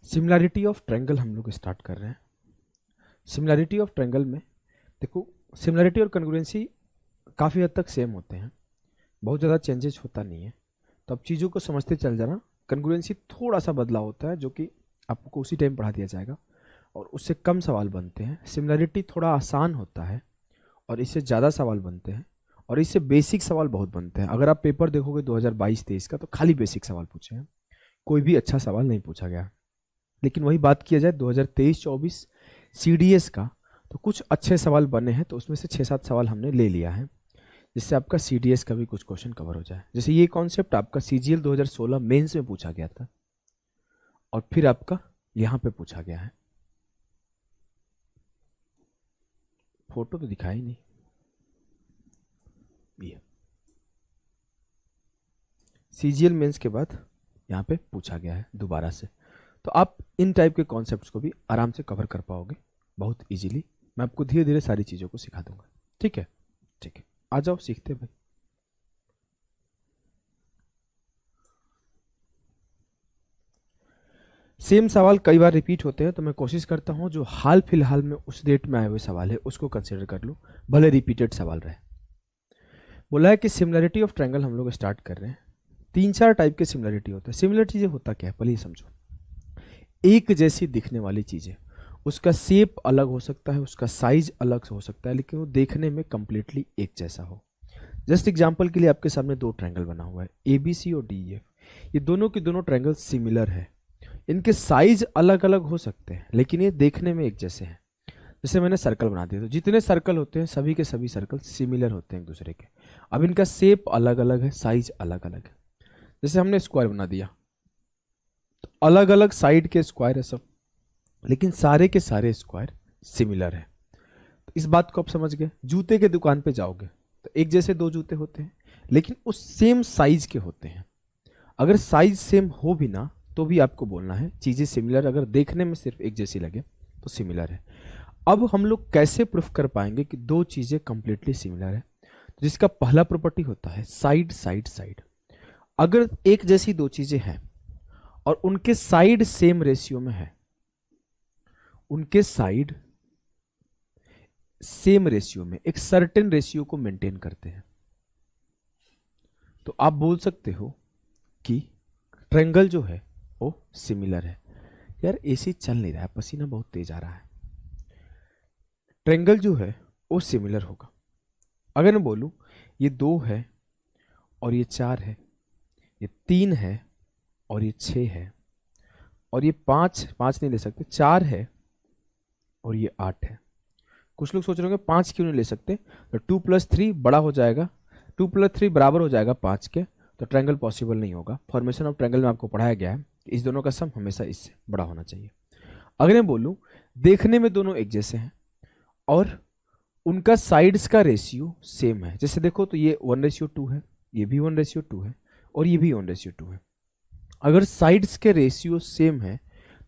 Similarity of triangle हम लोग start कर रहे हैं। सिमिलैरिटी ऑफ ट्रायंगल में देखो, सिमिलैरिटी और कन्ग्रुएंसी काफ़ी हद तक सेम होते हैं, बहुत ज़्यादा चेंजेस होता नहीं है। तो अब चीज़ों को समझते चल जाना। कन्ग्रुएंसी थोड़ा सा बदलाव होता है जो कि आपको उसी टाइम पढ़ा दिया जाएगा और उससे कम सवाल बनते हैं। सिमिलैरिटी थोड़ा आसान होता है और इससे ज़्यादा सवाल बनते हैं और इससे बेसिक सवाल बहुत बनते हैं। अगर आप पेपर देखोगे 2022-23 का तो खाली बेसिक सवाल पूछे हैं, कोई भी अच्छा सवाल नहीं पूछा गया। लेकिन वही बात किया जाए 2023-24 CDS का, तो कुछ अच्छे सवाल बने हैं, तो उसमें से 6-7 सवाल हमने ले लिया है जिससे आपका CDS का भी कुछ क्वेश्चन कवर हो जाए। जैसे ये कॉन्सेप्ट आपका CGL 2016 मेंस में पूछा गया था और फिर आपका यहां पे पूछा गया है। फोटो तो दिखाया ही नहीं, ये CGL मेंस के बाद यहाँ पे पूछा गया है दोबारा से। तो आप इन टाइप के कॉन्सेप्ट्स को भी आराम से कवर कर पाओगे बहुत इजीली। मैं आपको धीरे धीरे सारी चीज़ों को सिखा दूंगा। ठीक है, ठीक है, आ जाओ सीखते भाई। सेम सवाल कई बार रिपीट होते हैं, तो मैं कोशिश करता हूं जो हाल फिलहाल में उस डेट में आए हुए सवाल है उसको कंसिडर कर लो, भले रिपीटेड सवाल रहे। बोला है कि सिमिलरिटी ऑफ ट्रायंगल हम लोग स्टार्ट कर रहे हैं। 3-4 टाइप के सिमिलरिटी होते हैं। सिमिलर चीज़ें होता क्या है पहले समझो। एक जैसी दिखने वाली चीज़ें, उसका शेप अलग हो सकता है, उसका साइज अलग हो सकता है, लेकिन वो देखने में कंप्लीटली एक जैसा हो। जस्ट एग्जांपल के लिए आपके सामने 2 ट्रायंगल बना हुआ है, ABC और DEF। ये दोनों के दोनों ट्रायंगल सिमिलर है। इनके साइज अलग अलग हो सकते हैं लेकिन ये देखने में एक जैसे हैं। जैसे मैंने सर्कल बना दिया, तो जितने सर्कल होते हैं सभी के सभी सर्कल सिमिलर होते हैं एक दूसरे के। अब इनका शेप अलग अलग है, साइज अलग अलग है। जैसे हमने स्क्वायर बना दिया, तो अलग अलग साइड के स्क्वायर है सब, लेकिन सारे के सारे स्क्वायर सिमिलर है। तो इस बात को आप समझ गए। जूते के दुकान पे जाओगे तो एक जैसे 2 जूते होते हैं लेकिन उस सेम साइज के होते हैं। अगर साइज सेम हो भी ना तो भी आपको बोलना है चीजें सिमिलर, अगर देखने में सिर्फ एक जैसी लगे तो सिमिलर है। अब हम लोग कैसे प्रूफ कर पाएंगे कि 2 चीजें कंप्लीटली सिमिलर है? तो जिसका पहला प्रॉपर्टी होता है साइड साइड साइड। अगर एक जैसी 2 चीजें हैं और उनके साइड सेम रेशियो में है, उनके साइड सेम रेशियो में एक सर्टेन रेशियो को मेंटेन करते हैं, तो आप बोल सकते हो कि ट्रायंगल जो है वो सिमिलर है। यार AC चल नहीं रहा है, पसीना बहुत तेज आ रहा है। ट्रायंगल जो है वो सिमिलर होगा। अगर मैं बोलूं ये 2 है और ये 4 है, ये 3 है और ये 6 है, और ये 5 नहीं ले सकते, 4 है और ये 8 है। कुछ लोग सोच रहे होंगे 5 क्यों नहीं ले सकते, तो 2 + 3 बड़ा हो जाएगा, 2 + 3 बराबर हो जाएगा 5 के, तो ट्रायंगल पॉसिबल नहीं होगा। फॉर्मेशन ऑफ ट्रायंगल में आपको पढ़ाया गया है कि इस दोनों का सम हमेशा इससे बड़ा होना चाहिए। अगर मैं बोलूं देखने में दोनों एक जैसे हैं और उनका साइड्स का रेशियो सेम है, जैसे देखो तो ये 1:2 है, ये भी 1:2 है और ये भी 1:2 है। अगर साइड्स के रेशियो सेम है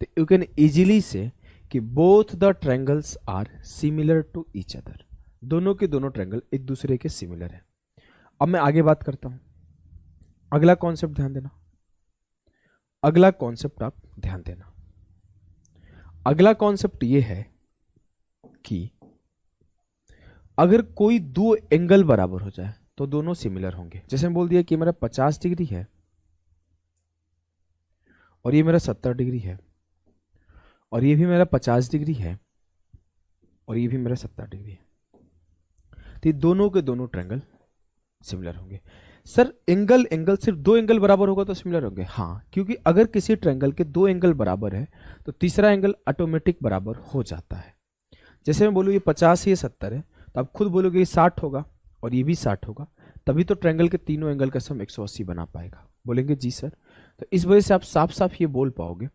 तो यू कैन इजीली से कि both the triangles are similar to each other. दोनों के दोनों ट्रायंगल एक दूसरे के सिमिलर है। अब मैं आगे बात करता हूं। अगला कॉन्सेप्ट ध्यान देना, अगला कॉन्सेप्ट आप ध्यान देना। अगला कॉन्सेप्ट ये है कि अगर कोई 2 एंगल बराबर हो जाए तो दोनों सिमिलर होंगे। जैसे मैं बोल दिया कि मेरा 50 डिग्री है और ये मेरा 70 डिग्री है, और ये भी मेरा 50 डिग्री है और ये भी मेरा 70 डिग्री है, तो ये दोनों के दोनों ट्रायंगल सिमिलर होंगे। सर एंगल सिर्फ 2 एंगल बराबर होगा तो सिमिलर होंगे? हाँ, क्योंकि अगर किसी ट्रायंगल के 2 एंगल बराबर है तो तीसरा एंगल ऑटोमेटिक बराबर हो जाता है। जैसे मैं बोलूँ ये 50 ये 70 है, तो आप खुद बोलोगे ये 60 होगा और ये भी 60 होगा, तभी तो ट्रायंगल के तीनों एंगल का सम 180 बना पाएगा। बोलेंगे जी सर। तो इस वजह से आप साफ साफ ये बोल पाओगे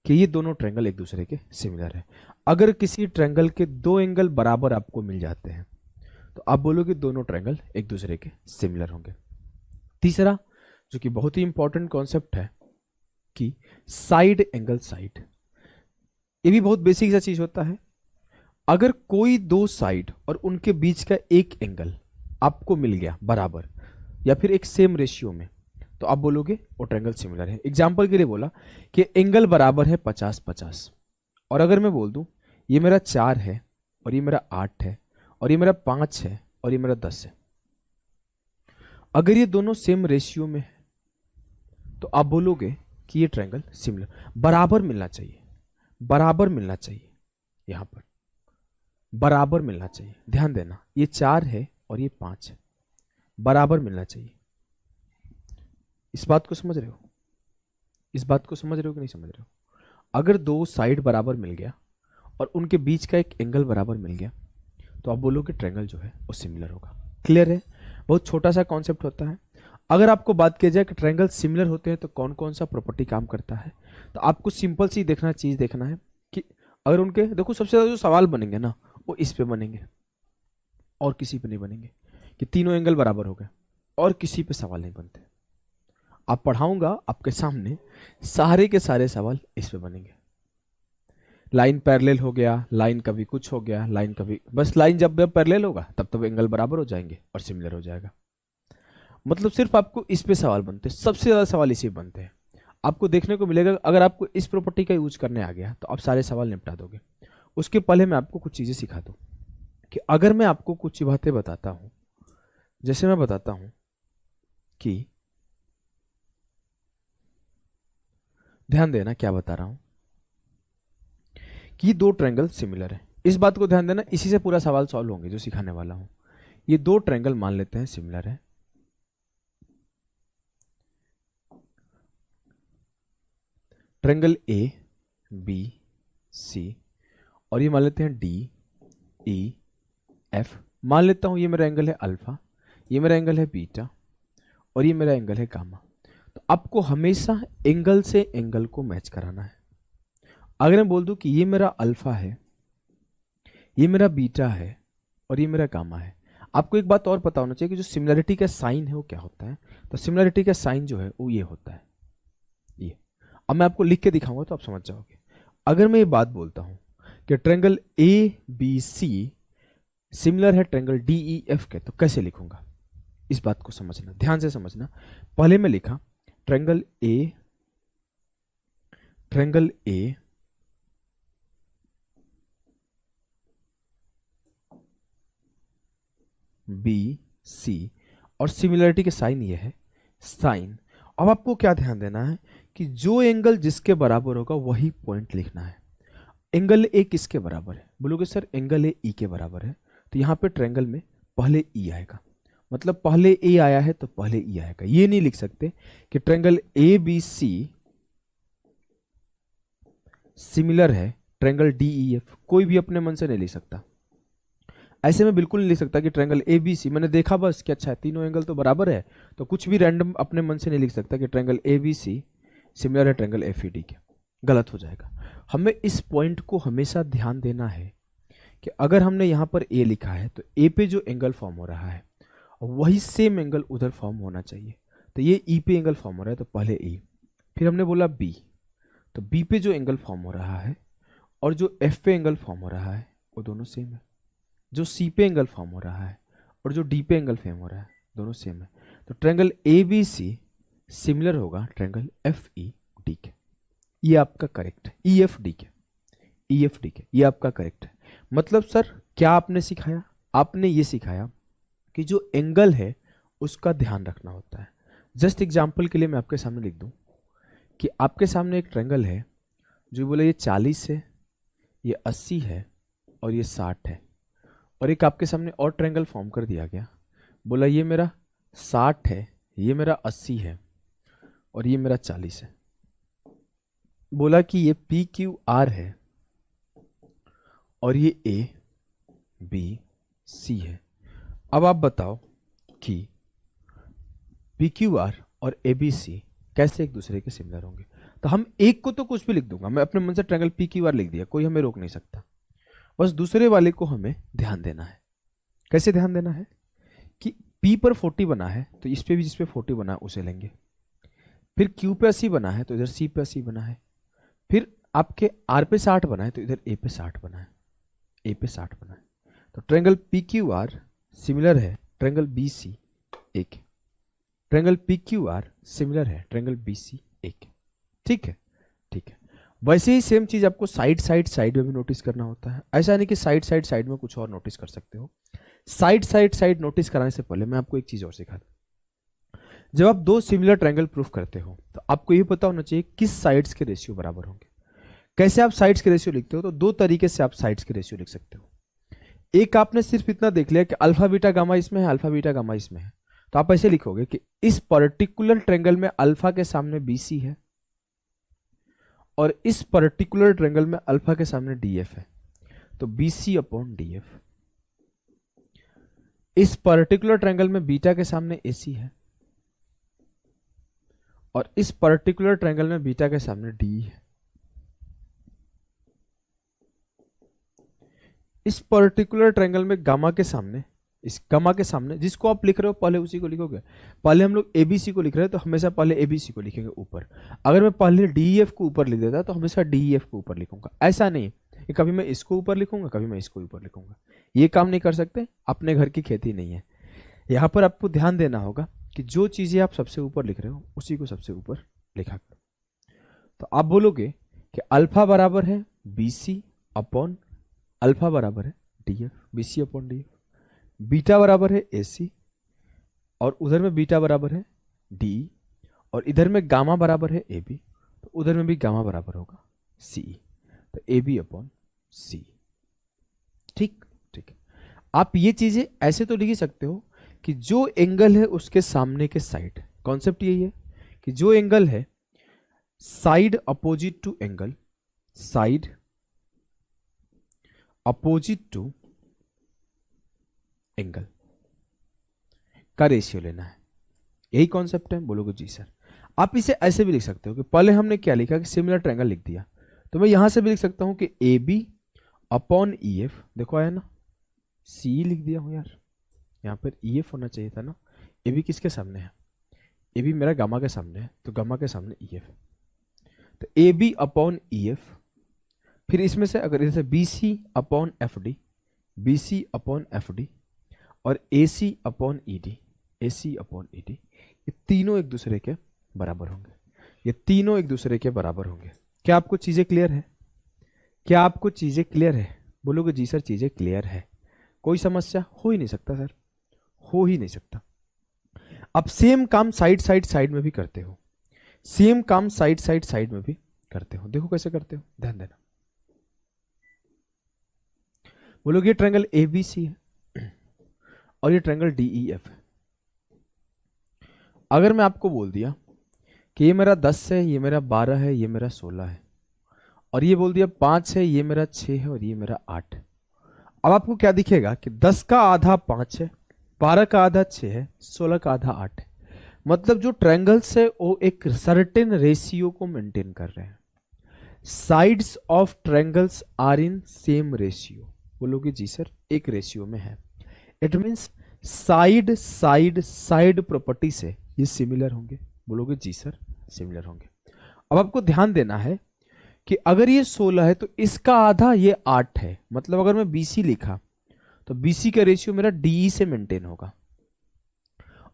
कि ये दोनों ट्रायंगल एक दूसरे के सिमिलर है। अगर किसी ट्रायंगल के 2 एंगल बराबर आपको मिल जाते हैं तो आप बोलोगे दोनों ट्रायंगल एक दूसरे के सिमिलर होंगे। तीसरा जो कि बहुत ही इंपॉर्टेंट कॉन्सेप्ट है कि साइड एंगल साइड, ये भी बहुत बेसिक सा चीज होता है। अगर कोई 2 साइड और उनके बीच का एक एंगल आपको मिल गया बराबर या फिर एक सेम रेशियो में, तो आप बोलोगे वो ट्रायंगल सिमिलर है। एग्जाम्पल के लिए बोला कि एंगल बराबर है 50-50, और अगर मैं बोल दूं ये मेरा 4 है और ये मेरा 8 है और ये मेरा 5 है और ये मेरा 10 है, अगर ये दोनों सेम रेशियो में है तो आप बोलोगे कि ये ट्रायंगल सिमिलर, बराबर मिलना चाहिए, बराबर मिलना चाहिए, यहां पर बराबर मिलना चाहिए। ध्यान देना, ये 4 है और ये 5 है, बराबर मिलना चाहिए। इस बात को समझ रहे हो? इस बात को समझ रहे हो कि नहीं समझ रहे हो? अगर दो साइड बराबर मिल गया और उनके बीच का एक एंगल बराबर मिल गया तो आप बोलोगे ट्रायंगल जो है वो सिमिलर होगा। क्लियर है? बहुत छोटा सा कॉन्सेप्ट होता है। अगर आपको बात की जाए कि ट्रायंगल सिमिलर होते हैं तो कौन कौन सा प्रॉपर्टी काम करता है, तो आपको सिंपल सी देखना चीज देखना है कि अगर उनके, देखो सबसे ज्यादा जो सवाल बनेंगे ना वो इस पे बनेंगे और किसी पे नहीं बनेंगे, कि तीनों एंगल बराबर हो गए, और किसी पे सवाल नहीं बनते। आप पढ़ाऊंगा आपके सामने, सारे के सारे सवाल इस पे बनेंगे। लाइन पैरेलल हो गया, लाइन कभी कुछ हो गया, लाइन कभी, बस लाइन जब पैरेलल होगा तब एंगल बराबर हो जाएंगे और सिमिलर हो जाएगा। मतलब सिर्फ आपको इस पे सवाल बनते हैं, सबसे ज्यादा सवाल इसी पे बनते हैं। आपको देखने को मिलेगा अगर आपको इस प्रॉपर्टी का यूज करने आ गया तो आप सारे सवाल निपटा दोगे। उसके पहले मैं आपको कुछ चीजें सिखा दूं कि अगर मैं आपको कुछ बातें बताता हूं, जैसे मैं बताता हूं कि, ध्यान देना क्या बता रहा हूं, कि दो ट्रायंगल सिमिलर है। इस बात को ध्यान देना, इसी से पूरा सवाल सॉल्व होंगे जो सिखाने वाला हूं। ये दो ट्रायंगल मान लेते हैं सिमिलर है, ट्रायंगल ए बी सी, और ये मान लेते हैं डी ई एफ। मान लेता हूं ये मेरा एंगल है अल्फा, ये मेरा एंगल है बीटा, और ये मेरा एंगल है गामा। तो आपको हमेशा एंगल से एंगल को मैच कराना है। अगर मैं बोल दूं कि ये मेरा अल्फा है, ये मेरा बीटा है और ये मेरा गामा है, आपको एक बात और पता होना चाहिए कि जो सिमिलरिटी का साइन है वो क्या होता है। तो सिमिलरिटी का साइन जो है वो ये होता है, ये। अब मैं आपको लिख के दिखाऊंगा तो आप समझ जाओगे। अगर मैं ये बात बोलता हूं कि triangle A B C similar है ट्रायंगल डी ई एफ के, तो कैसे लिखूंगा, इस बात को समझना, ध्यान से समझना। पहले मैं लिखा ट्रायंगल ए बी सी, और सिमिलरिटी के साइन ये है साइन। अब आपको क्या ध्यान देना है कि जो एंगल जिसके बराबर होगा वही पॉइंट लिखना है। एंगल ए किसके बराबर है? बोलोगे सर एंगल ए ई के बराबर है, तो यहां पे ट्रायंगल में पहले ई आएगा, मतलब पहले ए आया है तो पहले ई आएगा। ये नहीं लिख सकते कि triangle A B C similar है ट्रायंगल डी ई एफ, कोई भी अपने मन से नहीं लिख सकता। ऐसे में बिल्कुल नहीं लिख सकता कि ट्रायंगल ए बी सी, मैंने देखा बस कि अच्छा है तीनों एंगल तो बराबर है, तो कुछ भी रैंडम अपने मन से नहीं लिख सकता कि triangle A B C similar है ट्रायंगल एफ ई डी के। गलत हो जाएगा। हमें इस पॉइंट को हमेशा ध्यान देना है कि अगर हमने यहां पर ए लिखा है तो ए पे जो एंगल फॉर्म हो रहा है वही सेम एंगल उधर फॉर्म होना चाहिए। तो ये ई पे एंगल फॉर्म हो रहा है तो पहले ई, फिर हमने बोला बी, तो बी पे जो एंगल फॉर्म हो रहा है और जो एफ पे एंगल फॉर्म हो रहा है वो दोनों सेम है। जो सी पे एंगल फॉर्म हो रहा है और जो डी पे एंगल फॉर्म हो रहा है दोनों सेम है। तो triangle A B C similar होगा ट्रायंगल एफ ई डी के। ये आपका करेक्ट है, ई एफ डी के, ई एफ डी के, ये आपका करेक्ट है। मतलब सर क्या आपने सिखाया? आपने ये सिखाया कि जो एंगल है उसका ध्यान रखना होता है। जस्ट एग्जाम्पल के लिए मैं आपके सामने लिख दूं कि आपके सामने एक ट्रायंगल है जो बोले ये 40 है, ये 80 है और ये 60 है, और एक आपके सामने और ट्रायंगल फॉर्म कर दिया गया, बोला ये मेरा 60 है, ये मेरा 80 है और ये मेरा 40 है। बोला कि ये पी क्यू आर है और ये ए बी सी है। अब आप बताओ कि पी क्यू आर और ए बी सी कैसे एक दूसरे के सिमिलर होंगे। तो हम एक को तो कुछ भी लिख दूंगा, मैं अपने मन से ट्रायंगल पी क्यू आर लिख दिया, कोई हमें रोक नहीं सकता। बस दूसरे वाले को हमें ध्यान देना है। कैसे ध्यान देना है कि P पर 40 बना है तो इस पे भी जिस पे 40 बना है उसे लेंगे, फिर Q पे 80 बना है तो इधर C पे 80 बना है, फिर आपके R पे 60 बना है तो इधर A पे 60 बना है, A पे 60 बना है। तो ट्रायंगल PQR सिमिलर है ट्रायंगल BC एक। Triangle P Q R similar है ट्रायंगल बी सी ए के। ठीक है, ठीक है। वैसे ही सेम चीज आपको साइड साइड साइड में भी नोटिस करना होता है। ऐसा नहीं कि साइड साइड साइड में कुछ और नोटिस कर सकते हो। साइड साइड साइड नोटिस कराने से पहले मैं आपको एक चीज और सिखा दूं। जब आप दो सिमिलर ट्रायंगल प्रूफ करते हो तो आपको ये पता होना चाहिए किस साइड्स के रेशियो बराबर होंगे। कैसे आप साइड्स के रेशियो लिखते हो? तो दो तरीके से आप साइड्स के रेशियो लिख सकते हो। एक आपने सिर्फ इतना देख लिया कि अल्फा बीटा गामा इसमें है, अल्फा बीटा गामा इसमें है, तो आप ऐसे लिखोगे कि इस पर्टिकुलर ट्रायंगल में अल्फा के सामने बीसी है और इस पर्टिकुलर ट्रायंगल में अल्फा के सामने डीएफ है, तो बीसी अपॉन डीएफ। इस पर्टिकुलर ट्रायंगल में बीटा के सामने एसी है और इस पर्टिकुलर ट्रायंगल में बीटा के सामने डी है। इस पर्टिकुलर ट्रायंगल में गामा के सामने, इस गामा के सामने जिसको आप लिख रहे हो पहले उसी को लिखोगे। पहले हम लोग एबीसी को लिख रहे हैं तो हमेशा पहले एबीसी को लिखेंगे ऊपर। अगर मैं पहले डीईएफ को ऊपर लिख देता तो हमेशा डीईएफ को ऊपर लिखूंगा। ऐसा नहीं कि कभी मैं इसको ऊपर लिखूंगा कभी मैं इसको ऊपर लिखूंगा, ये काम नहीं कर सकते। अपने घर की खेती नहीं है। यहां पर आपको ध्यान देना होगा कि जो चीजें आप सबसे ऊपर लिख रहे हो उसी को सबसे ऊपर लिखा करो। तो आप बोलोगे कि अल्फा बराबर है बीसी अपॉन अल्फा बराबर है DF, BC upon DF. Beta बराबर है एसी और उधर में बीटा बराबर है डी और इधर में गामा बराबर है ए बी, तो उधर में भी गामा बराबर होगा सी, तो ए बी अपॉन सी। ठीक ठीक है। आप ये चीजें ऐसे तो लिख ही सकते हो कि जो एंगल है उसके सामने के साइड, कॉन्सेप्ट यही है कि जो एंगल है side opposite to angle, side opposite to angle का रेशियो लेना है। यही कॉन्सेप्ट है। बोलोगे जी सर। आप इसे ऐसे भी लिख सकते हो कि पहले हमने क्या लिखा कि सिमिलर ट्रायंगल लिख दिया, तो मैं यहां से भी लिख सकता हूं कि A B upon E F. देखो आया ना, सी लिख दिया हूं यार, यहां पर ई एफ होना चाहिए था ना। ए बी किसके सामने है? ए बी मेरा गामा के सामने है, तो गामा के सामने ई एफ, तो A B upon E F. फिर इसमें से अगर इसे B C upon F D, B C upon F D और A C upon E D, A C upon E D, ये तीनों एक दूसरे के बराबर होंगे। ये तीनों एक दूसरे के बराबर होंगे। क्या आपको चीजें क्लियर है? क्या आपको चीजें क्लियर है? बोलोगे जी सर चीजें क्लियर है, कोई समस्या हो ही नहीं सकता सर, हो ही नहीं सकता। अब सेम काम साइड साइड साइड में भी करते हो, सेम काम साइड साइड साइड में भी करते हो। देखो कैसे करते हो, ध्यान देना। बोलोगे ये ट्रायंगल ए बी सी है और ये ट्रायंगल डी ई एफ है। अगर मैं आपको बोल दिया कि ये मेरा 10 है, ये मेरा 12 है, ये मेरा 16 है, और ये बोल दिया 5 है, ये मेरा 6 है और ये मेरा 8 है। अब आपको क्या दिखेगा कि 10 का आधा 5 है, 12 का आधा 6 है, 16 का आधा 8 है। मतलब जो ट्रायंगल्स है वो एक सर्टेन रेशियो को मेंटेन कर रहे हैं। Sides of triangles are in same ratio. बोलोगे जी सर एक रेशियो में है, it means side side side property से ये सिमिलर होंगे। बोलोगे जी सर सिमिलर होंगे। अब आपको ध्यान देना है कि अगर ये 16 है तो इसका आधा ये 8 है, मतलब अगर मैं BC लिखा तो BC का रेशियो मेरा DE से मेंटेन होगा।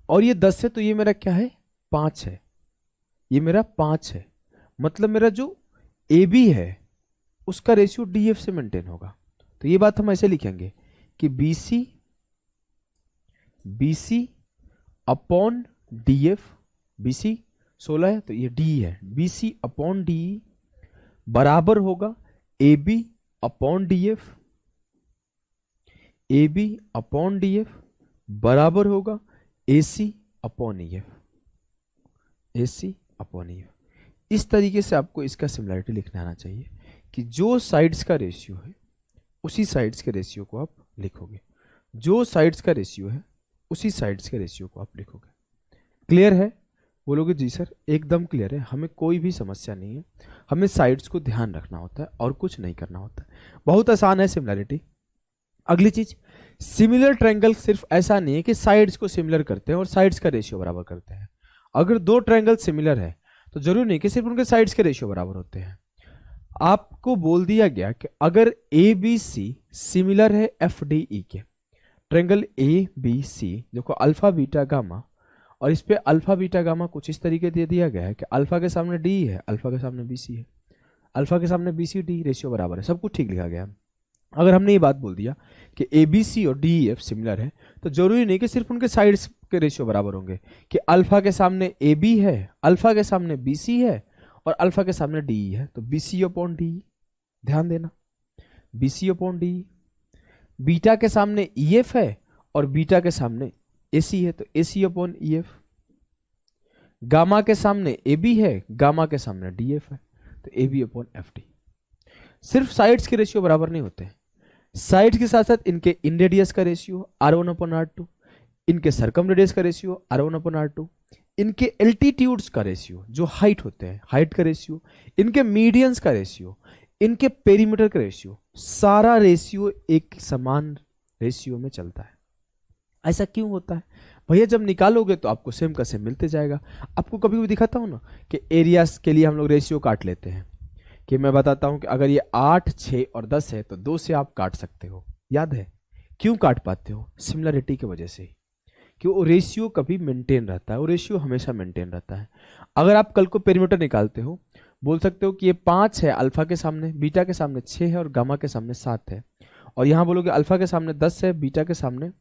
और ये 10 है तो ये मेरा क्या है 5 है, ये मेरा 5 है, मतलब मेरा जो AB है उसका रेशियो DF से मेंटेन होगा। तो ये बात हम ऐसे लिखेंगे कि BC अपॉन DF, BC 16 है तो ये DE है, BC अपॉन DE बराबर होगा AB upon DF, AB upon DF बराबर होगा AC upon EF, AC upon EF। इस तरीके से आपको इसका सिमिलरिटी लिखना आना चाहिए कि जो साइड्स का रेशियो है उसी साइड्स के रेशियो को आप लिखोगे, जो साइड्स का रेशियो है उसी साइड्स के रेशियो को आप लिखोगे। क्लियर है? बोलोगे जी सर एकदम क्लियर है, हमें कोई भी समस्या नहीं है, हमें साइड्स को ध्यान रखना होता है और कुछ नहीं करना होता है। बहुत आसान है सिमिलरिटी। अगली चीज, सिमिलर ट्रायंगल सिर्फ ऐसा नहीं है कि साइड्स को सिमिलर करते हैं और साइड्स का रेशियो बराबर करते हैं। अगर दो ट्रायंगल सिमिलर है तो जरूरी नहीं कि सिर्फ उनके साइड्स के रेशियो बराबर होते हैं। आपको बोल दिया गया कि अगर ए बी सी सिमिलर है एफ डी ई के, ट्रायंगल ए बी सी देखो अल्फा बीटा गामा और इस पे अल्फा बीटा गामा कुछ इस तरीके दे दिया गया है कि अल्फा के सामने डी है, अल्फा के सामने बीसी है, अल्फा के सामने बीसी डी रेशियो बराबर है, सब कुछ ठीक लिखा गया है। अगर हमने ये बात बोल दिया कि ए बी सी और डी ई एफ सिमिलर है, तो जरूरी नहीं कि सिर्फ उनके साइड्स के रेशियो बराबर होंगे, कि अल्फा के सामने ए बी है, अल्फा के सामने बी सी है और अल्फा के सामने डी ई है, तो बी सी अपॉन डी, ध्यान देना, B C upon D. Beta के सामने ई एफ है और बीटा के सामने ए सी है, तो ए C upon E F. Gamma के सामने ए बी है, गामा के सामने डी एफ है, तो A B upon F D. सिर्फ साइड्स के रेशियो बराबर नहीं होते हैं, साइड्स के साथ साथ इनके इन रेडियस का रेशियो R1 अपॉन R2, इनके सरकम रेडियस का रेशियो R1 अपॉन R2, इनके एल्टीट्यूड्स का रेशियो जो हाइट होते हैं, हाइट का रेशियो, इनके मीडियंस का रेशियो, इनके पेरीमीटर का रेशियो, सारा रेशियो एक समान रेशियो में चलता है। ऐसा क्यों होता है भैया? जब निकालोगे तो आपको सेम का सेम मिलते जाएगा। आपको कभी भी दिखाता हूं ना कि एरियाज के लिए हम लोग रेशियो काट लेते हैं, कि मैं बताता हूं कि अगर ये 8, 6 और 10 है तो 2 से आप काट सकते हो। याद है क्यों काट पाते हो? सिमिलरिटी की वजह से, कि वो रेशियो कभी मेंटेन रहता है, वो रेशियो हमेशा मेंटेन रहता है। अगर आप कल को पेरीमीटर निकालते हो, बोल सकते हो कि ये 5 है, अल्फा के सामने, बीटा के सामने 6 है और गामा के सामने 7 है, और यहां बोलोगे अल्फा के सामने 10 है, बीटा के सामने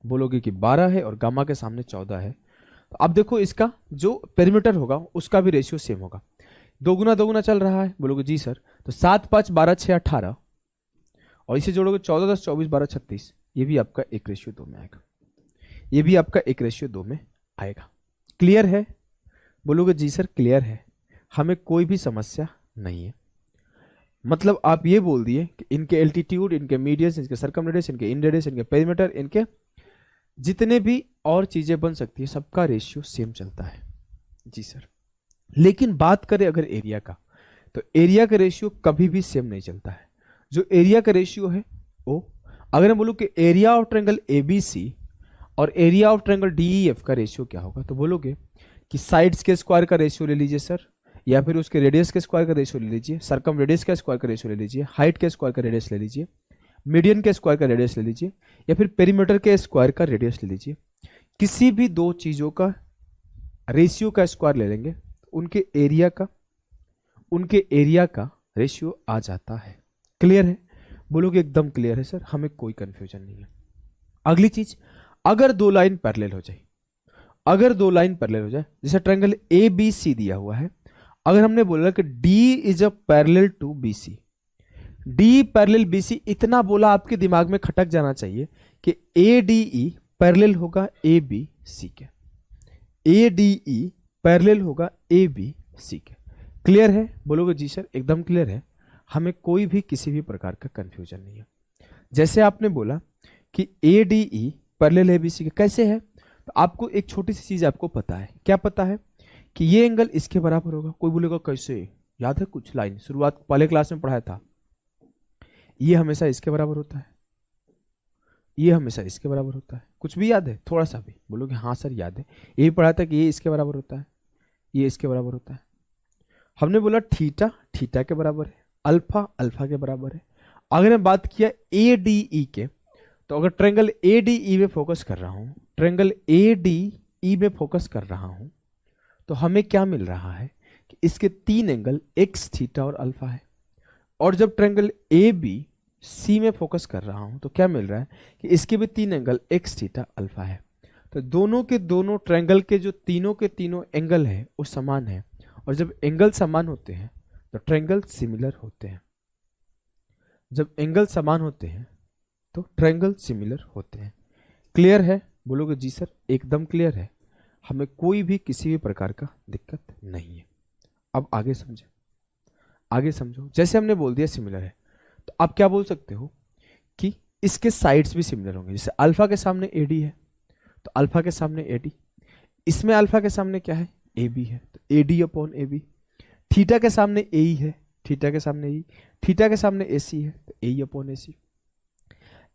बोलोगे कि 12 है और गामा के सामने 14 है, तो अब देखो इसका जो पेरीमीटर होगा उसका भी रेशियो सेम होगा। दोगुना दोगुना चल रहा है, बोलोगे जी सर, तो 7, 5, 12, 6, 18 और इसे जोड़ोगे 14, 10, 24, 12, 36, ये भी आपका 1:2 में आएगा, ये भी आपका 1:2 में आएगा। क्लियर है? बोलोगे जी सर क्लियर है, हमें कोई भी समस्या नहीं है। मतलब आप ये बोल दिए कि इनके एल्टीट्यूड, इनके मीडियस, इनके सरकमरेडियस, इनके इन रेडियस, इनके पेरीमीटर, इनके जितने भी और चीजें बन सकती है सबका रेशियो सेम चलता है। जी सर, लेकिन बात करें अगर एरिया का, तो एरिया का रेशियो कभी भी सेम नहीं चलता है। जो एरिया का रेशियो है वो, अगर मैं बोलूं कि एरिया ऑफ ट्रायंगल एबीसी और एरिया ऑफ ट्रायंगल डीईएफ का रेशियो क्या होगा, तो बोलोगे कि साइड्स के स्क्वायर का रेशियो ले लीजिए सर, या फिर उसके रेडियस के स्क्वायर का रेशियो ले लीजिए, सरकम रेडियस का स्क्वायर का रेशियो ले लीजिए, हाइट के स्क्वायर का रेडियस ले लीजिए, मीडियन के स्क्वायर का रेडियस ले लीजिए, या फिर पेरीमीटर के स्क्वायर का रेडियस ले लीजिए। किसी भी दो चीजों का रेशियो का स्क्वायर ले लेंगे, उनके एरिया का रेशियो आ जाता है। क्लियर है? बोलोगे एकदम क्लियर है सर, हमें कोई कंफ्यूजन नहीं है। अगली चीज, अगर दो लाइन पैरेलल हो जाए, अगर दो लाइन पैरेलल हो जाए, जैसे ट्रायंगल ए बी सी दिया हुआ है, अगर हमने बोला कि D is a parallel to B C, D parallel B C, इतना बोला आपके दिमाग में खटक जाना चाहिए कि ए डी ई पैरेलल होगा ए बी सी के, ए डी ई पैरेलल होगा ए बी सी के। क्लियर है? बोलोगे जी सर एकदम क्लियर है, हमें कोई भी किसी भी प्रकार का कंफ्यूजन नहीं है। जैसे आपने बोला कि A D E parallel A B C के, कैसे है? तो आपको एक छोटी सी चीज आपको पता है, क्या पता है? कि ये एंगल इसके बराबर होगा। कोई बोलेगा कैसे? याद है कुछ लाइन शुरुआत पहले क्लास में पढ़ाया था, ये हमेशा इसके बराबर होता है, ये हमेशा इसके बराबर होता है। कुछ भी याद है? थोड़ा सा भी बोलोगे हाँ सर याद है, यही पढ़ा था कि ये इसके बराबर होता है, ये इसके बराबर होता है। हमने बोला थीटा थीटा के बराबर है, अल्फा अल्फा के बराबर है। अगर मैं बात किया ए डी ई के, तो अगर ट्रायंगल ए डी ई में फोकस कर रहा हूं, ट्रायंगल ए डी ई में फोकस कर रहा हूं, तो हमें क्या मिल रहा है कि इसके तीन एंगल एक्स थीटा और अल्फा है। और जब ट्रायंगल ए बी सी में फोकस कर रहा हूं, तो क्या मिल रहा है कि इसके भी तीन एंगल एक्स थीटा अल्फा है। तो दोनों के दोनों ट्रायंगल के जो तीनों के तीनों एंगल है वो समान है, और जब एंगल समान होते हैं तो ट्रायंगल सिमिलर होते हैं। जब एंगल समान होते हैं तो ट्रायंगल सिमिलर होते हैं। क्लियर है? बोलोगे जी सर एकदम क्लियर है, हमें कोई भी किसी भी प्रकार का दिक्कत नहीं है। अब आगे समझे, आगे समझो। जैसे हमने बोल दिया सिमिलर है, तो आप क्या बोल सकते हो कि इसके साइड्स भी सिमिलर होंगे। जैसे अल्फा के सामने एडी है तो अल्फा के सामने एडी, इसमें अल्फा के सामने क्या है? ए बी है, तो AD upon A B. Theta के सामने ए ई है, थीटा के सामने ई, थीटा के सामने ए सी है, तो ए ई अपॉन ए सी।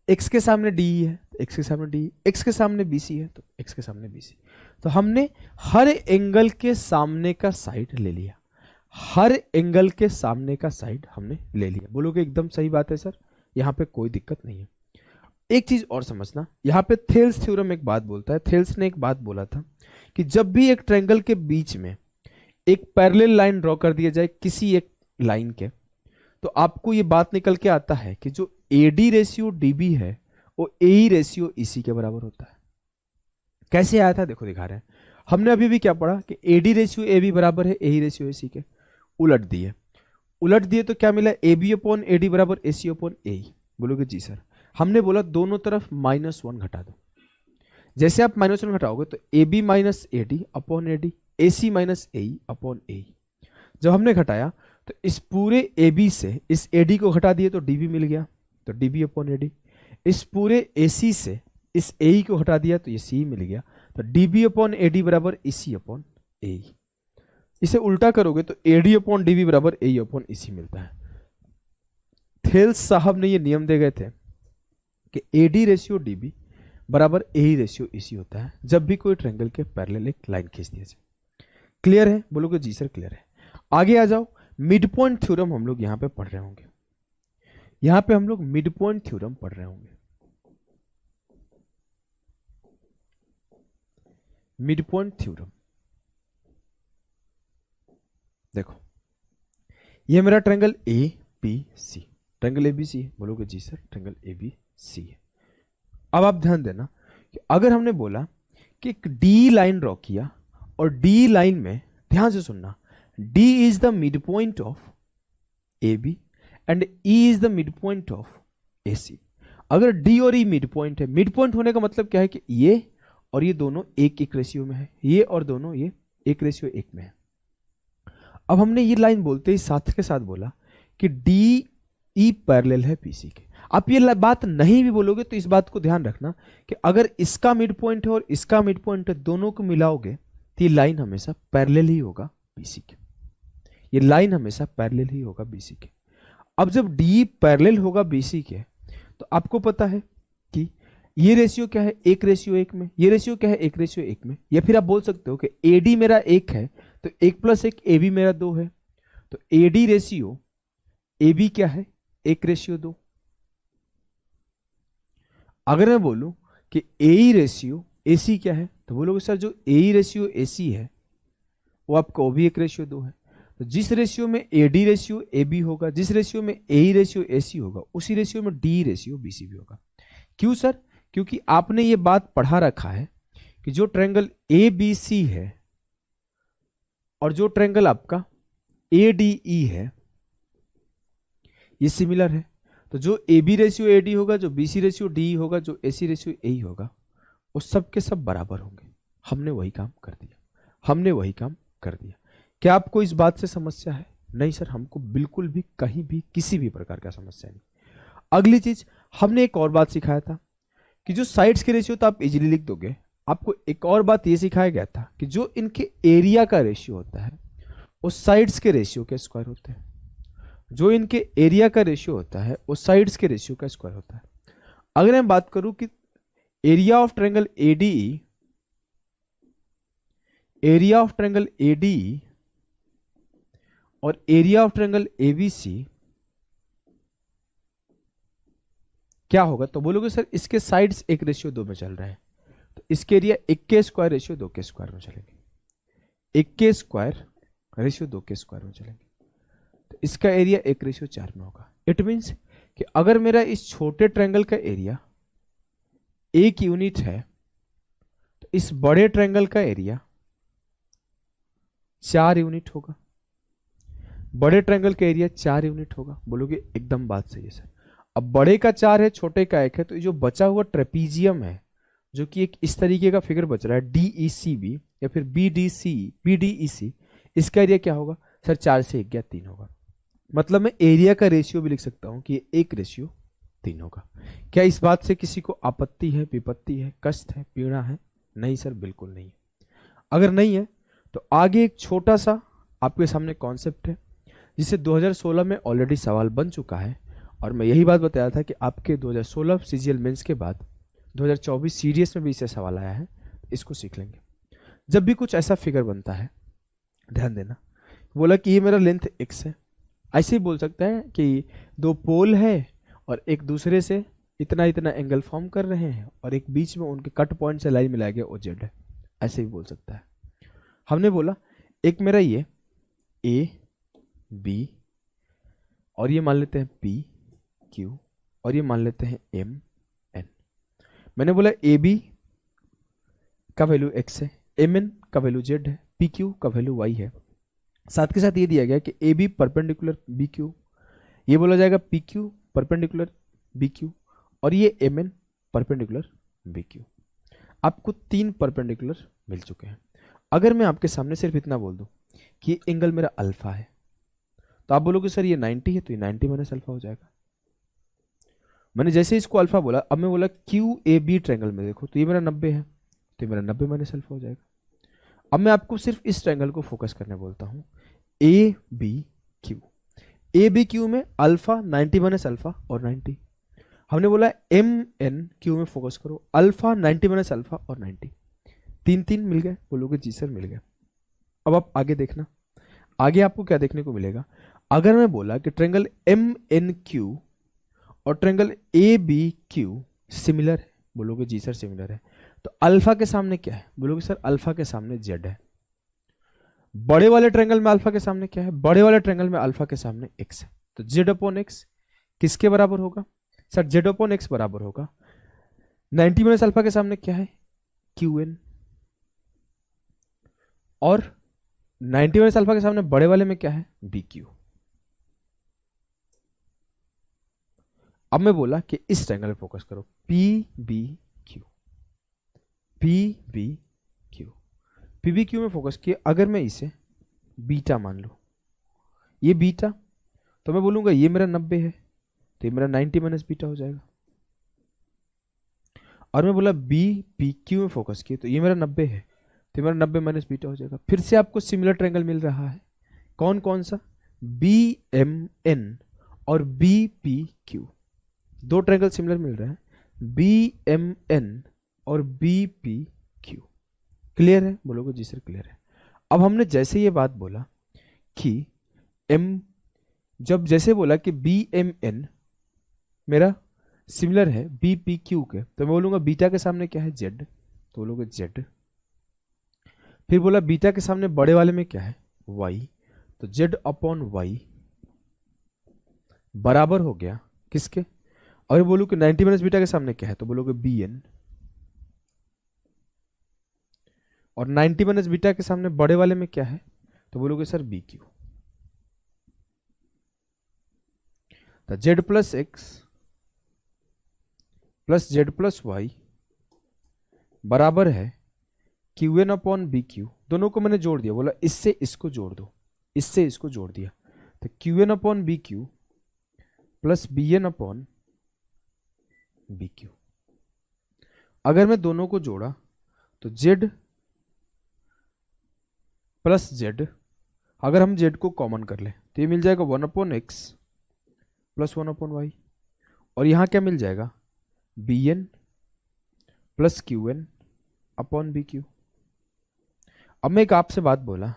एक्स के सामने डी है तो एक्स के सामने डी, एक्स के सामने बी सी है तो एक्स के सामने बी सी। तो हमने हर एंगल के सामने का साइड ले लिया, हर एंगल के सामने का साइड हमने ले लिया। बोलोगे एकदम सही बात है सर, यहां पे कोई दिक्कत नहीं है। एक चीज और समझना, यहां पे थेल्स थ्योरम एक बात बोलता है। थेल्स ने एक बात बोला था कि जब भी एक ट्रायंगल के बीच में एक पैरेलल लाइन ड्रॉ कर दिया जाए किसी एक लाइन के, तो आपको ये बात निकल के आता है कि जो AD रेशियो DB है वो AE रेशियो EC के बराबर होता है। कैसे आया था देखो दिखा रहे हैं। हमने अभी भी क्या पढ़ा कि AD रेशियो AB बराबर है AE रेशियो AC के। उलट दिए तो क्या मिला, AB अपॉन AD बराबर AC अपॉन AE। बोलोगे जी सर, हमने बोला दोनों तरफ -1 घटा दो। जैसे आप -1 घटाओगे तो AB minus AD upon AD, AC minus AE upon AE। जब हमने घटाया तो इस पूरे AB से इस AD को घटा दिए तो DB मिल गया, तो DB अपॉन AD। इस पूरे AC से इस AE को हटा दिया तो ये CE मिल गया, तो DB अपॉन AD बराबर EC अपॉन AE। इसे उल्टा करोगे तो AD अपॉन DB बराबर AE अपॉन EC मिलता है। थेल्स साहब ने ये नियम दे गए थे कि AD रेशियो DB बराबर AE रेशियो EC होता है जब भी कोई ट्रायंगल के पैरेलल एक लाइन खींच दिया जाए। क्लियर है? बोलोगे जी सर क्लियर है। आगे आ जाओ, मिड पॉइंट थ्योरम हम लोग यहां पे पढ़ रहे होंगे। यहां पे हम लोग मिड पॉइंट थ्योरम पढ़ रहे होंगे। मिड पॉइंट थ्योरम देखो, ये मेरा ट्रायंगल ABC, ट्रायंगल ABC है। बोलोगे जी सर ट्रायंगल ABC है। अब आप ध्यान देना कि अगर हमने बोला कि एक डी लाइन ड्रॉ किया और डी लाइन में, ध्यान से सुनना, D is the mid point of AB and E is the mid point of AC। अगर D और E मिड पॉइंट है, मिड पॉइंट होने का मतलब क्या है कि ये और ये दोनों 1:1 रेशियो में है, ये और दोनों ये 1:1 में है। अब हमने ये लाइन बोलते ही साथ के साथ बोला कि DE पैरेलल है BC के। आप ये बात नहीं भी बोलोगे तो इस बात को ध्यान रखना कि अगर इसका मिड पॉइंट है और इसका मिड पॉइंट है, दोनों को मिलाओगे तो ये लाइन हमेशा पैरेलल ही होगा BC के। ये लाइन हमेशा पैरेलल ही होगा BC के। अब जब DE पैरेलल होगा BC के तो आपको पता है कि ये रेशियो क्या है, 1:1 में। ये रेशियो क्या है, 1:1 में। या फिर आप बोल सकते हो कि AD मेरा 1 है तो 1 + 1 AB मेरा 2 है, तो AD रेशियो AB क्या है, 1:2। अगर मैं बोलूं कि AE रेशियो AC क्या है, तो बोलोगे सर जो AE रेशियो AC है वो आपका भी 1:2 है। तो जिस रेशियो में AD रेशियो AB होगा, जिस रेशियो में AE रेशियो AC होगा, उसी रेशियो में DE रेशियो BC भी होगा। क्यों सर? क्योंकि आपने ये बात पढ़ा रखा है कि जो ट्रायंगल ABC है और जो ट्रायंगल आपका ADE है ये सिमिलर है। तो जो AB रेशियो AD होगा, जो BC रेशियो DE होगा, जो AC रेशियो AE होगा, वो सब के सब बराबर होंगे। हमने वही काम कर दिया। क्या आपको इस बात से समस्या है? नहीं सर, हमको बिल्कुल भी कहीं भी किसी भी प्रकार का समस्या नहीं। अगली चीज, हमने एक और बात सिखाया था कि जो साइड्स के रेशियो तो आप इजीली लिख दोगे। आपको एक और बात ये सिखाया गया था कि जो इनके एरिया का रेशियो होता है वो साइड्स के रेशियो के स्क्वायर होते हैं। जो इनके एरिया का रेशियो होता है वो साइड्स के रेशियो का स्क्वायर होता है। अगर मैं बात करूं कि एरिया ऑफ ट्रायंगल ADE और एरिया ऑफ ट्रायंगल ABC क्या होगा, तो बोलोगे सर इसके साइड्स 1:2 में चल रहे हैं, तो इसके एरिया 1 के स्क्वायर रेशियो 2 के स्क्वायर में चलेंगे। 1 के स्क्वायर रेशियो 2 के स्क्वायर में चलेंगे, तो इसका एरिया 1:4 में होगा। इट मीन्स कि अगर मेरा इस छोटे ट्रायंगल का एरिया 1 यूनिट है तो इस बड़े ट्रायंगल का एरिया 4 यूनिट होगा। बड़े ट्रायंगल का एरिया 4 यूनिट होगा। बोलोगे एकदम बात सही है सर। अब बड़े का 4 है, छोटे का 1 है, तो जो बचा हुआ ट्रेपीजियम है जो कि एक इस तरीके का फिगर बच रहा है DECB या फिर BDEC, इसका एरिया क्या होगा सर? 4 से 1 गया 3 होगा। मतलब मैं एरिया का रेशियो भी लिख सकता हूं कि 1:3 होगा। क्या इस बात से किसी को आपत्ति है, विपत्ति है, कष्ट है, पीड़ा है? नहीं सर, बिल्कुल नहीं है। अगर नहीं है तो आगे एक छोटा सा आपके सामने कॉन्सेप्ट है जिसे 2016 में ऑलरेडी सवाल बन चुका है, और मैं यही बात बताया था कि आपके 2016 CGL मेंस के बाद 2024 CDS में भी इससे सवाल आया है। इसको सीख लेंगे। जब भी कुछ ऐसा फिगर बनता है, ध्यान देना, बोला कि ये मेरा लेंथ x है, ऐसे ही बोल सकता है कि 2 पोल है और एक दूसरे से इतना इतना एंगल फॉर्म कर रहे हैं और एक बीच में उनके कट पॉइंट से लाइन मिलाया गया OZ है। ऐसे भी बोल सकता है। हमने बोला एक मेरा ये ए बी और ये मान लेते हैं पी क्यू और ये मान लेते हैं एम एन। मैंने बोला ए बी का वैल्यू एक्स है, एम एन का वैल्यू जेड है, पी क्यू का वैल्यू वाई है। साथ के साथ ये दिया गया कि A B perpendicular B Q, ये बोला जाएगा P Q perpendicular B Q और ये M N perpendicular B Q. आपको 3 परपेंडिकुलर मिल चुके हैं। अगर मैं आपके सामने सिर्फ इतना बोल दूं कि एंगल मेरा अल्फा है तो आप बोलोगे सर ये 90 है, तो ये 90 माइनस अल्फा हो जाएगा। मैंने जैसे इसको अल्फा बोला, अब मैं बोला क्यू ए बी ट्रायंगल में देखो तो ये मेरा 90 है, तो ये मेरा 90 माइनस अल्फा हो जाएगा। अब मैं आपको सिर्फ इस ट्रायंगल को फोकस करने बोलता हूं, A B Q. A B Q में अल्फा 90 माइनस अल्फा और 90। हमने बोला एम एन क्यू में फोकस करो, अल्फा 90 माइनस अल्फा और 90। 3 मिल गए, बोलोगे जी सर मिल गए। अब आप आगे देखना, आगे आपको क्या देखने को मिलेगा। अगर मैं बोला कि ट्रायंगल एम एन क्यू और triangle A B Q similar है, बोलोगे जी सर सिमिलर है। तो अल्फा के सामने क्या है, बोलोगे सर अल्फा के सामने जेड है। बड़े वाले ट्रायंगल में अल्फा के सामने क्या है, बड़े वाले ट्रायंगल में अल्फा के सामने एक्स है। तो जेड अपॉन एक्स किसके बराबर होगा, सर जेड अपॉन एक्स बराबर होगा 90 माइनस अल्फा के सामने क्या है, क्यू एन, और 90 माइनस अल्फा के सामने बड़े वाले में क्या है, बी क्यू। अब मैं बोला कि इस ट्रायंगल पे फोकस करो, P B Q, P B Q, P B Q में फोकस किया। अगर मैं इसे बीटा मान लूं, ये बीटा, तो मैं बोलूंगा ये मेरा 90 है, तो ये मेरा 90 माइनस बीटा हो जाएगा। और मैं बोला बी पी क्यू में फोकस किया, तो ये मेरा 90 है, तो ये मेरा 90 माइनस बीटा हो जाएगा। फिर से आपको सिमिलर ट्रायंगल मिल रहा है, कौन कौन सा, बी एम एन और B P Q. 2 triangle similar मिल रहे हैं, बी एम एन और बी पी क्यू। क्लियर है, बोलोगे जी सर क्लियर है। अब हमने जैसे ये बात बोला कि एम, जब जैसे बोला कि बी एम एन मेरा सिमिलर है बी पी क्यू के, तो मैं बोलूंगा बीटा के सामने क्या है, जेड, तो बोलोगे जेड। फिर बोला बीटा के सामने बड़े वाले में क्या है, वाई, तो जेड अपॉन वाई बराबर हो गया किसके। और बोलूं कि 90 माइनस बीटा के सामने क्या है, तो बोलोगे बी एन, और 90 माइनस बीटा के सामने बड़े वाले में क्या है, तो बोलोगे सर बी क्यू। तो Z plus X plus Z plus Y बराबर है Q N upon B Q. दोनों को मैंने जोड़ दिया, बोला इससे इसको जोड़ दो, इससे इसको जोड़ दिया, तो Q N upon B Q plus B N upon B Q. अगर मैं दोनों को जोड़ा तो जेड प्लस जेड, अगर हम जेड को कॉमन कर ले तो ये मिल जाएगा 1 upon X plus 1 upon Y, और यहां क्या मिल जाएगा, B N plus Q N upon B Q. अब मैं एक आपसे बात बोला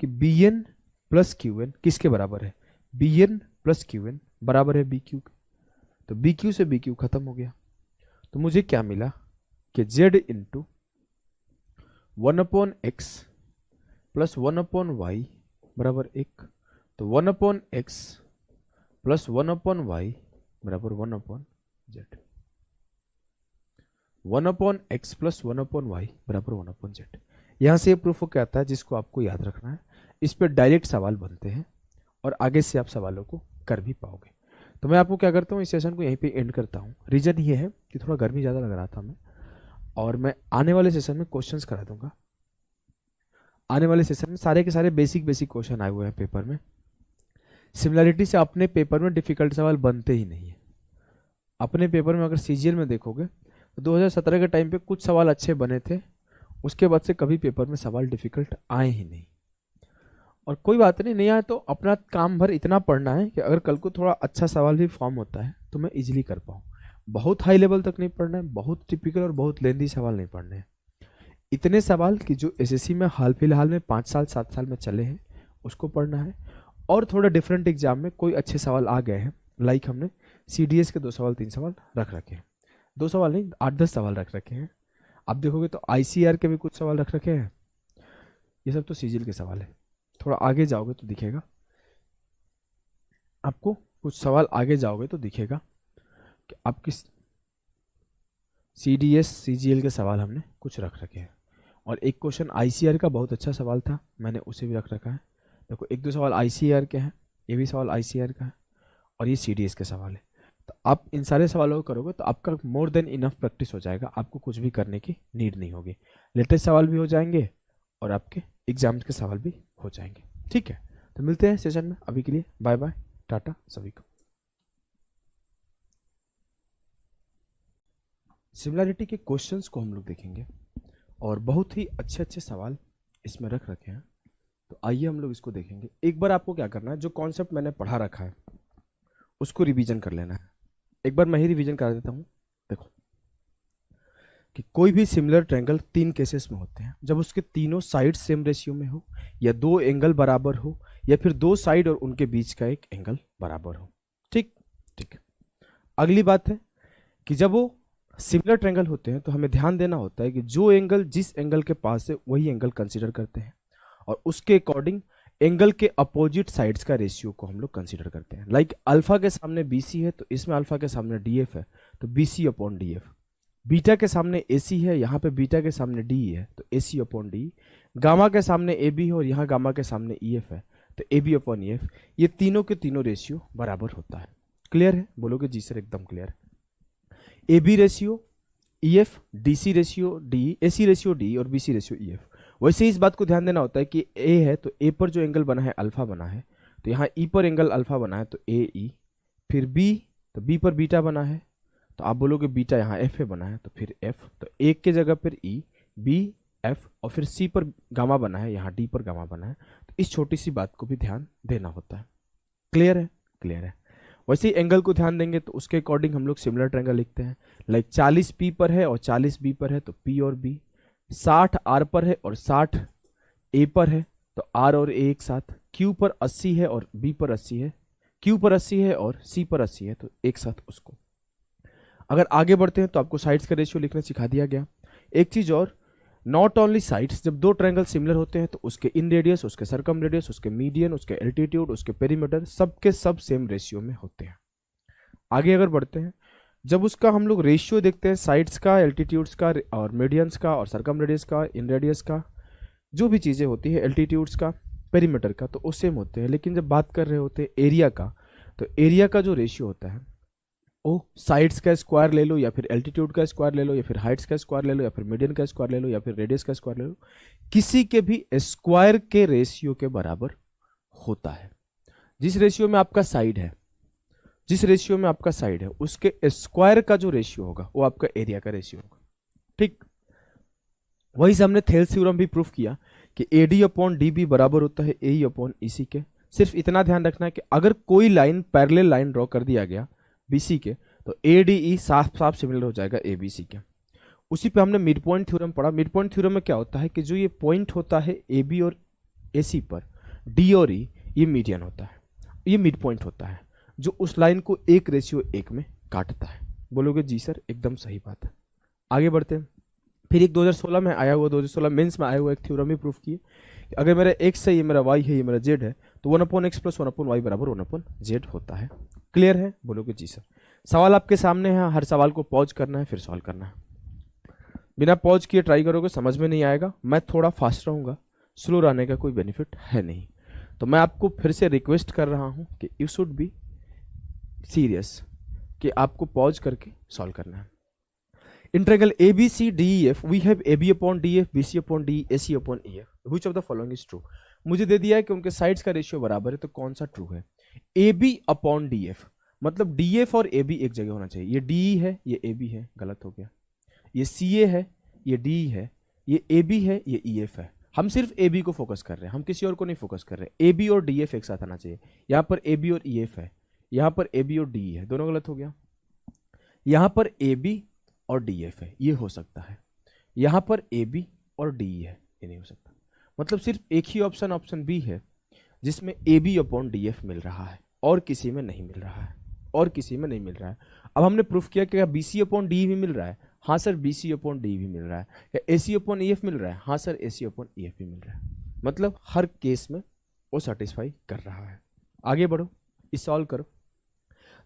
कि B N plus Q N किसके बराबर है, B N plus Q N बराबर है बी क्यू के, तो बी क्यू से बी क्यू खत्म हो गया। तो मुझे क्या मिला कि Z into 1 upon X plus 1 upon Y बराबर 1, तो 1 upon X plus 1 upon Y बराबर 1 upon Z. 1 upon X plus 1 upon Y बराबर 1 अपॉन जेड। यहां से ये प्रूफ हो के आता है, जिसको आपको याद रखना है। इस पर डायरेक्ट सवाल बनते हैं और आगे से आप सवालों को कर भी पाओगे। तो मैं आपको क्या करता हूँ, इस सेशन को यहीं पे एंड करता हूँ। रीजन ये है कि थोड़ा गर्मी ज़्यादा लग रहा था मैं, और मैं आने वाले सेशन में क्वेश्चंस करा दूंगा। आने वाले सेशन में सारे के सारे बेसिक क्वेश्चन आए हुए हैं पेपर में। सिमिलरिटी से अपने पेपर में डिफिकल्ट सवाल बनते ही नहीं है। अपने पेपर में अगर सीजीएल में देखोगे तो 2017 के टाइम पे कुछ सवाल अच्छे बने थे, उसके बाद से कभी पेपर में सवाल डिफिकल्ट आए ही नहीं। और कोई बात नहीं आए तो अपना काम भर इतना पढ़ना है कि अगर कल को थोड़ा अच्छा सवाल भी फॉर्म होता है तो मैं इजीली कर पाऊँ। बहुत हाई लेवल तक नहीं पढ़ना है, बहुत टिपिकल और बहुत लेंदी सवाल नहीं पढ़ने हैं। इतने सवाल कि जो एसएससी में हाल फिलहाल में 5 साल 7 साल में चले हैं उसको पढ़ना है, और थोड़ा डिफरेंट एग्जाम में कोई अच्छे सवाल आ गए हैं। लाइक हमने सीडीएस के 2 सवाल 3 सवाल रख रखे हैं, 2 सवाल नहीं 8-10 सवाल रख रखे हैं। आप देखोगे तो आईसीआर के भी कुछ सवाल रख रखे हैं, ये सब तो सीजीएल के सवाल है। थोड़ा आगे जाओगे तो दिखेगा आपको, कुछ सवाल आगे जाओगे तो दिखेगा कि आपकी सीडीएस सीजीएल के सवाल हमने कुछ रख रखे हैं। और एक क्वेश्चन आईसीआर का बहुत अच्छा सवाल था, मैंने उसे भी रख रखा है। देखो एक दो सवाल आईसीआर के हैं, ये भी सवाल आईसीआर का है, और ये सीडीएस के सवाल है। तो आप इन सारे सवालों को करोगे तो आपका मोर देन इनफ प्रैक्टिस हो जाएगा, आपको कुछ भी करने की नीड नहीं होगी। लेटेस्ट सवाल भी हो जाएंगे और आपके एग्जाम्स के सवाल भी हो जाएंगे। ठीक है, तो मिलते हैं सेशन में, अभी के लिए बाय बाय, टाटा सभी को। सिमिलैरिटी के क्वेश्चंस को हम लोग देखेंगे और बहुत ही अच्छे अच्छे सवाल इसमें रख रखे हैं, तो आइए हम लोग इसको देखेंगे। एक बार आपको क्या करना है, जो कॉन्सेप्ट मैंने पढ़ा रखा है उसको रिवीजन कर लेना है। एक बार मैं ही रिवीजन करा देता हूँ। देखो कि कोई भी सिमिलर ट्रायंगल 3 केसेस में होते हैं, जब उसके तीनों साइड सेम रेशियो में हो, या 2 एंगल बराबर हो, या फिर 2 साइड और उनके बीच का एक एंगल बराबर हो। ठीक ठीक। अगली बात है कि जब वो सिमिलर ट्रायंगल होते हैं तो हमें ध्यान देना होता है कि जो एंगल जिस एंगल के पास है वही एंगल कंसीडर करते हैं, और उसके अकॉर्डिंग एंगल के अपोजिट साइड्स का रेशियो को हम लोग कंसीडर करते हैं। लाइक अल्फा के सामने बीसी है तो इसमें अल्फा के सामने डीएफ है, तो बीसी अपॉन डीएफ। बीटा के सामने एसी है, यहाँ पे बीटा के सामने डी है तो एसी अपॉन डी। गामा के सामने ए बी है और यहाँ गामा के सामने ई एफ है तो A B upon E F. ये तीनों के तीनों रेशियो बराबर होता है। क्लियर है? बोलोगे जी सर एकदम क्लियर है। A B ratio E F, D C ratio D, A C ratio D और B C ratio E F. वैसे ही इस बात को ध्यान देना होता है कि ए है तो ए पर जो एंगल बना है अल्फा बना है, तो यहाँ ई पर एंगल अल्फा बना है तो ए ई, फिर बी तो बी पर बीटा बना है तो आप बोलोगे बीटा यहाँ एफ है बना है तो फिर एफ, तो एक के जगह पर ई, बी एफ, और फिर सी पर गामा बना है, यहाँ डी पर गामा बना है। तो इस छोटी सी बात को भी ध्यान देना होता है। क्लियर है? क्लियर है। वैसे ही एंगल को ध्यान देंगे तो उसके अकॉर्डिंग हम लोग सिमिलर ट्रायंगल लिखते हैं। लाइक 40 पी पर है और 40 बी पर है तो पी और बी, 60 आर पर है और 60 ए पर है तो आर और ए एक साथ, क्यू पर 80 है और बी पर 80 है, क्यू पर 80 है और सी पर 80 है तो एक साथ उसको। अगर आगे बढ़ते हैं तो आपको साइड्स का रेशियो लिखना सिखा दिया गया। एक चीज और, नॉट ओनली साइड्स, जब दो ट्रायंगल सिमिलर होते हैं तो उसके इन रेडियस, उसके सर्कम रेडियस, उसके मीडियन, उसके एल्टीट्यूड, उसके पेरीमीटर सबके सब सेम रेशियो में होते हैं। आगे अगर बढ़ते हैं, जब उसका हम लोग रेशियो देखते हैं साइड्स का, एल्टीट्यूड्स का और मीडियंस का और सर्कम रेडियस का, इन रेडियस का, जो भी चीज़ें होती है, एल्टीट्यूड्स का, पेरीमीटर का, तो वो सेम होते हैं। लेकिन जब बात कर रहे होते हैं एरिया का, तो एरिया का जो रेशियो होता है वो साइड्स का स्क्वायर ले लो, या फिर एल्टीट्यूड का स्क्वायर ले लो, या फिर हाइट्स का स्क्वायर ले लो, या फिर मीडियन का स्क्वायर ले लो, या फिर रेडियस का स्क्वायर ले लो, किसी के भी स्क्वायर के रेशियो के बराबर होता है। जिस रेशियो में आपका साइड है, जिस रेशियो में आपका साइड है, उसके स्क्वायर का जो रेशियो होगा वो आपका एरिया का रेशियो होगा। ठीक, वही से हमने थेल्स थ्योरम भी प्रूफ किया कि एडी अपॉन डी बी बराबर होता है ए अपॉन ईसी के। सिर्फ इतना ध्यान रखना है कि अगर कोई लाइन पैरेलल लाइन ड्रॉ कर दिया गया बीसी के तो ए डी ई साफ साफ सिमिलर हो जाएगा ए बी सी के। उसी पे हमने मिड पॉइंट थ्योरम पढ़ा। मिड पॉइंट थ्योरम में क्या होता है कि जो ये पॉइंट होता है ए बी और ए सी पर, डी और ई, ये मीडियन होता है, ये मिड पॉइंट होता है जो उस लाइन को एक रेशियो एक में काटता है। बोलोगे जी सर एकदम सही बात है। आगे बढ़ते हैं। फिर एक 2016 में आया हुआ, 2016 मेंस में आया हुआ एक थ्योरम ही प्रूफ किए कि अगर मेरा एक्स है, ये मेरा वाई है, ये मेरा जेड है, तो 1/x + 1/y बराबर 1/z होता है। क्लियर है? बोलोगे जी सर। सवाल आपके सामने है, हर सवाल को पॉज करना है फिर सॉल्व करना है। बिना पॉज किए ट्राई करोगे समझ में नहीं आएगा। मैं थोड़ा फास्ट रहूंगा, स्लो रहने का कोई बेनिफिट है नहीं। तो मैं आपको फिर से रिक्वेस्ट कर रहा हूं कि यू शुड बी सीरियस, कि आपको पॉज करके सॉल्व करना है। In triangle ABC DEF, we have AB upon DF, BC upon D, AC upon EF. Which of the following is true? मुझे दे दिया है कि उनके साइड्स का रेशियो बराबर है, तो कौन सा ट्रू है? AB upon DF, मतलब DF और AB एक जगह होना चाहिए। ये DE है, ये AB है, गलत हो गया। ये CA है, ये DE है, ये AB है, ये EF है। हम सिर्फ AB को फोकस कर रहे हैं, हम किसी और को नहीं फोकस कर रहे। AB और DF एक साथ आना चाहिए। यहाँ पर AB और EF है, यहाँ पर AB और DE है, दोनों गलत हो गया। यहाँ पर AB और DF है, ये हो सकता है। यहाँ पर AB और DE है, ये नहीं हो सकता। मतलब सिर्फ एक ही ऑप्शन, ऑप्शन बी है, जिसमें AB अपॉन DF मिल रहा है और किसी में नहीं मिल रहा है, और किसी में नहीं मिल रहा है। अब हमने प्रूफ किया कि BC अपॉन DE भी मिल रहा है। हाँ sir B C upon D भी मिल रहा है, या ए सी अपॉन ई एफ मिल रहा है, हाँ सर ए सी अपॉन ई एफ भी मिल रहा है। मतलब हर केस में वो सेटिस्फाई कर रहा है। आगे बढ़ो, इस सॉल्व करो।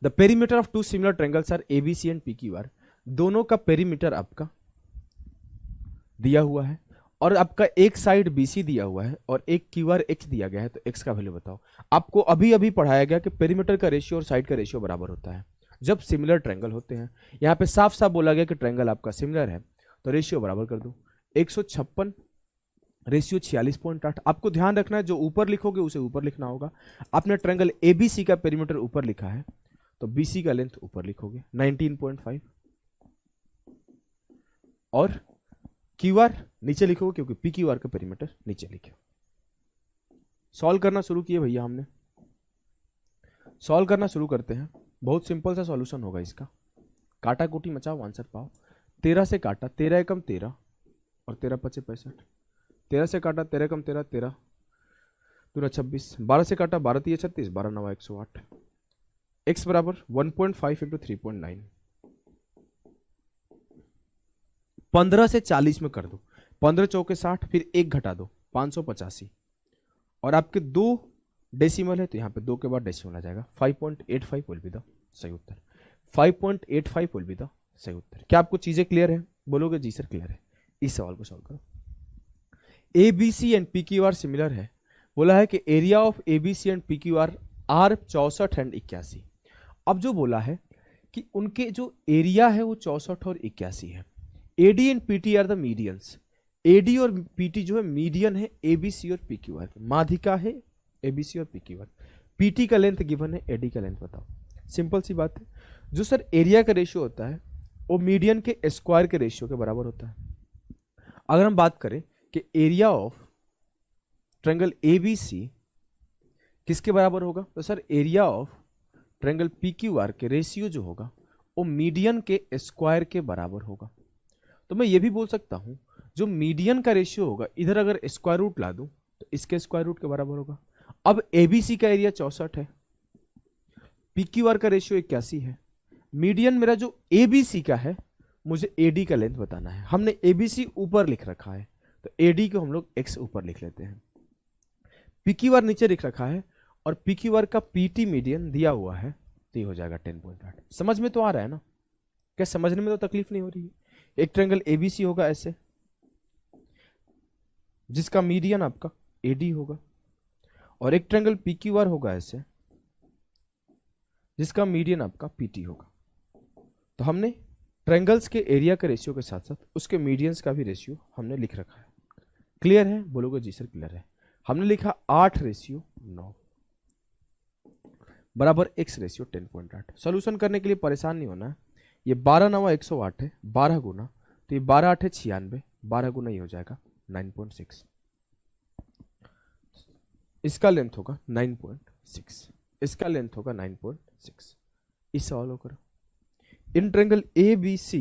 The perimeter of two similar triangles are A B C and P Q R. दोनों का पेरीमीटर आपका दिया हुआ है और आपका एक साइड BC दिया हुआ है और एक QR X दिया गया है, तो X का वैल्यू बताओ। आपको अभी अभी पढ़ाया गया कि पेरीमीटर का रेशियो और साइड का रेशियो बराबर होता है जब सिमिलर ट्रायंगल होते हैं। यहाँ पे साफ साफ बोला गया कि ट्रायंगल आपका सिमिलर है, तो रेशियो बराबर कर दो। 156 रेशियो 46.8। आपको ध्यान रखना है जो ऊपर लिखोगे उसे ऊपर लिखना होगा। आपने ट्रायंगल ABC का पेरीमीटर ऊपर लिखा है तो BC का लेंथ ऊपर लिखोगे 19.5 और QR नीचे लिखोगे क्योंकि PQR का पेरीमीटर नीचे लिखे। सॉल्व करना शुरू किए भैया, हमने सॉल्व करना शुरू करते हैं। बहुत सिंपल सा सॉल्यूशन होगा इसका। काटा कोटी मचाओ, आंसर पाओ। 13 से काटा, 13 एकम 13 और 13 पचे 65। 13 से काटा, 13 एकम 13, 13 दूना 26। 12 से काटा, 12 तिया 36, 12 नवा 108। x बराबर 1.5 इंटू 3.9। 15 से 40 में कर दो, 15 चौके 60, फिर 1 घटा दो 585। और आपके 2 डेसिमल है तो यहाँ पे 2 के बाद डेसिमल आ जाएगा। 5.85 विल बी द सही उत्तर। 5.85 विल बी द सही उत्तर। क्या आपको चीजें क्लियर है? बोलोगे जी सर क्लियर है। इस सवाल को सॉल्व करो। A B C and P Q R similar है। बोला है कि area of A B C and P Q R 64 and 81। अब जो बोला है कि उनके जो एरिया है वो 64 और 81 है। AD and PT are the medians. AD और PT जो है मीडियन है ABC और PQR, माध्यिका है ABC और PQR। PT का लेंथ गिवन है, AD का लेंथ बताओ। सिंपल सी बात है। जो सर एरिया का रेशियो होता है वो मीडियन के स्क्वायर के रेशियो के बराबर होता है। अगर हम बात करें कि एरिया ऑफ ट्रायंगल ABC किसके बराबर होगा, तो sir area of triangle PQR के रेशियो जो होगा वो मीडियन के स्क्वायर के बराबर होगा। तो मैं ये भी बोल सकता हूं जो मीडियन का रेशियो होगा, इधर अगर स्क्वायर रूट ला दूं तो इसके स्क्वायर रूट के बराबर होगा। अब ABC का एरिया 64 है, PQR का रेशियो 81 है। मीडियन मेरा जो ABC का है, मुझे AD का लेंथ बताना है। हमने ABC ऊपर लिख रखा है तो AD को हम लोग X ऊपर लिख लेते हैं। PQR नीचे लिख रखा है और PQR का PT मीडियन दिया हुआ है तो ये हो जाएगा 10.8। समझ में तो आ रहा है ना? क्या समझने में तो तकलीफ नहीं हो रही है? एक ट्रायंगल ABC होगा ऐसे, जिसका मीडियन आपका AD होगा, और एक ट्रायंगल PQR होगा ऐसे, जिसका मीडियन आपका PT होगा। तो हमने ट्रायंगल्स के एरिया के रेशियो के साथ साथ उसके मीडियंस का भी रेशियो हमने लिख रखा है। क्लियर है? बोलोगे जी सर क्लियर है। हमने लिखा 8:9 बराबर X रेशियो 10.8। सोल्यूशन करने के लिए परेशान नहीं होना है। ये 12 नवा 108 है, 12 गुना तो ये 12 8 है 96, 12 गुना ये हो जाएगा 9.6। इसका लेंथ होगा 9.6, इसका लेंथ होगा 9.6। इस सवाल करो। In triangle ABC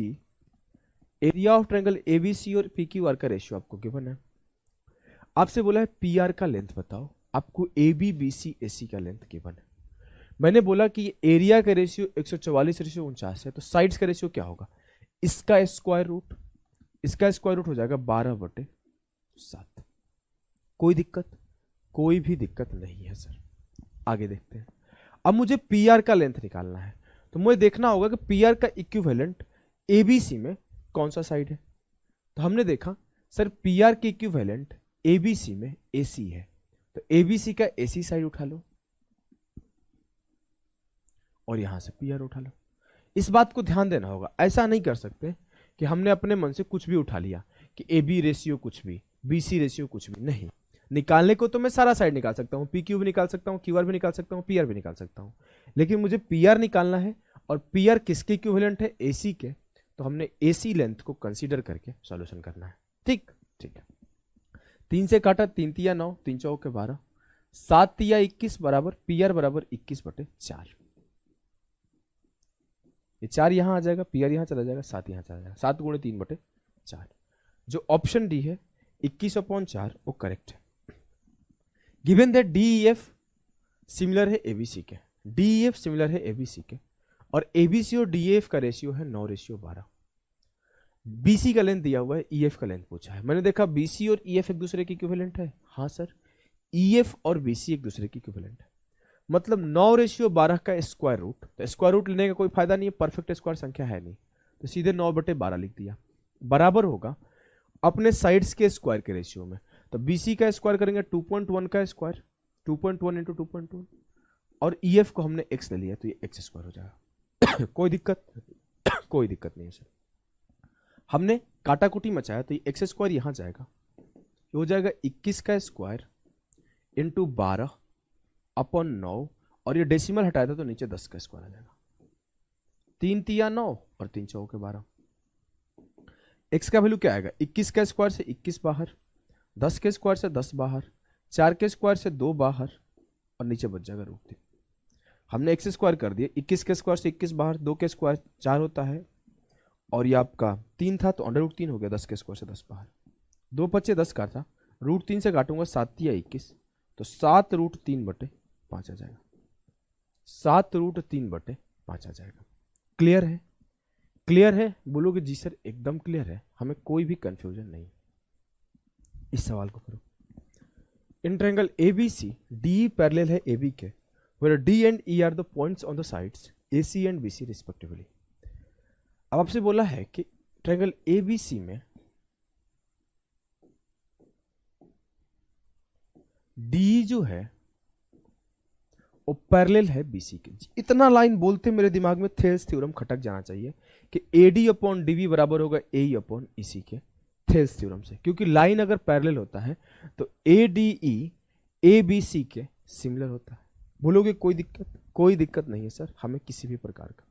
area of triangle ABC और PQR का रेशियो आपको गिवन है। आपसे बोला है PR का लेंथ बताओ, आपको AB BC AC का लेंथ गिवन है। मैंने बोला कि एरिया का रेशियो 144:49 है, तो साइड्स का रेशियो क्या होगा? इसका स्क्वायर रूट, इसका स्क्वायर रूट हो जाएगा 12/7। कोई दिक्कत? कोई भी दिक्कत नहीं है सर। आगे देखते हैं। अब मुझे PR का लेंथ निकालना है, तो मुझे देखना होगा कि PR का इक्विवेलेंट ABC में कौन सा साइड है। तो हमने देखा सर PR के इक्विवेलेंट ABC में AC है, तो ABC का AC साइड उठा लो और यहां से PR उठा लो। इस बात को ध्यान देना होगा, ऐसा नहीं कर सकते कि हमने अपने मन से कुछ भी उठा लिया कि AB रेशियो कुछ भी, BC रेशियो कुछ भी नहीं। निकालने को तो मैं सारा साइड निकाल सकता हूं, PQ भी निकाल सकता हूं, QR भी निकाल सकता हूं, PR भी निकाल सकता हूं, लेकिन मुझे PR निकालना है और PR किसके इक्विवेलेंट है? AC के। तो हमने AC लेंथ को कंसीडर करके सॉल्यूशन करना है। ठीक ठीक है। 3 से काटा, 3 तिया 9, 3 चौके 12, 7 तिया 21 बराबर PR बराबर 21/4। ये 4 यहां आ जाएगा, PR यहां चला जाएगा, 7 यहां चला जाएगा, 7 गुणे 3/4। जो ऑप्शन डी है 21/4 वो करेक्ट है। गिवन दैट DEF सिमिलर है ABC के, DEF सिमिलर है ABC के, और ABC और DEF का रेशियो है 9:12। बीसी का लेंथ दिया हुआ है, ईएफ का लेंथ पूछा है। मैंने देखा बीसी और ईएफ एक दूसरे के इक्विवेलेंट है। हाँ सर, ईएफ और बीसी एक दूसरे के इक्विवेलेंट है। मतलब 9:12 का स्क्वायर रूट, तो स्क्वायर रूट लेने का कोई फायदा नहीं है, परफेक्ट स्क्वायर संख्या है नहीं, तो सीधे 9/12 लिख दिया। बराबर होगा अपने साइड्स के स्क्वायर के रेशियो में। तो बीसी का स्क्वायर करेंगे 2.1 का स्क्वायर, 2.1 इंटू 2.1, और ईएफ को हमने एक्स ले लिया तो ये एक्स स्क्वायर हो जाएगा। कोई दिक्कत कोई दिक्कत नहीं है सर। हमने काटाकुटी मचाया तो ये एक्स स्क्वायर यहां जाएगा, ये हो जाएगा 21 का स्क्वायर इंटू 12/9, और ये डेसिमल हटाया था तो नीचे 10 का स्क्वायर आ जाएगा। 3 तिया 9 और 3 चौके 12। एक्स का वैल्यू क्या आएगा, 21 का स्क्वायर से 21 बाहर, 10 के स्क्वायर से 10 बाहर, 4 के स्क्वायर से 2 बाहर, और नीचे बच जाएगा √3। हमने एक्स स्क्वायर कर दिया, 21 के स्क्वायर से 21 बाहर, 2 के स्क्वायर 4 होता है, और ये आपका 3 था तो √3 हो गया, 10 के स्क्वायर से 10 बाहर, 2 बच्चे 10 का था, √3 से काटूंगा 7 तिया 21, तो 7√3/5 आ जाएगा, 7√3/5 आ जाएगा। क्लियर है? क्लियर है? बोलोगे जी सर एकदम क्लियर है, हमें कोई भी कंफ्यूजन नहीं। इस सवाल को करो। In triangle ABC DE parallel है AB के, where D and E are the points on the sides AC and BC respectively। अब आपसे बोला है कि ट्रायंगल ABC में DE जो है वो पैरेलल है BC के। इतना लाइन बोलते मेरे दिमाग में थेल्स थ्योरम खटक जाना चाहिए कि AD/DB बराबर होगा AE/EC के, थेल्स थ्योरम से, क्योंकि लाइन अगर पैरेलल होता है तो ADE ABC के सिमिलर होता है। बोलोगे कोई दिक्कत? कोई दिक्कत नहीं है सर, हमें किसी भी प्रकार का।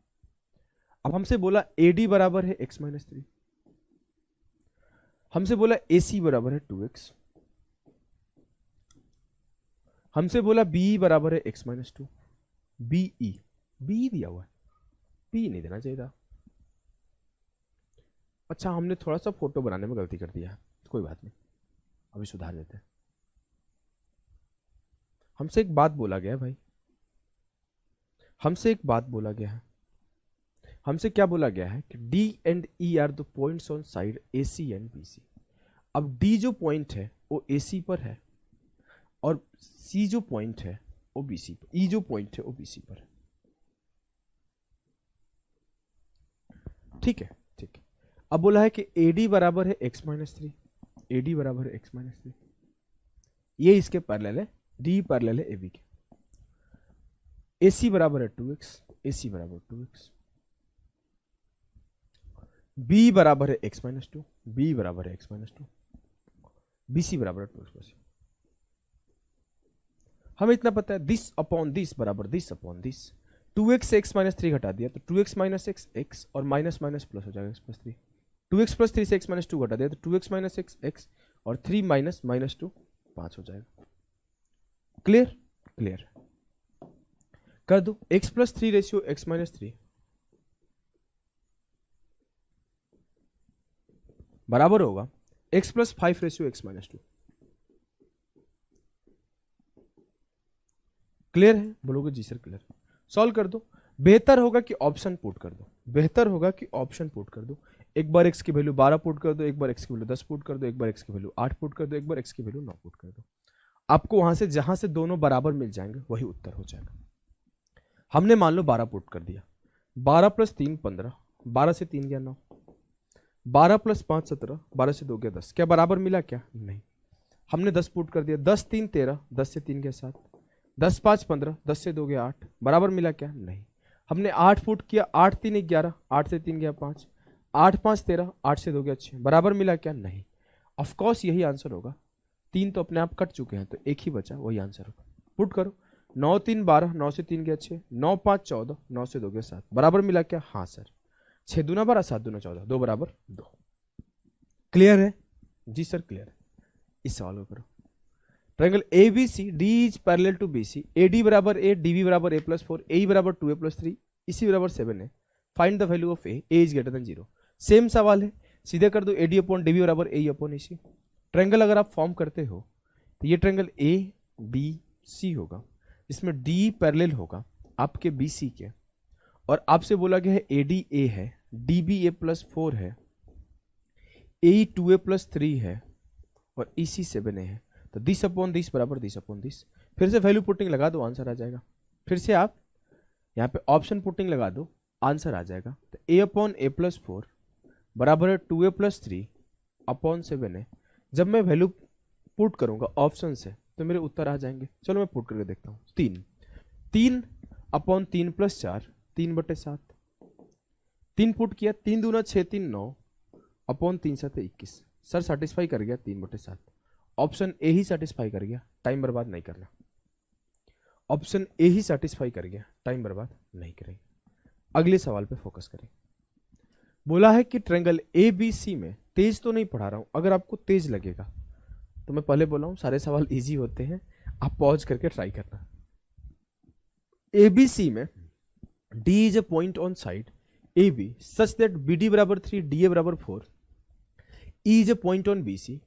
अब हमसे बोला AD बराबर है x-3, हमसे बोला AC बराबर है 2x, हमसे बोला BE बराबर है x-2, BE दिया हुआ है, BE नहीं देना चाहिए था। अच्छा, हमने थोड़ा सा फोटो बनाने में गलती कर दिया, कोई बात नहीं, अभी सुधार देते हैं। हमसे एक बात बोला गया है भाई, हमसे एक बात बोला गया है, हमसे क्या बोला गया है कि D and E are the points on side AC and BC। अब D जो पॉइंट है वो AC पर है, और C जो पॉइंट है वो BC पर, E जो पॉइंट है वो BC पर है। ठीक है, ठीक है। अब बोला है कि AD बराबर है x-3, AD बराबर है x-3, ये इसके पैरेलल है, D पैरेलल है AB के। AC बराबर है 2x, AC बराबर 2x, B बराबर है x-2, B बराबर है x-2, BC बराबर है 2x+। हमें इतना पता है, दिस अपॉन दिस बराबर दिस अपॉन दिस। 2x से x-3 घटा दिया तो 2x - x x, और माइनस माइनस प्लस हो जाएगा x+3। 2x + 3 से x-2 घटा दिया तो 2x - x x, और 3 - -2 5 हो जाएगा। क्लियर? क्लियर कर दो। x+3 रेशियो x-3 बराबर होगा x+5 रेशियो x-2। क्लियर है? बोलोगे जी सर क्लियर। सॉल्व कर दो। बेहतर होगा कि ऑप्शन पुट कर दो, बेहतर होगा कि ऑप्शन पुट कर दो। एक बार x की वैल्यू 12 पुट कर दो, एक बार x की वैल्यू 10 पुट कर दो, एक बार x की वैल्यू 8 पुट कर दो, एक बार x की वैल्यू 9 पुट कर दो। आपको वहां से जहां से दोनों बराबर मिल जाएंगे वही उत्तर हो जाएगा। हमने मान लो 12 पुट कर दिया, 12 + 3 15, 12 से 3 गया 9, 12 + 5 17, 12 से 2 गया 10। क्या बराबर मिला? क्या नहीं। हमने 10 पुट कर दिया, 10 3 13, 10 से 3 गया 7, 10 5 15, 10 से 2 गया 8। बराबर मिला? क्या नहीं। हमने 8 पुट किया, 8 3 11, 8 से 3 गया 5, 8 5 13, 8 से 2 गया 6। बराबर मिला? क्या नहीं। ऑफकोर्स यही आंसर होगा। 3 तो अपने आप कट चुके हैं तो एक ही बचा, वही आंसर होगा। पुट करो, 9 3 12, 9 से 3 गया 6, 9 5 14, 9 से 2 गया 7। बराबर मिला? क्या? हाँ सर। 6 दूना 12, 7 दूना 14, 2 बराबर 2। क्लियर है? जी सर क्लियर है। इस सवाल को करो। Triangle ABC D is parallel to BC, AD बराबर A, DB बराबर A+4, AE बराबर 2A+3, EC बराबर 7 है। Find the value of A is greater than 0। Same सवाल है, सीधे कर दो। AD/DB बराबर AE/EC। ट्रायंगल अगर आप फॉर्म करते हो तो ये ट्रायंगल ABC होगा, इसमें D पैरेलल होगा आपके BC के, और आपसे बोला गया है AD A है, DB A+4 है, ए 2a प्लस 3 है और ई सी 7a है, तो दिस अपॉन दिस बराबर दिस अपॉन दिस। फिर से वैल्यू पुटिंग लगा दो, आंसर आ जाएगा। फिर से आप यहाँ पे ऑप्शन पुटिंग लगा दो, आंसर आ जाएगा। तो a अपॉन a प्लस 4 बराबर है 2a प्लस 3 अपॉन 7a। जब मैं वैल्यू पुट करूंगा ऑप्शन से तो मेरे उत्तर आ जाएंगे। चलो मैं पुट करके देखता हूँ। 3 अपॉन 3 प्लस 4 3/7। 3 पुट किया, 3 दूना 6 3 9 अपॉन 3 7 21। सर सेटिस्फाई कर गया 3/7। ऑप्शन ए ही सेटिस्फाई कर गया, टाइम बर्बाद नहीं करना। ऑप्शन ए ही सेटिस्फाई कर गया, टाइम बर्बाद नहीं करेंगे। अगले सवाल पे फोकस करें। बोला है कि ट्रायंगल ए बी सी में, तेज तो नहीं पढ़ा रहा हूं, अगर आपको तेज लगेगा तो मैं पहले बोला हूं सारे सवाल इजी होते हैं, आप पॉज करके ट्राई करना। ए बी सी में D is a point on side A B such that B D बराबर 3 डी ए बराबर 4, E is a point on B C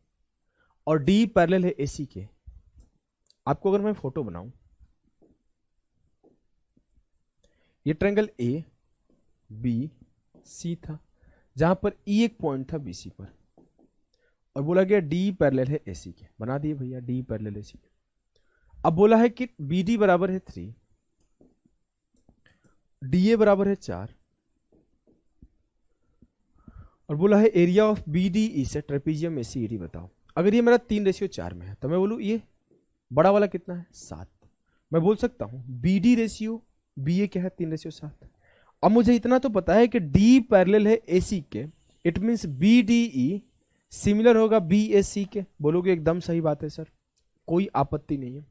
और डी पैरेलल है ए सी के। आपको अगर मैं फोटो बनाऊं, ये ट्रायंगल ए बी सी था जहां पर ई एक पॉइंट था बी सी पर, और बोला गया डी पैरेलल है ए सी के। बना दिए भैया, डी पैरेलल ए सी के। अब बोला है कि बी डी बराबर है 3, डी ए बराबर है 4, और बोला है area of B D E से trapezium A C E D बताओ। अगर ये मेरा 3:4 में है तो मैं बोलूँ ये बड़ा वाला कितना है 7। मैं बोल सकता हूं बी डी रेशियो बी ए क्या है 3:7। अब मुझे इतना तो पता है कि डी पैरेलल है ए सी के, it means B D E similar होगा बी ए सी के। बोलोगे एकदम सही बात है सर, कोई आपत्ति नहीं है।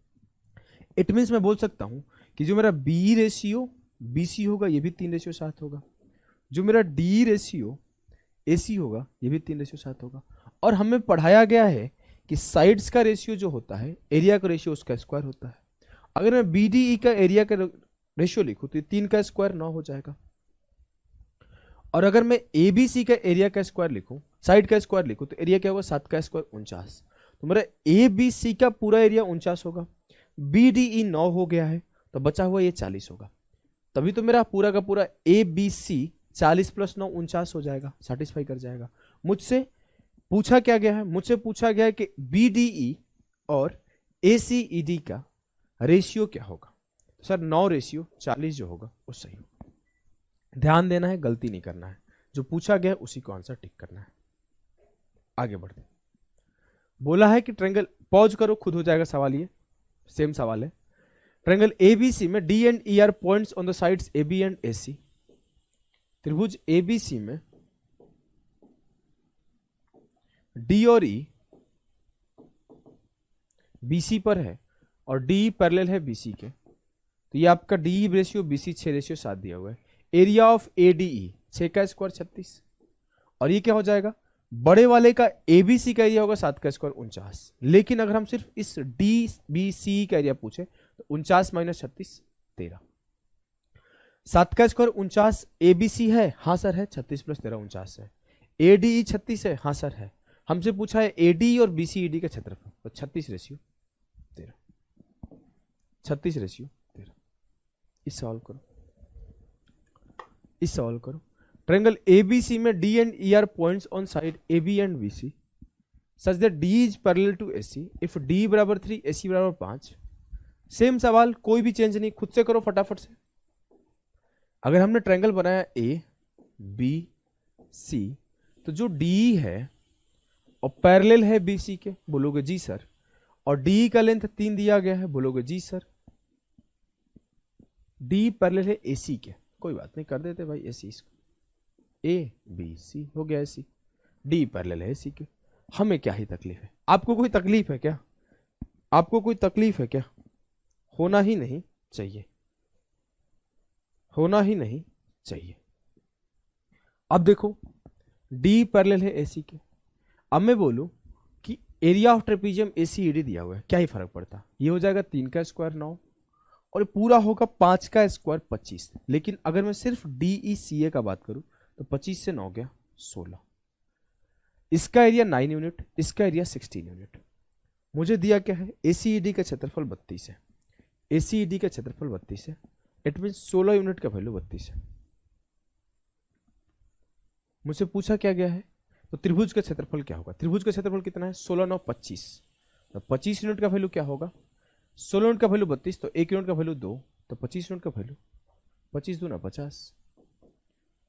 इट मीन्स मैं बोल सकता हूं कि जो मेरा बी रेशियो बी सी होगा ये भी 3:7 होगा, जो मेरा डी रेशियो ए सी होगा ये भी 3:7 होगा। और हमें पढ़ाया गया है कि साइड्स का रेशियो जो होता है एरिया का रेशियो उसका स्क्वायर होता है। अगर मैं बी डी ई का एरिया का रेशियो लिखूं तो 3 का स्क्वायर 9 हो जाएगा, और अगर मैं ए बी सी का एरिया का स्क्वायर लिखूं, साइड का स्क्वायर लिखूं, तो एरिया क्या होगा 7 का स्क्वायर 49। तो मेरा ए बी सी का पूरा एरिया 49 होगा, बी डी ई 9 हो गया है तो बचा हुआ ये 40 होगा। तभी तो मेरा पूरा का पूरा ए बी सी 40 + 9 49 हो जाएगा, सेटिस्फाई कर जाएगा। मुझसे पूछा क्या गया है, मुझसे पूछा गया है कि बी डी ई और ए सी ई डी का रेशियो क्या होगा। तो सर 9:40 जो होगा वो सही होगा। ध्यान देना है, गलती नहीं करना है, जो पूछा गया उसी को आंसर टिक करना है। आगे बढ़ते। बोला है कि ट्रायंगल, पॉज करो खुद हो जाएगा सवाल, ये सेम सवाल है। ट्रायंगल ए बी सी में D and E are points on the sides A B and A C. त्रिभुज ए बी सी में डी और ई बी सी पर है और डी पैरेलल है बी सी के, तो ये आपका डी रेशियो बी सी 6:7 दिया हुआ है। एरिया ऑफ ए डी ई 6 का स्क्वायर 36, और ये क्या हो जाएगा बड़े वाले का ए बी सी का एरिया होगा 7 का स्क्वायर 49। लेकिन अगर हम सिर्फ इस डी बी सी का एरिया पूछे तो 49 - 36 13। 7 का स्क्वायर 49 ए बी सी है, हाँ सर है। 36 + 13 49 है। ए डी ई 36 है, हाँ सर है। हमसे पूछा है ए डी और बी सी ई डी का क्षेत्रफल, तो 36:13। 36:13। इस सवाल करो, इस सवाल करो। ट्रायंगल ए बी सी में D and E are points on side A B and B C such that D is parallel to A C if D बराबर 3 ए सी बराबर 5। सेम सवाल, कोई भी चेंज नहीं, खुद से करो फटाफट से। अगर हमने ट्रायंगल बनाया ए बी सी, तो जो डी है और पैरेलल है बी सी के, बोलोगे जी सर। और डी का लेंथ 3 दिया गया है, बोलोगे जी सर। डी पैरेलल है ए सी के, कोई बात नहीं, कर देते भाई ए सी, इसको ए बी सी हो गया ए सी। डी पैरेलल है ए सी के, हमें क्या ही तकलीफ है। आपको कोई तकलीफ है क्या? आपको कोई तकलीफ है क्या? होना ही नहीं चाहिए, होना ही नहीं चाहिए। अब देखो डी पैरेलल है ए सी के। अब मैं बोलूं कि area of trapezium A C E D दिया हुआ है, क्या ही फर्क पड़ता, ये हो जाएगा 3 का स्क्वायर 9 और पूरा होगा 5 का स्क्वायर 25। लेकिन अगर मैं सिर्फ डी ई सी ए का बात करूं तो 25 से 9 गया 16। इसका एरिया 9 यूनिट, इसका एरिया 16 यूनिट। मुझे दिया क्या है, ए सी ई डी का क्षेत्रफल 32 है। ए सी ई डी का क्षेत्रफल 32 है, इट मीन 16 यूनिट का वैल्यू 32 है। मुझसे पूछा क्या गया है तो त्रिभुज का क्षेत्रफल क्या होगा? त्रिभुज का क्षेत्रफल कितना है? 16 9 25। तो 25 यूनिट का वैल्यू क्या होगा? 16 यूनिट का वैल्यू 32, तो 1 यूनिट का वैल्यू 2, तो 25 यूनिट का वैल्यू 25 दूना 50।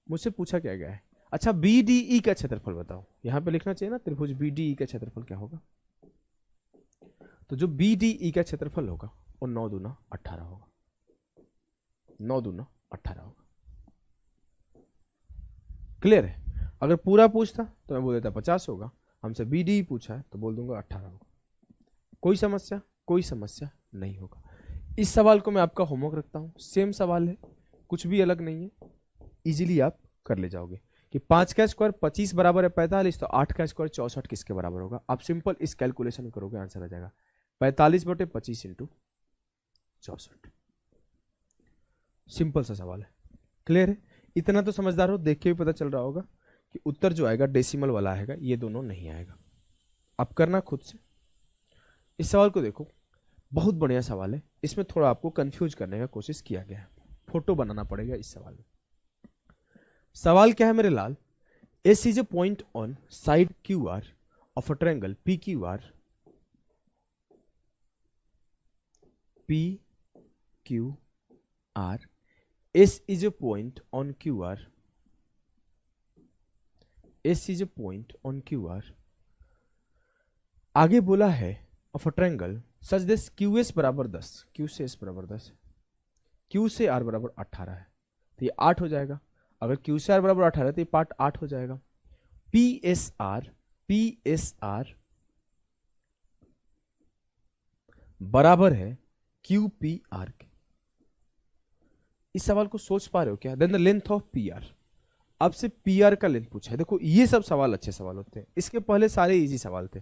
मुझसे पूछा क्या गया है? अच्छा, BDE का क्षेत्रफल बताओ। यहां पे लिखना चाहिए ना त्रिभुज BDE का क्षेत्रफल क्या होगा। तो जो BDE का क्षेत्रफल होगा वो 9 दूना 18 होगा। 9 दूना 18 होगा। क्लियर है? अगर पूरा पूछता तो मैं बोल देता 50 होगा। हमसे BDE पूछा है तो बोल दूंगा 18 होगा। कोई समस्या? कोई समस्या नहीं होगा। इस सवाल को मैं आपका होमवर्क रखता हूं। सेम सवाल है, कुछ भी अलग नहीं है, इजीली आप कर ले जाओगे कि 5 का स्क्वायर 25 बराबर है 45, तो 8 का स्क्वायर 64 किसके बराबर होगा? आप सिंपल इस कैलकुलेशन करोगे, आंसर आ जाएगा 45/25 इंटू 64। सिंपल सा सवाल है। क्लियर है? इतना तो समझदार हो, देख के भी पता चल रहा होगा कि उत्तर जो आएगा डेसिमल वाला आएगा, ये दोनों नहीं आएगा। अब करना खुद से। इस सवाल को देखो, बहुत बढ़िया सवाल है। इसमें थोड़ा आपको कंफ्यूज करने का कोशिश किया गया है। फोटो बनाना पड़ेगा इस सवाल में। सवाल क्या है मेरे लाल? S is a point on side Q R of a triangle P Q R, P Q R. S is a point on Q R, S is a point on Q R. आगे बोला है of a triangle such this Q S बराबर 10, Q से S बराबर 10, Q से are बराबर 18 है, तो ये 8 हो जाएगा। अगर क्यू से आर बराबर 18 है तो ये पार्ट 8 हो जाएगा। पी एस आर बराबर है क्यू पी आर के। इस सवाल को सोच पा रहे हो क्या? Then the length of P R. आपसे पी आर का लेंथ पूछा है। देखो ये सब सवाल अच्छे सवाल होते हैं, इसके पहले सारे इजी सवाल थे।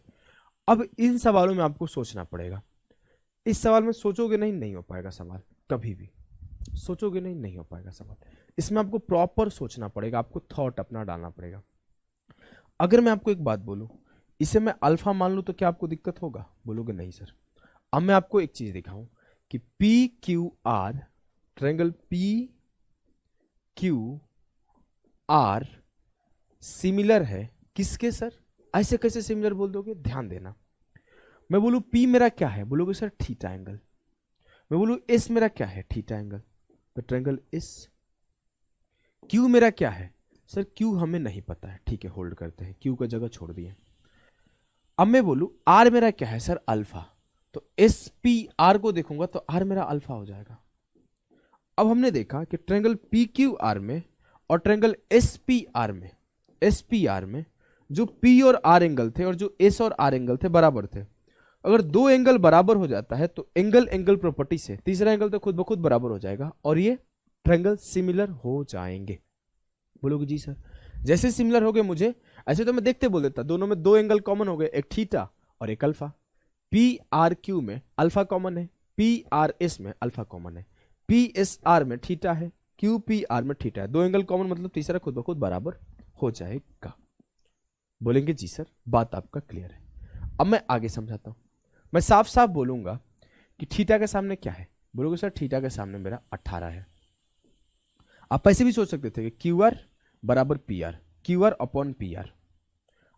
अब इन सवालों में आपको सोचना पड़ेगा। इस सवाल में सोचोगे नहीं, नहीं हो पाएगा सवाल। कभी भी सोचोगे नहीं, नहीं हो पाएगा सवाल। इसमें आपको प्रॉपर सोचना पड़ेगा, आपको थॉट अपना डालना पड़ेगा। अगर मैं आपको एक बात बोलूं, इसे मैं अल्फा मान लूं तो क्या आपको दिक्कत होगा? बोलोगे नहीं सर। अब मैं आपको एक चीज दिखाऊं कि P Q are, triangle P Q R similar है किसके सर? ऐसे कैसे सिमिलर बोल दोगे? ध्यान देना। मैं बोलूं पी मेरा क्या है? बोलोगे सर थीटा एंगल। मैं बोलूं एस मेरा क्या है? थीटा एंगल, तो ट्रायंगल एस। क्यू मेरा क्या है? सर क्यू हमें नहीं पता है, ठीक है होल्ड करते हैं, क्यू का जगह छोड़ दिए। अब मैं बोलूं आर मेरा क्या है? सर अल्फा, तो एस पी आर को देखूंगा तो आर मेरा अल्फा हो जाएगा। अब हमने देखा कि ट्रायंगल पी क्यू आर में और ट्रायंगल एस पी आर में, एस पी आर में जो पी और आर एंगल थे और जो एस और आर एंगल थे बराबर थे। अगर दो एंगल बराबर हो जाता है तो एंगल एंगल प्रॉपर्टी से तीसरा एंगल तो खुद ब खुद बराबर हो जाएगा और ये ट्रायंगल सिमिलर हो जाएंगे। बोलोगे जी सर जैसे सिमिलर हो गए मुझे, ऐसे तो मैं देखते बोल देता दोनों में दो एंगल कॉमन हो गए, एक थीटा और एक अल्फा। पी आर क्यू में अल्फा कॉमन है, पी आर एस में अल्फा कॉमन है, पी एस आर में थीटा है, क्यू पी आर में थीटा है। दो एंगल कॉमन मतलब तीसरा खुद ब खुद बराबर हो जाएगा। बोलेंगे जी सर बात आपका क्लियर है। अब मैं आगे समझाता हूं। मैं साफ साफ बोलूंगा कि थीटा के सामने क्या है? बोलोगे सर थीटा के सामने मेरा 18 है। आप ऐसे भी सोच सकते थे कि क्यू आर बराबर P are, Q R upon P are.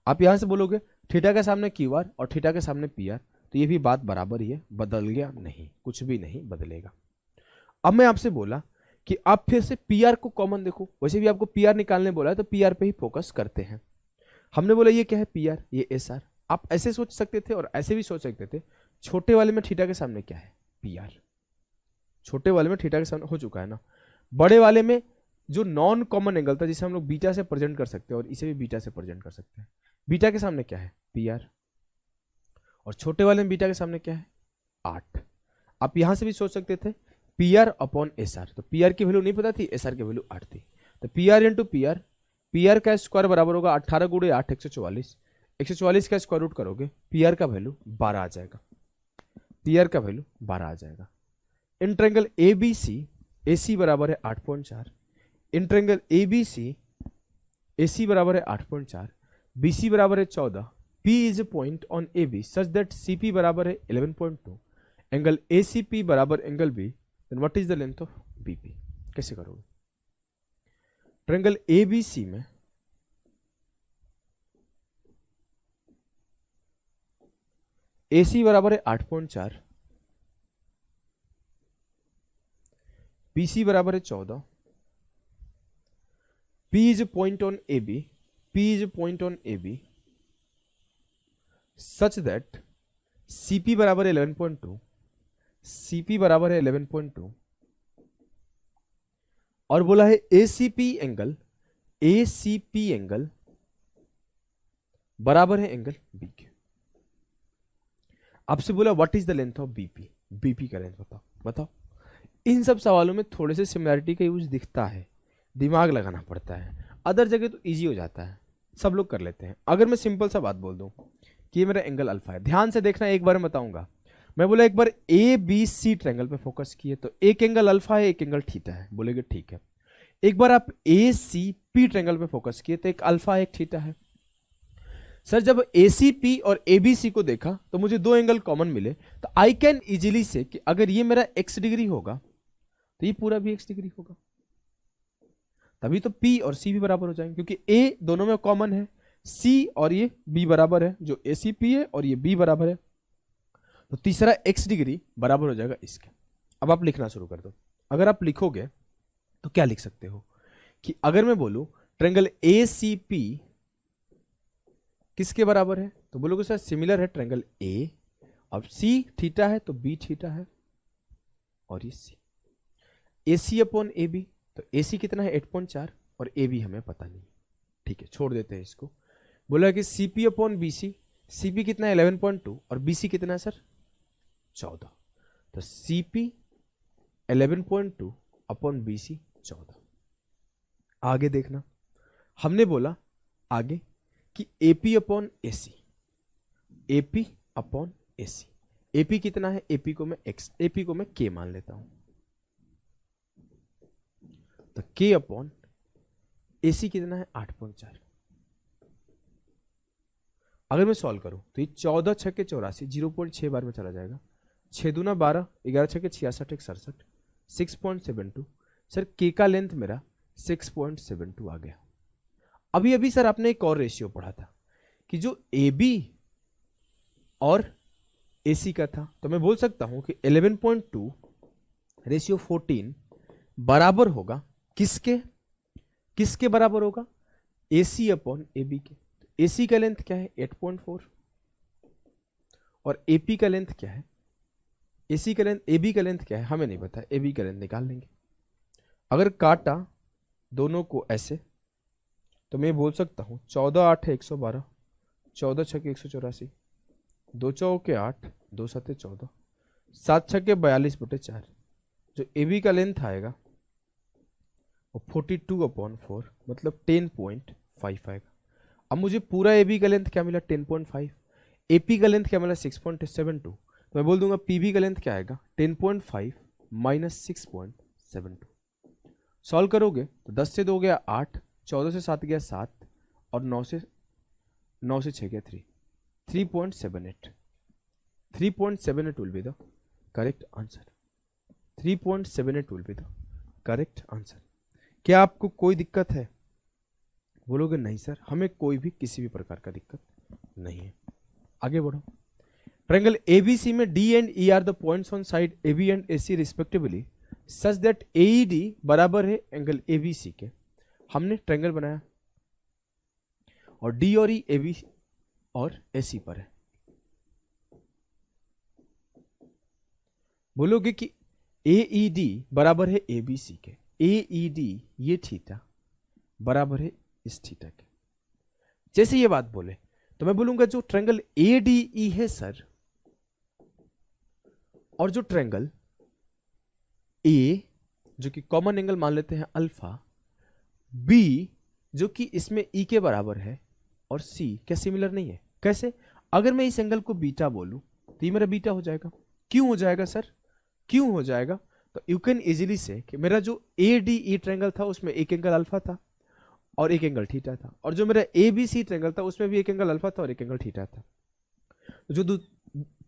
आप यहां से बोलोगे थीटा के सामने क्यू आर और थीटा के सामने पी आर, तो ये भी बात बराबर ही है, बदल गया नहीं, कुछ भी नहीं बदलेगा। अब मैं आपसे बोला कि आप फिर से पी आर को कॉमन देखो, वैसे भी आपको पी आर निकालने बोला है तो पी आर पे ही फोकस करते हैं। हमने बोला ये क्या है? पी आर, ये एस आर। आप ऐसे सोच सकते थे और ऐसे भी सोच सकते थे। छोटे वाले में थीटा के सामने क्या है? P R. छोटे वाले में थीटा के सामने हो चुका है ना। बड़े वाले में जो नॉन कॉमन एंगल था जिसे हम लोग बीटा से प्रेजेंट कर सकते हैं और इसे भी बीटा से प्रेजेंट कर सकते हैं, बीटा के सामने क्या है? P R. और छोटे वाले में बीटा के सामने क्या है? 8। आप यहां से भी सोच सकते थे P R upon S R, तो पी आर की वैल्यू नहीं पता थी, एस आर की वैल्यू 8 थी, तो P R into P R, P R का स्क्वायर बराबर होगा 18 गुणे 8 144, 144 का स्क्वायर रूट करोगे पी आर का वैल्यू 12 आ जाएगा, पी आर का वैल्यू 12 आ जाएगा। इन ट्रायंगल ए बी सी, ए सी बराबर है 8.4, इन ट्रायंगल ए बी सी, ए सी बराबर है 8.4, बी सी बराबर है 14, P is a point on A B such that C P बराबर है 11.2, एंगल ए सी पी बराबर angle B, then what is the length of B P? कैसे करोगे? Triangle A B C में AC बराबर है 8.4, BC बराबर है 14, P is a point on AB, P is a point on AB such that CP बराबर है 11.2, CP बराबर है 11.2 और बोला है ACP एंगल बराबर है एंगल बी के। आपसे बोला what is the length of BP, BP का लेंथ बताओ। इन सब सवालों में थोड़े से सिमिलरिटी का यूज दिखता है, दिमाग लगाना पड़ता है, अदर जगह तो इजी हो जाता है, सब लोग कर लेते हैं। अगर मैं सिंपल सा बात बोल दूं कि ये मेरा एंगल अल्फा है, ध्यान से देखना, एक बार मैं बताऊंगा। मैं बोला एक बार ए बी सी ट्रायंगल पे फोकस किए तो एक एंगल अल्फा है, एक एंगल थीटा है, बोलेगे ठीक है। एक बार आप ए सी पी ट्रायंगल पे फोकस किए तो एक अल्फा एक थीटा है। सर जब ए सी पी और ए बी सी को देखा तो मुझे दो एंगल कॉमन मिले, तो आई कैन इजीली से कि अगर ये मेरा एक्स डिग्री होगा तो ये पूरा भी एक्स डिग्री होगा, तभी तो पी और सी भी बराबर हो जाएंगे, क्योंकि ए दोनों में कॉमन है, सी और ये बी बराबर है, जो ए सी पी है और ये बी बराबर है, तो तीसरा एक्स डिग्री बराबर हो जाएगा इसके। अब आप लिखना शुरू कर दो। अगर आप लिखोगे तो क्या लिख सकते हो कि अगर मैं बोलूं ट्रायंगल ए सी पी किसके बराबर है, तो बोलोगे सर सिमिलर है ट्रायंगल ए, अब सी थीटा है तो बी थीटा है और ये सी। ए सी अपॉन ए बी, तो ए सी कितना है 8.4 और ए बी हमें पता नहीं, ठीक है छोड़ देते हैं इसको। बोला कि C P upon B C, C P कितना है 11.2 और बी सी कितना है सर 14, तो C P 11.2 upon B C 14। आगे देखना, हमने बोला आगे कि AP upon AC, AP upon AC, AP कितना है, एपी को मैं एक्स, एपी को मैं के मान लेता हूं, तो के अपॉन एसी कितना है 8.4। अगर मैं सॉल्व करूं तो ये 14 छक्के 84 0.6 बार में चला जाएगा, 6 दूना 12, 11 छक्के 66 67 6.72। सर के का लेंथ मेरा 6.72 आ गया। अभी अभी सर आपने एक और रेशियो पढ़ा था कि जो ए बी और ए सी का था, तो मैं बोल सकता हूं कि 11.2 रेशियो 14 बराबर होगा किसके, किसके बराबर होगा, ए सी अपॉन ए बी के। ए सी का लेंथ क्या है 8.4 और ए पी का लेंथ क्या है, ए सी का लेंथ, ए बी का लेंथ क्या है हमें नहीं पता, ए बी का लेंथ निकाल लेंगे। अगर काटा दोनों को ऐसे तो मैं बोल सकता हूं 14 8 है 112, 14 छक्के 184, 2 चौके 8, 2 सत्ते 14, 7 छक्के 42/4, जो ए बी का लेंथ आएगा वो 42/4 मतलब 10.5 आएगा। अब मुझे पूरा ए बी का लेंथ क्या मिला 10.5, ए पी का लेंथ क्या मिला 6.72, तो मैं बोल दूंगा पी बी का लेंथ क्या आएगा 10.5 माइनस 6.72। सॉल्व करोगे तो 10 से 2 गया 8, 14 से 7 गया 7 और 9 से 6 गया 3, 3.78, 3.78 will be the correct answer, 3.78 will be the correct answer। क्या आपको कोई दिक्कत है, बोलोगे नहीं सर हमें कोई भी किसी भी प्रकार का दिक्कत नहीं है। आगे बढ़ो। ट्रायंगल एबीसी में D and E are the points on side AB and AC respectively such that AED बराबर है एंगल एबीसी के। हमने ट्रायंगल बनाया और डी और ई एबी और एसी पर है। बोलोगे कि एईडी बराबर है एबीसी के, एईडी ये थीटा बराबर है इस थीटा के। जैसे ये बात बोले तो मैं बोलूंगा जो ट्रायंगल एडीई है सर, और जो ट्रायंगल ए जो कि कॉमन एंगल मान लेते हैं अल्फा, बी जो कि इसमें ई के बराबर है, और सी क्या सिमिलर नहीं है। कैसे, अगर मैं इस एंगल को बीटा बोलूं तो ये मेरा बीटा हो जाएगा। क्यों हो जाएगा सर, क्यों हो जाएगा, तो यू कैन इजीली से कि मेरा जो ए डी ई ट्रायंगल था उसमें एक एंगल अल्फा था और एक एंगल थीटा था, और जो मेरा ए बी सी ट्रायंगल था उसमें भी एक एंगल अल्फा था और एक एंगल थीटा था। जो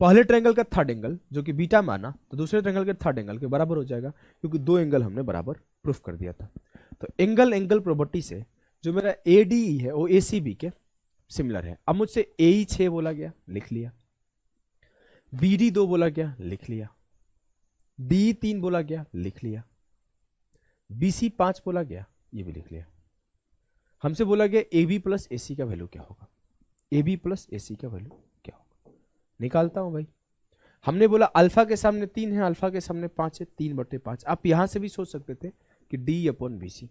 पहले ट्रायंगल का थर्ड एंगल जो कि बीटा माना तो दूसरे ट्रायंगल के थर्ड एंगल के बराबर हो जाएगा, क्योंकि दो एंगल हमने बराबर प्रूफ कर दिया था। तो एंगल प्रॉपर्टी से जो मेरा ए डी ई है वो ए सी बी के सिमिलर है। अब मुझसे ए ई 6 बोला गया, लिख लिया। बी डी 2 बोला गया, लिख लिया। डी 3 बोला गया, लिख लिया। बी सी 5 बोला गया, ये भी लिख लिया। हमसे बोला गया ए बी प्लस ए सी का वैल्यू क्या होगा। ए बी प्लस ए सी का वैल्यू क्या होगा, निकालता हूं भाई। हमने बोला अल्फा के सामने 3 है, अल्फा के सामने 5 है, 3/5। आप यहां से भी सोच सकते थे कि डी अपॉन बी सी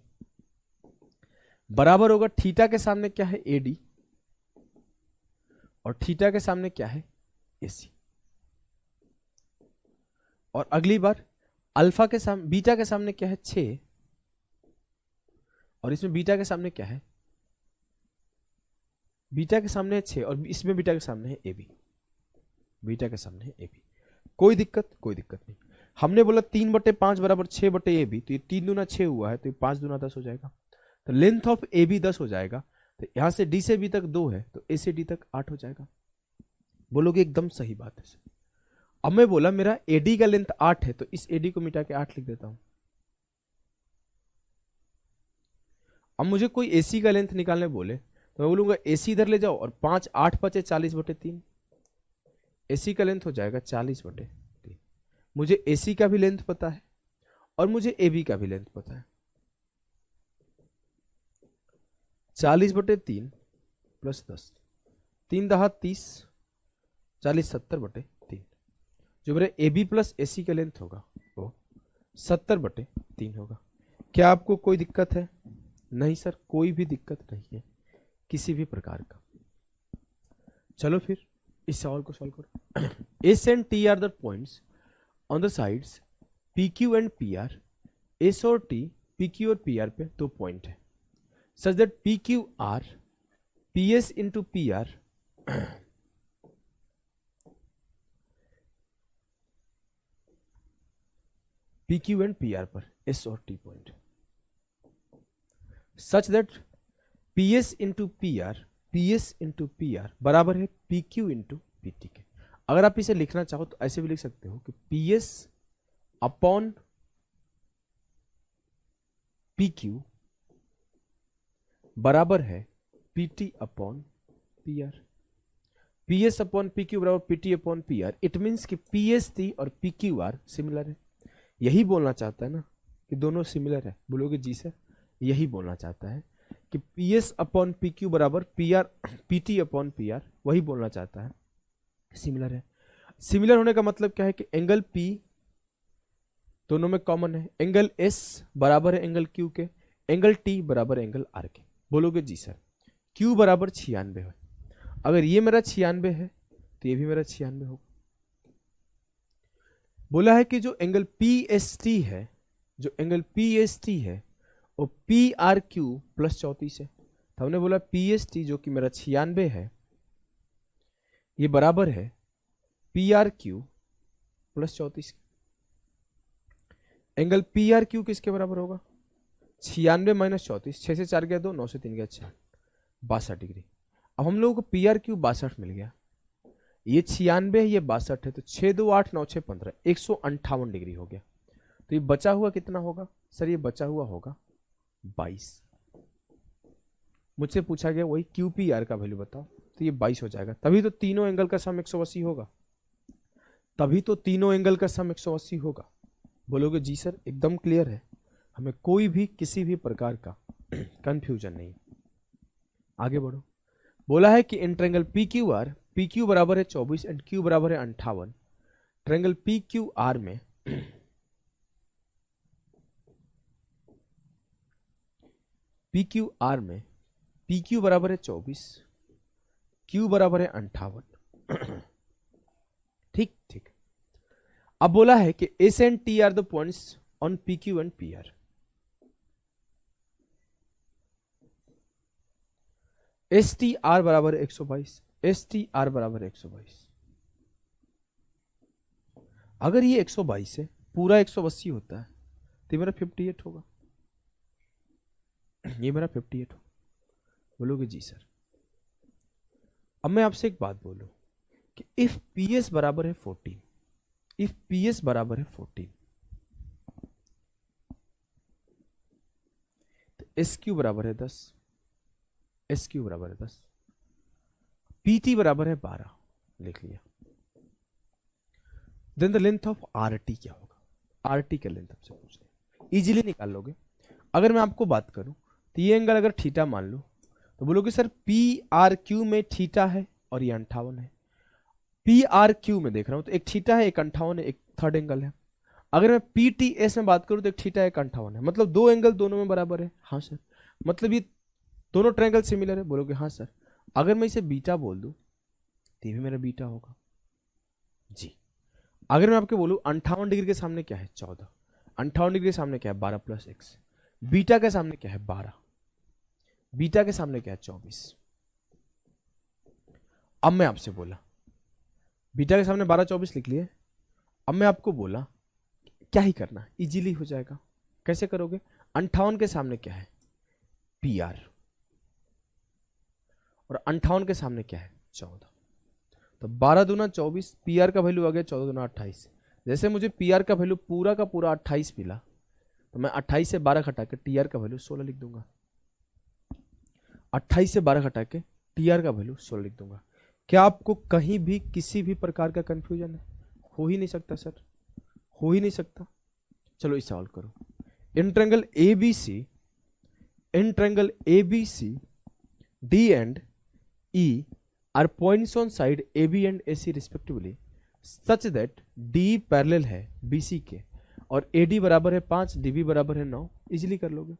बराबर होगा थीटा के सामने क्या है, ए डी, और थीटा के सामने क्या है, ए सी। और अगली बार अल्फा के सामने, बीटा के सामने क्या है 6, और इसमें बीटा के सामने क्या है, बीटा के सामने है 6, और इसमें बीटा के सामने है ए बी, बीटा के सामने है ए बी। कोई दिक्कत, कोई दिक्कत नहीं। हमने बोला 3/5 बराबर 6/AB, तो ये 3 दूना 6 हुआ है, तो ये 5 दूना 10 हो जाएगा। तो लेंथ ऑफ ए बी 10 हो जाएगा। तो यहां से डी से बी तक 2 है, तो ए से डी तक 8 हो जाएगा। बोलोगे एकदम सही बात है। अब मैं बोला मेरा एडी का लेंथ 8 है, तो इस एडी को मिटा के 8 लिख देता हूं। अब मुझे कोई एसी का लेंथ निकालने बोले तो मैं बोलूंगा एसी इधर ले जाओ, और 5 8 5 40/3। एसी का लेंथ हो जाएगा 40/3। मुझे एसी का भी लेंथ पता है और मुझे एबी का भी लेंथ पता है। 40/3 प्लस 10, 3 दहा 30, 40 70/3। जो मेरे एबी प्लस एसी का लेंथ होगा वो 70/3 होगा। क्या आपको कोई दिक्कत है? नहीं सर, कोई भी दिक्कत नहीं है किसी भी प्रकार का। चलो फिर इस सवाल को सॉल्व करो। S and T R the points on the sides P Q and P R. S और टी पी क्यू और पी आर पे 2 पॉइंट है, such that P Q R P S into P R P Q and P R पर S और T point, such that P S into P R बराबर है P Q into P T के। अगर आप इसे लिखना चाहो तो ऐसे भी लिख सकते हो कि P S upon P Q बराबर है P T upon P R. P S upon P Q बराबर P T upon P R. It means कि पी एस टी और पी क्यू आर सिमिलर है। यही बोलना चाहता है ना कि दोनों सिमिलर है। बोलोगे जी सर, यही बोलना चाहता है कि P S upon P Q बराबर P R P T upon P R, वही बोलना चाहता है, सिमिलर है। सिमिलर होने का मतलब क्या है कि एंगल पी दोनों में कॉमन है, एंगल एस बराबर है एंगल क्यू के, एंगल टी बराबर है एंगल आर के। बोलोगे जी सर, क्यू बराबर 96 है। अगर ये मेरा 96 है तो ये भी मेरा 96 होगा। बोला है कि जो एंगल पी एस टी है, जो एंगल पी एस टी है वो पी आर क्यू प्लस 34 है। तो हमने बोला पी एस टी जो कि मेरा 96 है, ये बराबर है P R Q plus 34। Angle P R Q किसके बराबर होगा? 96 माइनस 34, 6 से 4 गया 2, 9 से 3 गया 4, 62 डिग्री। अब हम लोगों को पी आर क्यू 62 मिल गया। ये 96 है, ये 62 है, तो 6 2 8 9 6 15, 158 डिग्री हो गया। तो ये बचा हुआ कितना होगा सर? ये बचा हुआ होगा 22। मुझसे पूछा गया वही क्यू पी आर का वैल्यू बताओ, तो ये 22 हो जाएगा। तभी तो तीनों एंगल का सम 180 होगा, तभी तो तीनों एंगल का सम 180 होगा। बोलोगे जी सर, एकदम क्लियर है, हमें कोई भी किसी भी प्रकार का कंफ्यूजन नहीं। आगे बढ़ो। बोला है कि in triangle P Q R, P Q बराबर है 24 एंड क्यू बराबर है 58। ट्रायंगल पी क्यू आर में पी क्यू आर में पी क्यू बराबर है 24, क्यू बराबर है 58। ठीक ठीक। अब बोला है कि S and T R the points on P Q and P R. S T R बराबर 122, एस टी आर बराबर 122। अगर ये 122 है, पूरा 180 होता है, तो मेरा 58 होगा। ये मेरा 58 होगा। बोलोगे जी सर। अब मैं आपसे एक बात बोलूं कि इफ पी एस बराबर है 14, इफ पी एस बराबर है 14, तो एस क्यू बराबर है 10, एस क्यू बराबर है 10, पी टी बराबर है 12, लिख लिया। Then the length of R T क्या होगा, आर टी का लेंथ आपसे पूछ रहे, इजीली निकाल लोगे। अगर मैं आपको बात करूं तो ये एंगल अगर थीटा मान लो तो बोलोगे सर पी आर क्यू में थीटा है और ये 58 है। पी आर क्यू में देख रहा हूं तो एक थीटा है, एक 58 है, एक थर्ड एंगल है। अगर मैं पी टी एस में बात करूं तो एक थीटा एक 58 है, मतलब दो एंगल दोनों में बराबर है। हाँ सर, मतलब ये दोनों ट्रायंगल सिमिलर है, बोलोगे हाँ सर। अगर मैं इसे बीटा बोल दूं तो ये भी मेरा बीटा होगा जी। अगर मैं आपको बोलूं 58 डिग्री के सामने क्या है 14, 58 डिग्री के सामने क्या है 12 प्लस एक्स, बीटा के सामने क्या है 12, बीटा के सामने क्या है 24। अब मैं आपसे बोला बीटा के सामने 12 24 लिख लिए। अब मैं आपको बोला क्या ही करना, इजीली हो जाएगा। कैसे करोगे, 58 के सामने क्या है पी आर और 58 के सामने क्या है 14, तो 12 दूना 24, पी आर का वैल्यू आ गया 14 दूना 28। जैसे मुझे पी आर का वैल्यू पूरा का पूरा 28 मिला तो मैं 28 से 12 घटा के टी आर का वैल्यू 16 लिख दूंगा। 28 से 12 घटा के टी आर का वैल्यू 16 लिख दूंगा। क्या आपको कहीं भी किसी भी प्रकार का कंफ्यूजन है? हो ही नहीं सकता सर, हो ही नहीं सकता। चलो इस सवाल करो। In triangle ABC D and E are points on side AB and AC respectively such that D parallel है BC के और AD बराबर है 5, DB बराबर है 9। इजीली कर लोगे।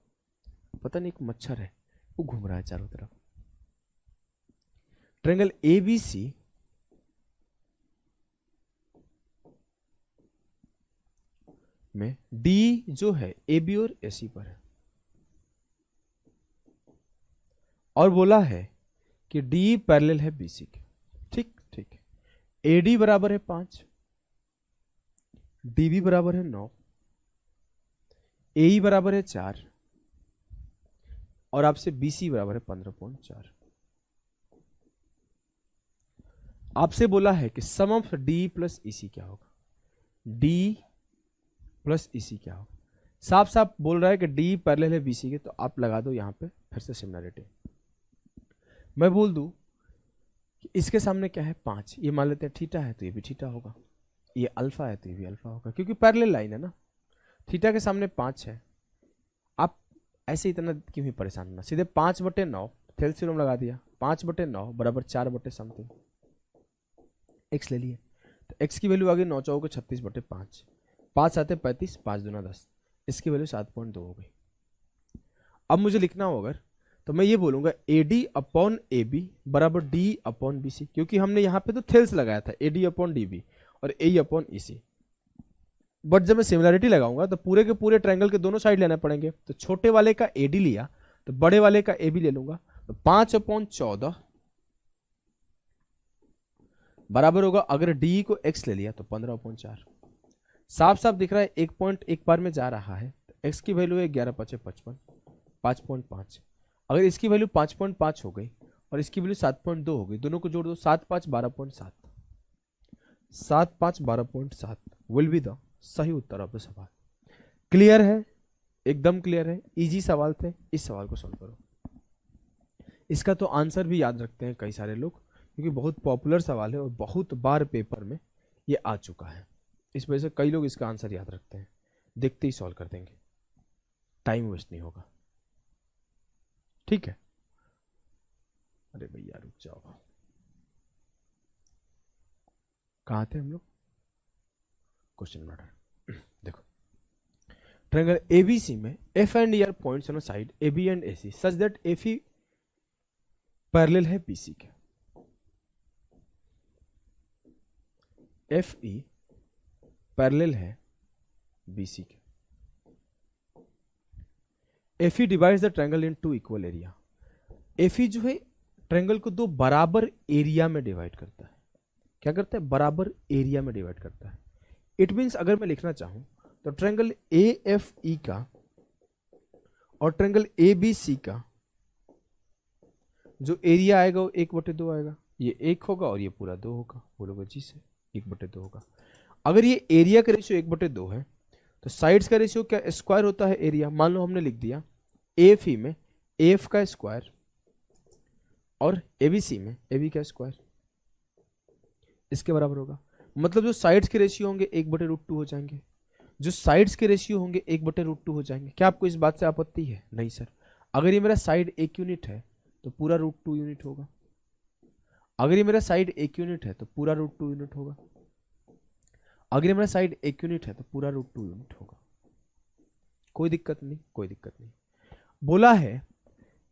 पता नहीं एक मच्छर है वो घूम रहा है चारों तरफ। ट्रायंगल ABC में D जो है AB और AC पर है और बोला है कि D पैरेलल है BC के। ठीक ठीक है। AD बराबर है 5, DB बराबर है 9, AE बराबर है 4 और आपसे BC बराबर है 15.4। आपसे बोला है कि सम ऑफ D प्लस EC क्या होगा, D प्लस EC क्या होगा। साफ साफ बोल रहा है कि D पैरेलल है BC के, तो आप लगा दो यहां पे फिर से सिमिलरिटी। मैं बोल दूं कि इसके सामने क्या है 5, ये मान लेते हैं थीटा है तो ये भी थीटा होगा, ये अल्फा है तो ये भी अल्फा होगा, क्योंकि पैरेलल लाइन है ना। थीटा के सामने 5 है। आप ऐसे इतना क्यों ही परेशान होना, सीधे 5/9 एलसीएम लगा दिया, 5/9 बराबर 4 समथिंग एक्स ले लिए। तो एक्स की वैल्यू आ गई 9 चौके 36/5, 5 7 35, 5 दूना 10, इसकी वैल्यू 7.2 हो गई। अब मुझे लिखना हो अगर तो मैं ये बोलूंगा AD अपॉन AB बराबर D अपॉन BC, क्योंकि हमने यहां पे तो थेल्स लगाया था AD अपॉन DB और AE अपॉन EC। बट जब मैं सिमिलरिटी लगाऊंगा तो पूरे के पूरे ट्रायंगल के दोनों साइड लेना पड़ेंगे। तो छोटे वाले का AD लिया तो बड़े वाले का AB ले लूंगा, तो 5/14 बराबर होगा, अगर D को x ले लिया तो 15/4। साफ साफ दिख रहा है एक पॉइंट एक बार में जा रहा है। तो x की वैल्यू है 11 5 55, 5.5। अगर इसकी वैल्यू 5.5 हो गई और इसकी वैल्यू 7.2 हो गई, दोनों को जोड़ दो, 7 5 12.7, 7 5 12.7 विल बी द सही उत्तर ऑफ द सवाल। क्लियर है, एकदम क्लियर है, इजी सवाल थे। इस सवाल को सॉल्व करो। इसका तो आंसर भी याद रखते हैं कई सारे लोग, क्योंकि बहुत पॉपुलर सवाल है और बहुत बार पेपर में ये आ चुका है। इस वजह से कई लोग इसका आंसर याद रखते हैं, देखते ही सॉल्व कर देंगे, टाइम वेस्ट नहीं होगा। ठीक है। अरे भैया रुक जाओ, कहाँ थे हम लोग, क्वेश्चन मैटर। देखो ट्रायंगल ABC में F and E are points on a side AB and AC such that FE parallel है BC के। FE पैरेलल है BC के। FE divides the triangle in 2 equal area. FE जो है triangle को 2 बराबर एरिया में डिवाइड करता है। क्या करता है, बराबर एरिया में डिवाइड करता है। इट मीन्स अगर मैं लिखना चाहूं तो ट्रायंगल AFE का और ट्रायंगल ABC का जो एरिया आएगा वो 1/2 आएगा। ये 1 होगा और ये पूरा 2 होगा, बोलोगे जी से 1/2 होगा। अगर ये एरिया का रेशियो 1/2 है तो साइड्स का रेशियो क्या, स्क्वायर होता है एरिया। मान लो हमने लिख दिया AFE में AF का स्क्वायर और ABC में AB का स्क्वायर, इसके बराबर होगा। मतलब जो साइड्स के रेशियो होंगे 1/√2 हो जाएंगे, जो साइड्स के रेशियो होंगे 1/√2 हो जाएंगे। क्या आपको इस बात से आपत्ति है? नहीं सर। अगर ये मेरा साइड 1 यूनिट है तो पूरा √2 यूनिट होगा। अगर ये मेरा साइड 1 यूनिट है तो पूरा √2 यूनिट होगा। अगर ये मेरा साइड 1 यूनिट है तो पूरा √2 यूनिट होगा। कोई दिक्कत नहीं, कोई दिक्कत नहीं। बोला है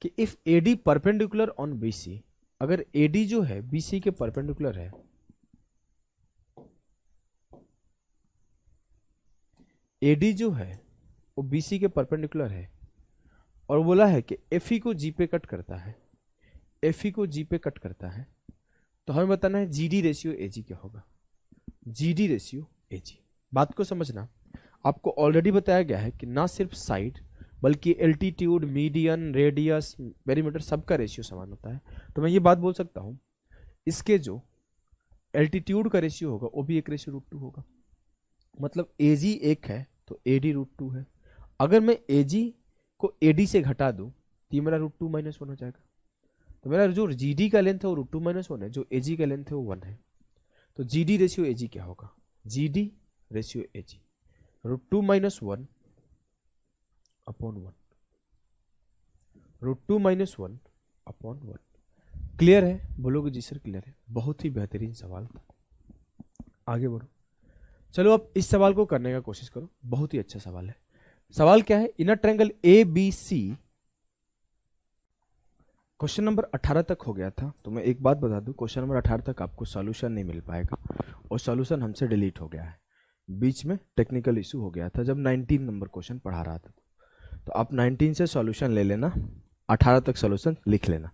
कि if AD perpendicular on BC, अगर AD जो है BC के परपेंडिकुलर है, AD जो है वो BC के परपेंडिकुलर है, और बोला है कि FE को G पे कट करता है, FE को G पे कट करता है, तो हमें बताना है GD रेशियो AG क्या होगा। GD रेशियो AG, बात को समझना। आपको ऑलरेडी बताया गया है कि ना सिर्फ साइड बल्कि एल्टीट्यूड, मीडियन, रेडियस, पेरीमीटर सबका रेशियो समान होता है। तो मैं ये बात बोल सकता हूं, इसके जो एल्टीट्यूड का रेशियो होगा वो भी 1/√2 होगा। मतलब AG 1 है तो AD √2 है। अगर मैं AG को AD से घटा दूं तो ये मेरा √2 - 1 हो जाएगा। तो मेरा जो GD का लेंथ है वो √2 - 1 है, जो AG का लेंथ है वो 1 है। तो GD रेशियो AG क्या होगा? GD ratio AG √2 - 1 upon 1, √2 - 1 upon 1। Clear है? बोलोगे जी सर क्लियर है। बहुत ही बेहतरीन सवाल था। आगे बढ़ो। चलो अब इस सवाल को करने का कोशिश करो, बहुत ही अच्छा सवाल है। सवाल क्या है? In a triangle ABC, question number 18 तक हो गया था। तो मैं एक बात बता दूं, क्वेश्चन नंबर 18 तक आपको सॉल्यूशन नहीं मिल पाएगा, और सॉल्यूशन हमसे डिलीट हो गया है। बीच में टेक्निकल इशू हो गया था जब 19 नंबर क्वेश्चन पढ़ा रहा था। तो आप 19 से सॉल्यूशन ले लेना, 18 तक सॉल्यूशन लिख लेना।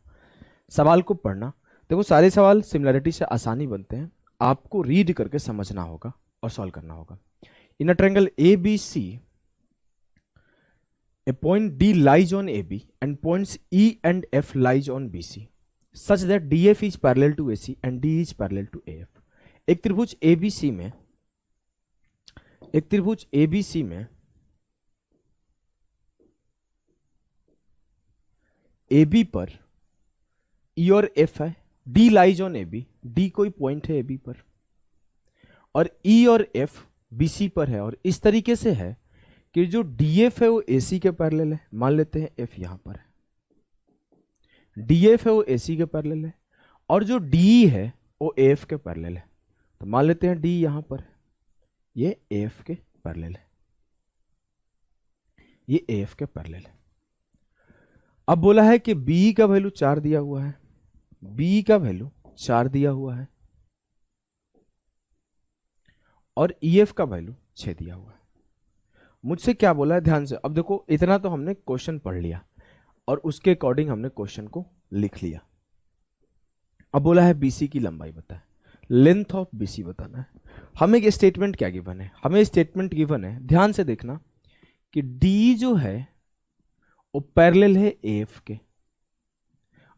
सवाल को पढ़ना। देखो सारे सवाल सिमिलरिटी से आसानी बनते हैं, आपको रीड करके समझना होगा और सॉल्व करना होगा। In a triangle ABC, a point D lies on AB and points E and F lies on BC such that DF is parallel to AC and D is parallel to AF। एक त्रिभुज ABC में, एक त्रिभुज ABC में AB पर E और F है, D lies on AB, D कोई पॉइंट है AB पर, और E और F BC पर है। और इस तरीके से है कि जो DF है वो AC के पैरेलल है। मान लेते हैं F यहां पर है, DF है वो AC के पैरेलल है, और जो DE है वो AF के पैरेलल है। तो मान लेते हैं D यहां पर है, ये AF के पैरेलल है, ये AF के पैरेलल है। अब बोला है कि BE का वैल्यू 4 दिया हुआ है, BE का वैल्यू 4 दिया हुआ है, और EF का वैल्यू 6 दिया हुआ है। मुझसे क्या बोला है ध्यान से। अब देखो इतना तो हमने क्वेश्चन पढ़ लिया और उसके अकॉर्डिंग हमने क्वेश्चन को लिख लिया। अब बोला है BC की लंबाई बताए, लेंथ ऑफ BC बताना है। हमें एक स्टेटमेंट क्या गिवन है? हमें स्टेटमेंट गिवन है, ध्यान से देखना, कि D जो है वो पैरेलल है AF के।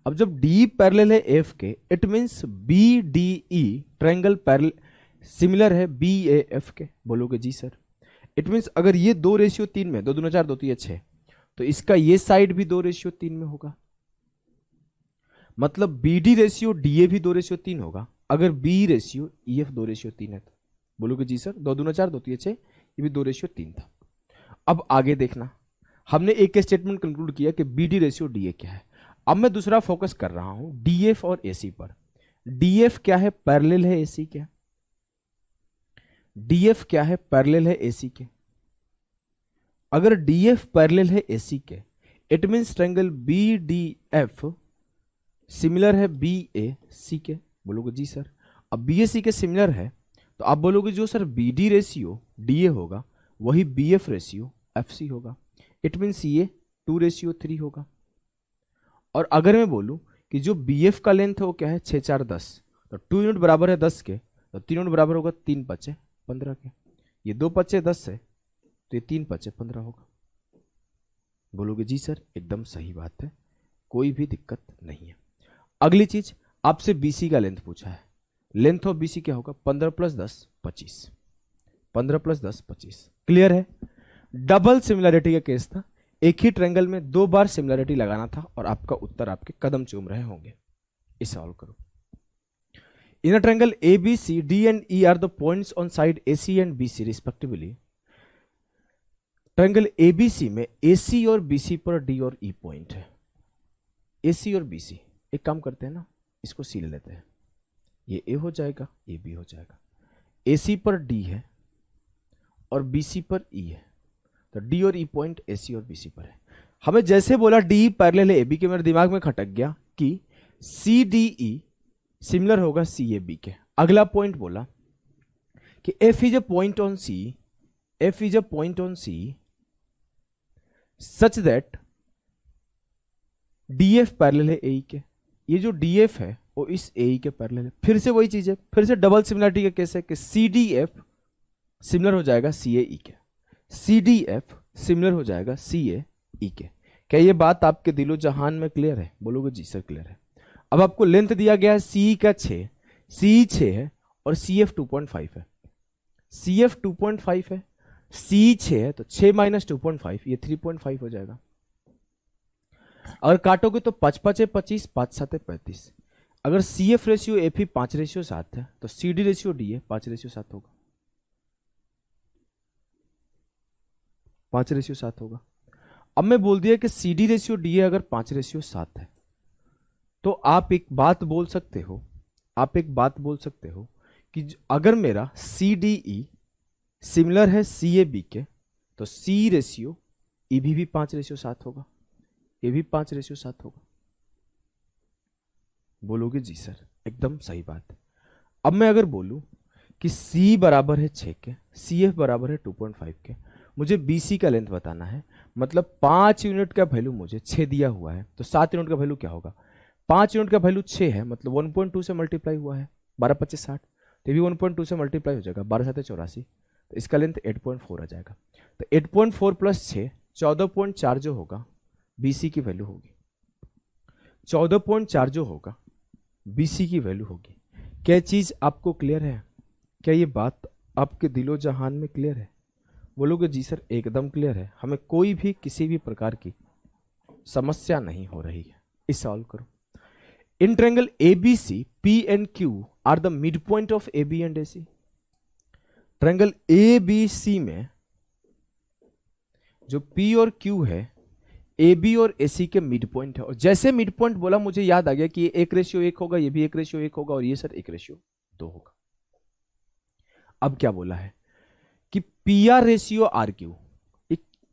अब जब D पैरेलल है AF के, it means BDE triangle parallel similar है BAF के। बोलोगे जी सर। इट मीन्स अगर ये 2/3 में, 2 दूना 4 2 3 6, तो इसका ये साइड भी 2/3 में होगा। मतलब BD रेशियो DA भी 2/3 होगा अगर B रेशियो EF 2/3 है तो। बोलोगे जी सर। 2 दूना 4 2 3 6, ये भी 2/3 था। अब आगे देखना, हमने एक स्टेटमेंट कंक्लूड किया कि BD रेशियो DA क्या है। अब मैं दूसरा फोकस कर रहा हूं DF और AC पर। DF क्या है? पैरेलल है AC क्या? DF क्या है? पैरेलल है AC के। अगर DF पैरेलल है AC के, it means triangle BDF similar है BAC के। बोलोगे जी सर। अब BAC के सिमिलर है तो आप बोलोगे जो सर BD रेशियो DA होगा वही BF रेशियो FC होगा। इट मींस ये 2/3 होगा। और अगर मैं बोलूं कि जो BF का लेंथ है वो क्या है? 6 4 10, तो 2 यूनिट बराबर है 10 के, तो 3 यूनिट बराबर होगा 3 5 15 के। ये 2 5 10 है तो ये 3 5 15 होगा। बोलोगे जी सर एकदम सही बात है, कोई भी दिक्कत नहीं है। अगली चीज, आपसे BC का लेंथ पूछा है। लेंथ ऑफ BC क्या होगा? 15 + 10 25, 15 + 10 25। क्लियर है? डबल सिमिलरिटी का केस था, एक ही ट्रायंगल में 2 बार सिमिलरिटी लगाना था और आपका उत्तर आपके कदम चूम रहे होंगे। इसे सॉल्व करो। In a triangle ABC, D and E are the points on side AC and BC respectively. Triangle ABC में AC और BC पर D और E पॉइंट है। AC और BC, एक काम करते हैं ना, इसको C ले लेते हैं, ये A हो जाएगा, ये B हो जाएगा। AC पर D है और BC पर E है, तो D और E पॉइंट AC और BC पर है। हमें जैसे बोला D पैरेलल है AB के, मेरे दिमाग में खटक गया कि CDE सिमिलर होगा CAB के। अगला पॉइंट बोला कि F is a point on C, F is a point on C such that DF parallel है AE के। ये जो DF है वो इस AE के पैरेलल है। फिर से वही चीज है, फिर से डबल सिमिलरिटी का केस है कि CDF सिमिलर हो जाएगा CAE के, CDF सिमिलर हो जाएगा CAE के। क्या ये बात आपके दिलो जहान में क्लियर है? बोलोगे जी सर क्लियर है। अब आपको लेंथ दिया गया है CE का 6, CE 6 है और CF 2.5 है। CF 2.5 है, CE 6 है, तो 6 माइनस 2.5 ये 3.5 हो जाएगा। अगर काटोगे तो 5 5 है 25, 5 7 है 35। अगर CF रेशियो FE 5 रेशियो 7 है तो CD रेशियो D है 5 रेशियो 7 होगा, 5 रेशियो 7 होगा। अब मैं बोल दिया कि CD रेशियो D है अगर 5 रेशियो 7 है, तो आप एक बात बोल सकते हो, आप एक बात बोल सकते हो कि अगर मेरा CDE सिमिलर है CAB के, तो C रेशियो EB भी 5 रेशियो 7 होगा, ये भी 5 रेशियो 7 होगा। बोलोगे जी सर एकदम सही बात है। अब मैं अगर बोलूं कि C बराबर है 6 के, CF बराबर है 2.5 के, मुझे BC का लेंथ बताना है, मतलब 5 यूनिट का वैल्यू मुझे 6 दिया हुआ है, तो 7 यूनिट का वैल्यू क्या होगा? 5 यूनिट का वैल्यू 6 है, मतलब 1.2 से मल्टीप्लाई हुआ है, 12 25 60, तो भी 1.2 से मल्टीप्लाई हो जाएगा, 12 7 84, तो इसका लेंथ 8.4 आ जाएगा। तो 8.4 प्लस 6 14.4 जो होगा BC की वैल्यू होगी, 14.4 जो होगा BC की वैल्यू होगी। क्या चीज आपको क्लियर है? क्या ये बात आपके दिलो जहान में क्लियर है? बोलोगे जी सर एकदम क्लियर है, हमें कोई भी किसी भी प्रकार की समस्या नहीं हो रही है। इस सॉल्व करो। In triangle ABC P and Q are the mid point of AB and AC। Triangle ABC में जो P और Q है AB और AC के मिड पॉइंट है, और जैसे मिड पॉइंट बोला मुझे याद आ गया कि ये 1:1 होगा, ये भी 1:1 होगा, और ये सर 1:2 होगा। अब क्या बोला है कि PR रेशियो RQ,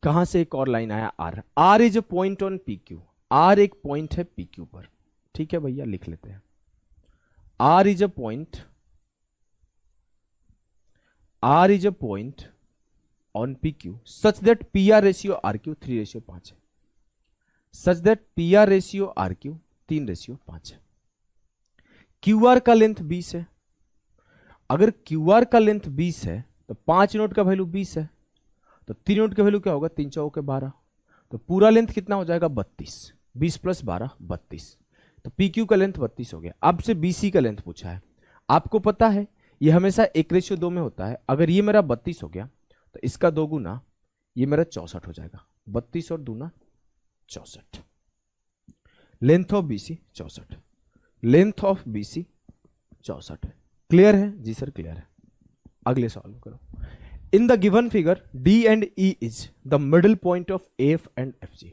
कहां से एक और लाइन आया R is a point on PQ, R एक पॉइंट है PQ पर। ठीक है भैया लिख लेते हैं, R is a point on PQ such that PR ratio RQ 3:5 है, such that PR ratio RQ 3:5 है। QR का लेंथ 20 है, अगर QR का लेंथ 20 है तो 5 यूनिट का वैल्यू 20 है, तो 3 यूनिट का वैल्यू क्या होगा? 3 चौके 12, तो पूरा लेंथ कितना हो जाएगा? 32, 20 प्लस 12 32, तो PQ का लेंथ 32 हो गया। अब से BC का लेंथ पूछा है। आपको पता है ये हमेशा 1:2 में होता है। अगर ये मेरा 32 हो गया तो इसका 2 गुना ये मेरा 64 हो जाएगा, 32 और 2 64। Length of BC 64, length of BC 64 है। क्लियर है? जी सर क्लियर है। अगले सॉल्व करो। In the given figure D and E is the middle point of AF and FG।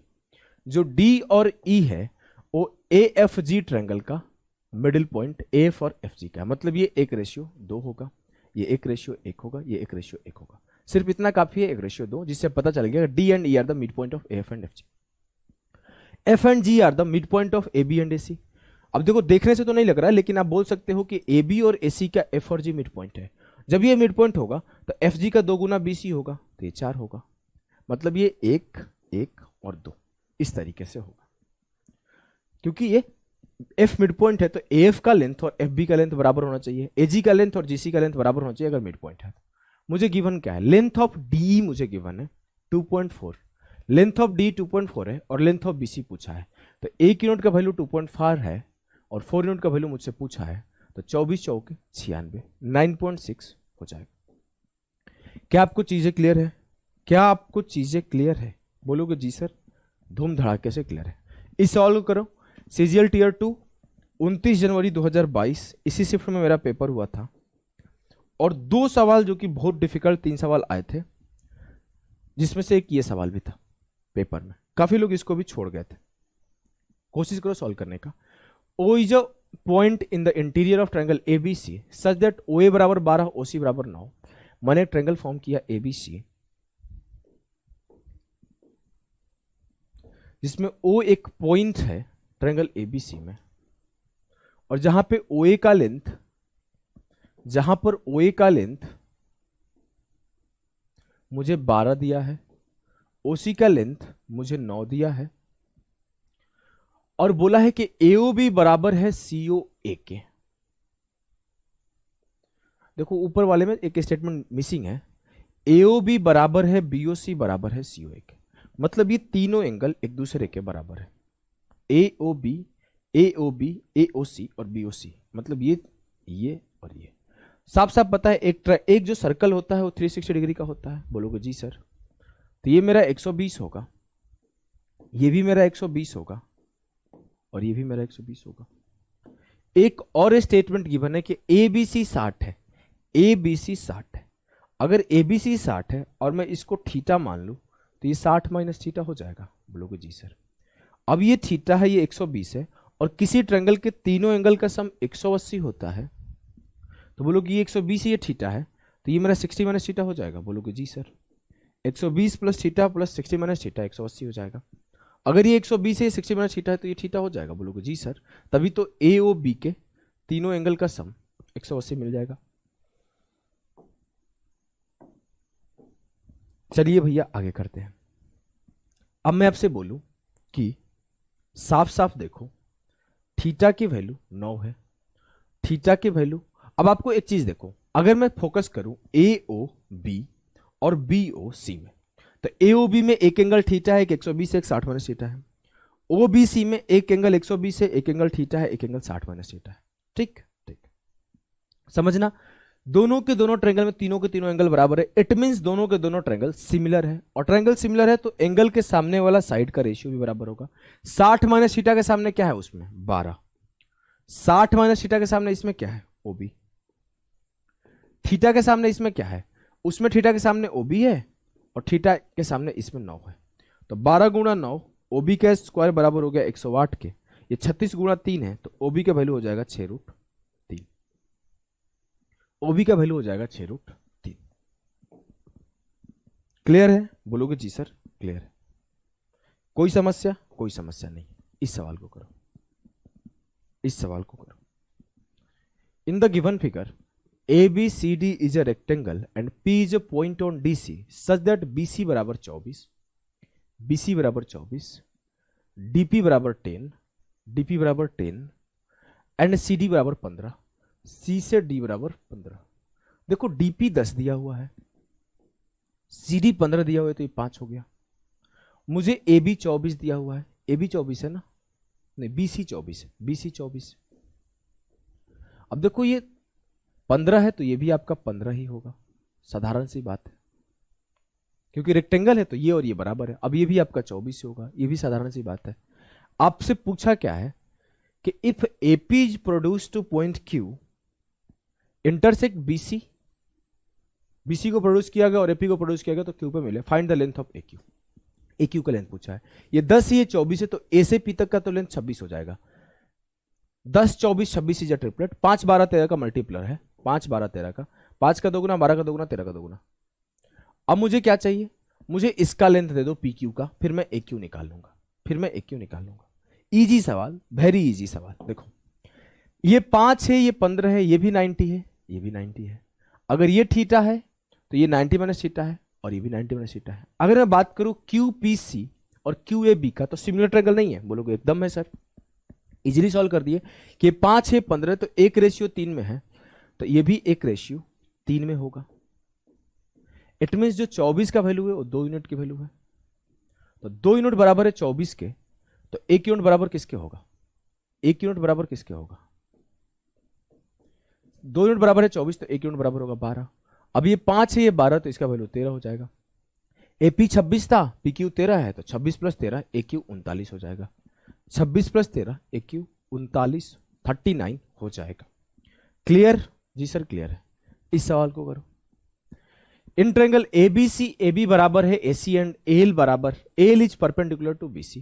जो D और E है वो AFG ट्रायंगल का मिडिल पॉइंट AF और FG का है, मतलब ये 1:2 होगा, ये 1:1 होगा, ये 1:1 होगा। सिर्फ इतना काफी है 1:2, जिससे पता चल गया D and E are the mid point of AF and FG। F and G are the mid point of AB and AC। अब देखो देखने से तो नहीं लग रहा है, लेकिन आप बोल सकते हो कि AB और AC का F और G मिड पॉइंट है। जब ये मिड पॉइंट होगा तो FG का 2 गुना BC होगा, तो ये 4 होगा, मतलब ये 1 1 और 2 इस तरीके से होगा। क्योंकि ये F मिड पॉइंट है तो AF का लेंथ और FB का लेंथ बराबर होना चाहिए, AG का लेंथ और GC का लेंथ बराबर होना चाहिए अगर मिड पॉइंट है। मुझे गिवन क्या है? लेंथ ऑफ DE मुझे गिवन है 2.4, लेंथ ऑफ D 2.4 है और लेंथ ऑफ BC पूछा है, तो 1 यूनिट का वैल्यू 2.4 है और 4 यूनिट का वैल्यू मुझसे पूछा है, तो 24 चौके 96 9.6 हो जाएगा। क्या आपको चीजें क्लियर है? क्या आपको चीजें क्लियर है? बोलोगे जी सर धूम धड़ाके से क्लियर है। इस सॉल्व करो। CGL Tier 2 29 जनवरी 2022 इसी शिफ्ट में मेरा पेपर हुआ था, और 2 सवाल जो कि बहुत डिफिकल्ट 3 सवाल आए थे, जिसमें से एक ये सवाल भी था पेपर में। काफी लोग इसको भी छोड़ गए थे। कोशिश करो सॉल्व करने का। O is a point in the interior of triangle ABC such that OA बराबर 12, OC बराबर 9। मैंने एक ट्रायंगल फॉर्म किया ABC, जिसमें O एक पॉइंट है ट्रायंगल ABC में, और जहां पे OA का लेंथ, जहां पर OA का लेंथ मुझे 12 दिया है, OC का लेंथ मुझे 9 दिया है, और बोला है कि AOB बराबर है COA के। देखो ऊपर वाले में एक स्टेटमेंट मिसिंग है। AOB बराबर है BOC बराबर है COA के, मतलब ये तीनों एंगल एक दूसरे के बराबर है। AOB, AOB, AOC और BOC, मतलब ये और ये। साफ साफ पता है एक जो सर्कल होता है वो 360 डिग्री का होता है। बोलोगे जी सर, तो ये मेरा 120 होगा, ये भी मेरा 120 होगा, और ये भी मेरा 120 होगा। एक और स्टेटमेंट गिवन है कि ABC 60 है, ABC 60 है। अगर ABC 60 है और मैं इसको थीटा मान लूं तो ये 60 माइनस थीटा हो जाएगा। बोलोगे जी सर। अब ये थीटा है, ये 120 है, और किसी ट्रायंगल के तीनों एंगल का सम 180 होता है, तो बोलोगे ये 120 ये थीटा है, तो ये मेरा 60 माइनस थीटा हो जाएगा। बोलोगे जी sir. 120 plus theta plus 60 minus theta 180 हो जाएगा। अगर ये 120 है, 60 माइनस थीटा है, तो ये थीटा हो जाएगा। बोलोगे जी सर। तभी तो AOB के तीनों एंगल का सम 180 मिल जाएगा। चलिए भैया आगे करते हैं। अब मैं आपसे बोलूं कि साफ साफ देखो, थीटा की वैल्यू 9 है, थीटा की वैल्यू। अब आपको एक चीज देखो, अगर मैं फोकस करूं AOB और BOC में, तो AOB में एक एंगल थीटा है, एक 120 है, एक 60 माइनस थीटा है। OBC में एक एंगल 120 है, एक एंगल थीटा है, एक एंगल 60 माइनस थीटा है। ठीक ठीक, समझना। दोनों के दोनों ट्रायंगल में तीनों के तीनों एंगल बराबर है। इट मींस दोनों के दोनों ट्रायंगल सिमिलर है, और ट्रायंगल सिमिलर है तो एंगल के सामने वाला साइड का रेशियो भी बराबर होगा। 60 माइनस थीटा के सामने क्या है, उसमें 12। 60 माइनस थीटा के सामने इसमें क्या है, OB। थीटा के सामने इसमें क्या है, उसमें थीटा के सामने OB है, और थीटा के सामने इसमें 9 है। तो 12 गुणा 9, OB का स्क्वायर बराबर हो गया 108 के। ये 36 गुणा 3 है, तो OB का वैल्यू हो जाएगा 6√3। OB का वैल्यू हो जाएगा 6√3। क्लियर है? बोलोगे जी सर क्लियर है। कोई समस्या? कोई समस्या नहीं। इस सवाल को करो, इस सवाल को करो। In the given figure ABCD is a rectangle and P is a point on DC such that BC बराबर 24, BC बराबर 24, DP बराबर 10, DP बराबर 10 एंड CD बराबर 15, C से D बराबर 15। देखो DP 10 दिया हुआ है, CD 15 दिया हुआ है, तो ये 5 हो गया। मुझे AB 24 दिया हुआ है, AB 24 है ना, नहीं BC 24 है, BC 24। अब देखो ये 15 है तो ये भी आपका 15 ही होगा, साधारण सी बात है, क्योंकि रेक्टेंगल है तो ये और ये बराबर है। अब ये भी आपका 24 ही होगा, ये भी साधारण सी बात है। आपसे पूछा क्या है कि if AP is produce two point Q intersect BC, BC को प्रोड्यूस किया गया और AP को प्रोड्यूस किया गया, तो Q पे मिले, find the length of AQ। AQ का लेंथ पूछा है, ये 10 है, ये 24 है, तो A से P तक का तो लेंथ 26 हो जाएगा। 10 24 26 इज अ ट्रिपलेट, 5 12 13 का मल्टीप्लर है, 5 12 13 का, 5 का दोगुना 12 का दोगुना 13 का दोगुना। अब मुझे क्या चाहिए, मुझे इसका लेंथ दे दो PQ का, फिर मैं AQ निकाल लूंगा, फिर मैं AQ निकाल लूंगा। इजी सवाल, वेरी इजी सवाल। देखो ये 5 है, ये 15 है, ये भी 90 है, ये भी 90 है। अगर ये थीटा है तो ये 90 माइनस थीटा है, और ये भी 90 माइनस थीटा है। अगर मैं बात करूं QPC और QAB का, तो सिमिलर ट्रायंगल नहीं है। बोलोगे एकदम है सर, इजीली सॉल्व कर दिए कि 5 है 15, तो 1:3 में है, तो ये भी 1:3 में होगा। इट मीन्स जो 24 का वैल्यू है वो 2 यूनिट की वैल्यू है, तो 2 यूनिट बराबर है 24 के, तो 1 यूनिट बराबर किसके होगा, 1 यूनिट बराबर किसके होगा, 2 यूनिट बराबर है 24, तो 1 यूनिट बराबर होगा 12। अब ये 5 है, ये 12, तो इसका वैल्यू 13 हो जाएगा। AP 26 था, PQ 13 है, तो 26 + 13 AQ 39 हो जाएगा। 26 + 13 AQ 39, 39 हो जाएगा। क्लियर? जी सर क्लियर है। इस सवाल को करो। इन ट्रायंगल ABC, AB बराबर है AC एंड AL बराबर, AL is perpendicular to BC।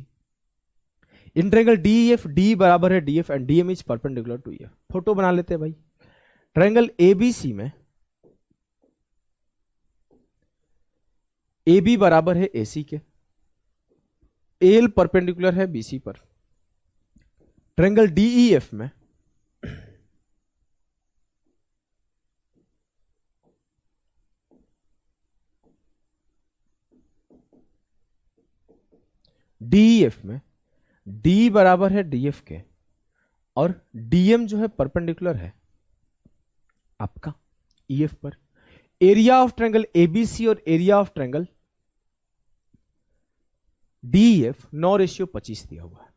In triangle DEF, D बराबर है DF and DM is perpendicular to EF। Photo बना लेते हैं भाई। ट्रायंगल ABC में AB बराबर है AC के, AL परपेंडिकुलर है BC पर। ट्रायंगल DEF में DEF में D बराबर है DF के और DM जो है परपेंडिकुलर है आपका EF पर। एरिया ऑफ ट्रायंगल ABC और एरिया ऑफ ट्रायंगल DEF 9:25 दिया हुआ है।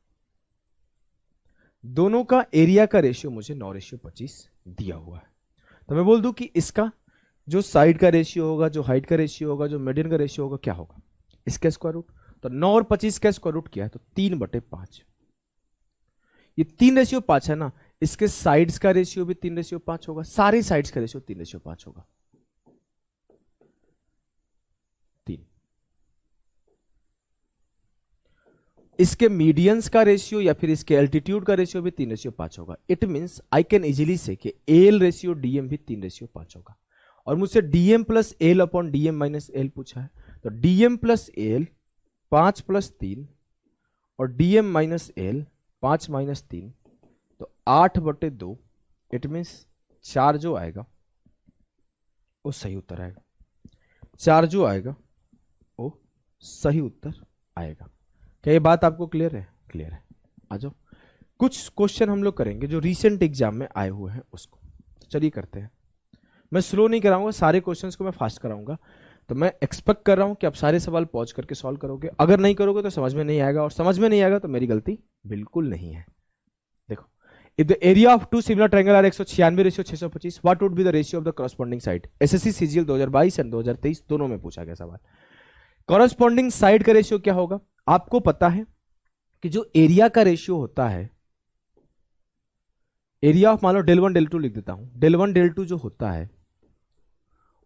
दोनों का एरिया का रेशियो मुझे 9:25 दिया हुआ है। तो मैं बोल दूं कि इसका जो साइड का रेशियो होगा, जो हाइट का रेशियो होगा, जो मीडियन का रेशियो होगा, क्या होगा? इसका स्क्वायर रूट। तो 9 और 25 का स्क्वायर रूट किया है तो 3/5। ये 3:5 है ना, इसके साइड्स का रेशियो भी 3:5 होगा। सारे साइड्स का रेशियो 3:5 होगा। 3। इसके मीडियंस का रेशियो या फिर इसके एल्टीट्यूड का रेशियो भी 3:5 होगा। It means I can easily say कि एल रेशियो डीएम भी 3:5 होगा। और मुझसे DM plus L upon DM minus L पूछा है, तो डीएम प्लस एल 5 + 3 और डीएम माइनस एल 5 - 3 तो 8/2। इट मीन्स 4 जो आएगा वो सही उत्तर आएगा। 4 जो आएगा वो सही उत्तर आएगा। क्या ये बात आपको क्लियर है? क्लियर है। आ जाओ, कुछ क्वेश्चन हम लोग करेंगे जो रीसेंट एग्जाम में आए हुए हैं उसको। चलिए करते हैं। मैं स्लो नहीं कराऊंगा, सारे क्वेश्चंस को मैं फास्ट कराऊंगा। तो मैं एक्सपेक्ट कर रहा हूं कि आप सारे सवाल पॉज करके सॉल्व करोगे। अगर नहीं करोगे तो समझ में नहीं आएगा, और समझ में नहीं आएगा तो मेरी गलती बिल्कुल नहीं है। देखो, if the area of two similar triangle are 196/625, what would be the ratio of the corresponding side? SSC CGL 2022 and 2023 दोनों में पूछा गया सवाल। कॉरस्पॉन्डिंग साइड का रेशियो क्या होगा? आपको पता है कि जो एरिया का रेशियो होता है, एरिया ऑफ मान लो del 1 del 2 लिख देता हूं। del 1 del 2 जो होता है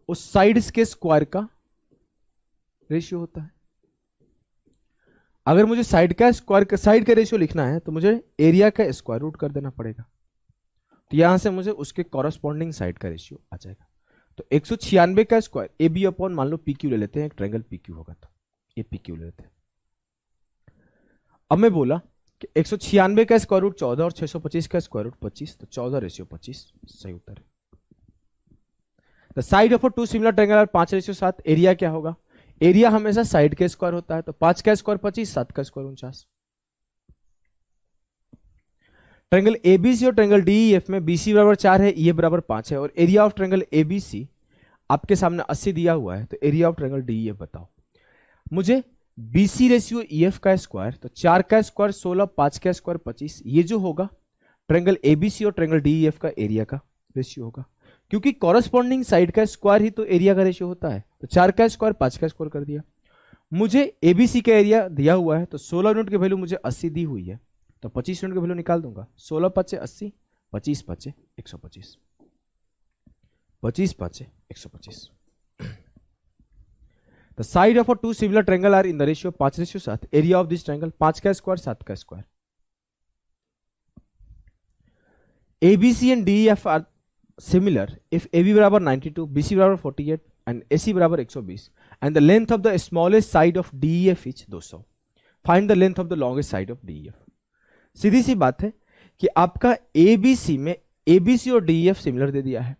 उस साइड्स के स्क्वायर का रेशियो होता है। अगर मुझे साइड का रेशियो लिखना है तो मुझे एरिया का स्क्वायर रूट कर देना पड़ेगा। तो यहां से मुझे उसके कॉरस्पॉन्डिंग साइड का रेशियो आ जाएगा। तो 196 का स्क्वायर ए बी अपॉन मान लो पी क्यू ले लेते हैं, एक ट्रायंगल पी क्यू होगा तो ये पी क्यू ले लेते हैं। अब मैं बोला कि 196 का स्क्वायर रूट 14 और 625 का स्क्वायर रूट 25, तो 14:25 सही उत्तर है। The side of two similar triangle are 5:7। Area क्या होगा? एरिया हमेशा साइड के स्क्वायर होता है, तो 5 का स्क्वायर 25, 7 का स्क्वायर 49। ट्रायंगल एबीसी और ट्रायंगल डीईएफ में बीसी बराबर 4 है, ई बराबर 5 है, और एरिया ऑफ ट्रायंगल एबीसी आपके सामने 80 दिया हुआ है। तो एरिया ऑफ ट्रायंगल डीईएफ बताओ। मुझे बीसी रेशियो ईएफ का स्क्वायर, तो 4 का स्क्वायर 16, 5 का स्क्वायर 25, ये जो होगा ट्रायंगल एबीसी और ट्रायंगल डीईएफ का एरिया का रेशियो होगा, क्योंकि कॉरस्पॉन्डिंग साइड का स्क्वायर ही तो एरिया का रेशियो होता है। तो 4 का स्क्वायर 5 का स्क्वायर कर दिया। मुझे एबीसी का एरिया दिया हुआ है, तो 16 यूनिट की वैल्यू मुझे 80 दी हुई है, तो 25 यूनिट की वैल्यू निकाल दूंगा। 16 × 5 = 80, 25 × 5 = 125, 25 × 5 = 125। The side of a two similar triangle are in the ratio 5:7. Area of this triangle 5 का स्क्वायर 7 का square. ABC and DEF are similar if AB बराबर 92, BC बराबर 48 and AC बराबर 120 and the length of the smallest side of DEF is 200. Find the length of the longest side of DEF. सीधी सी बात है कि आपका ABC में ABC और DEF similar दे दिया है,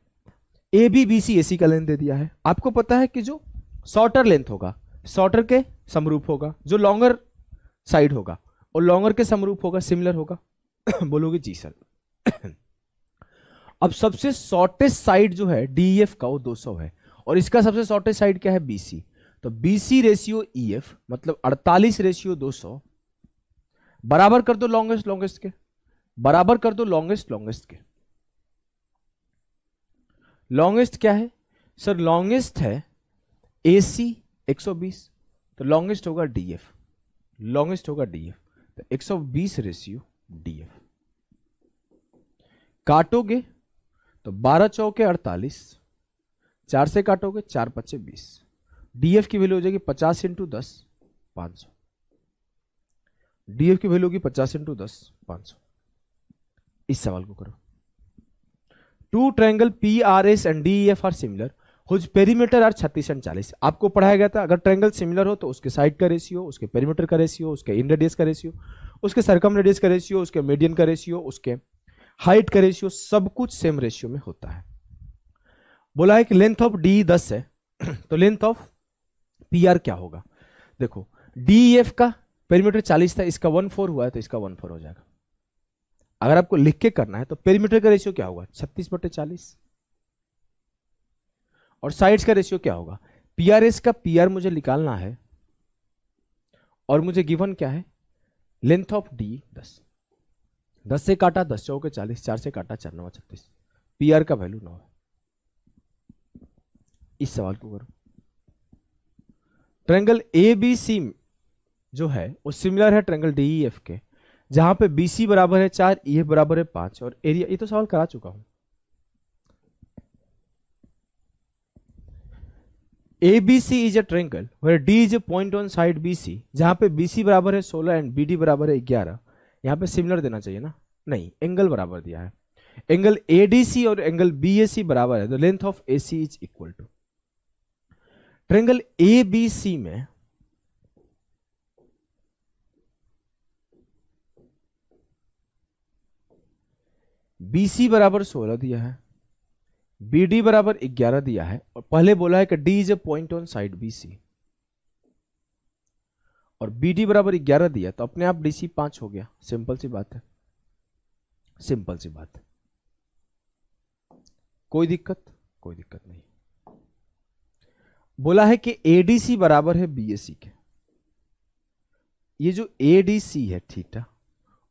AB BC AC का लेंथ दे दिया है। आपको पता है कि जो शॉर्टर लेंथ होगा शॉर्टर के समरूप होगा, जो लॉन्गर साइड होगा और लॉन्गर के समरूप होगा, सिमिलर होगा। बोलोगे जी सर। अब सबसे शॉर्टेस्ट साइड जो है डीएफ का वो 200 है, और इसका सबसे शॉर्टेस्ट साइड क्या है? बीसी। तो बीसी रेशियो ईएफ मतलब 48:200 बराबर कर दो लॉन्गेस्ट के, बराबर कर दो लॉन्गेस्ट के। लॉन्गेस्ट क्या है सर? लॉन्गेस्ट है AC 120, तो लॉन्गेस्ट होगा DF, लॉन्गेस्ट होगा DF, तो 120 रेशियो DF। काटोगे तो 12 चौके 48, 4 से काटोगे 4 पच्चे 20, डीएफ की वैल्यू हो जाएगी 50 इंटू 10 500। डीएफ की वैल्यू होगी 50 इंटू 10 500। इस सवाल को करो। Two triangle P R S and D F R similar whose perimeter are 36 and 40। आपको पढ़ाया गया था अगर ट्रायंगल सिमिलर हो तो उसके साइड का रेशियो, उसके पेरीमीटर का रेशियो, उसके इन रेडियस का रेशियो, उसके सर्कम रेडियस का रेशियो, उसके मीडियन का रेशियो, उसके हाइट का रेशियो, सब कुछ सेम रेशियो में होता है। बोला है कि लेंथ ऑफ डी 10 है तो लेंथ ऑफ पी आर क्या होगा? देखो डी एफ का पेरीमीटर 40 था, इसका 1/4 हुआ है तो इसका 1/4 हो जाएगा। अगर आपको लिख के करना है तो पेरीमीटर का रेशियो क्या होगा? 36/40। और साइड्स का रेशियो क्या होगा? पीआरएस का पीआर मुझे निकालना है और मुझे गिवन क्या है? Length of D 10। 10 से काटा 10 चौके 40, 4 से काटा 4 9 36, पीआर का वैल्यू 9 है। इस सवाल को करो। ट्रायंगल ए बी सी जो है वो सिमिलर है ट्रायंगल डी ई एफ के, जहां पे बी सी बराबर है 4, ई बराबर है 5 और एरिया, ये तो सवाल करा चुका हूं। ABC is a triangle where D is a point on side BC, जहां पे BC बराबर है 16 एंड BD बराबर है 11। यहां पे सिमिलर देना चाहिए ना, नहीं एंगल बराबर दिया है। एंगल ADC और एंगल BAC बराबर है, the length of AC is equal to. Triangle ABC में BC बराबर 16 दिया है, BD बराबर 11 दिया है और पहले बोला है कि D is a point on side BC और BD बराबर 11 दिया तो अपने आप DC 5 हो गया। सिंपल सी बात है, सिंपल सी बात है। कोई दिक्कत? कोई दिक्कत नहीं। बोला है कि ADC बराबर है BAC के। ये जो ADC है थीटा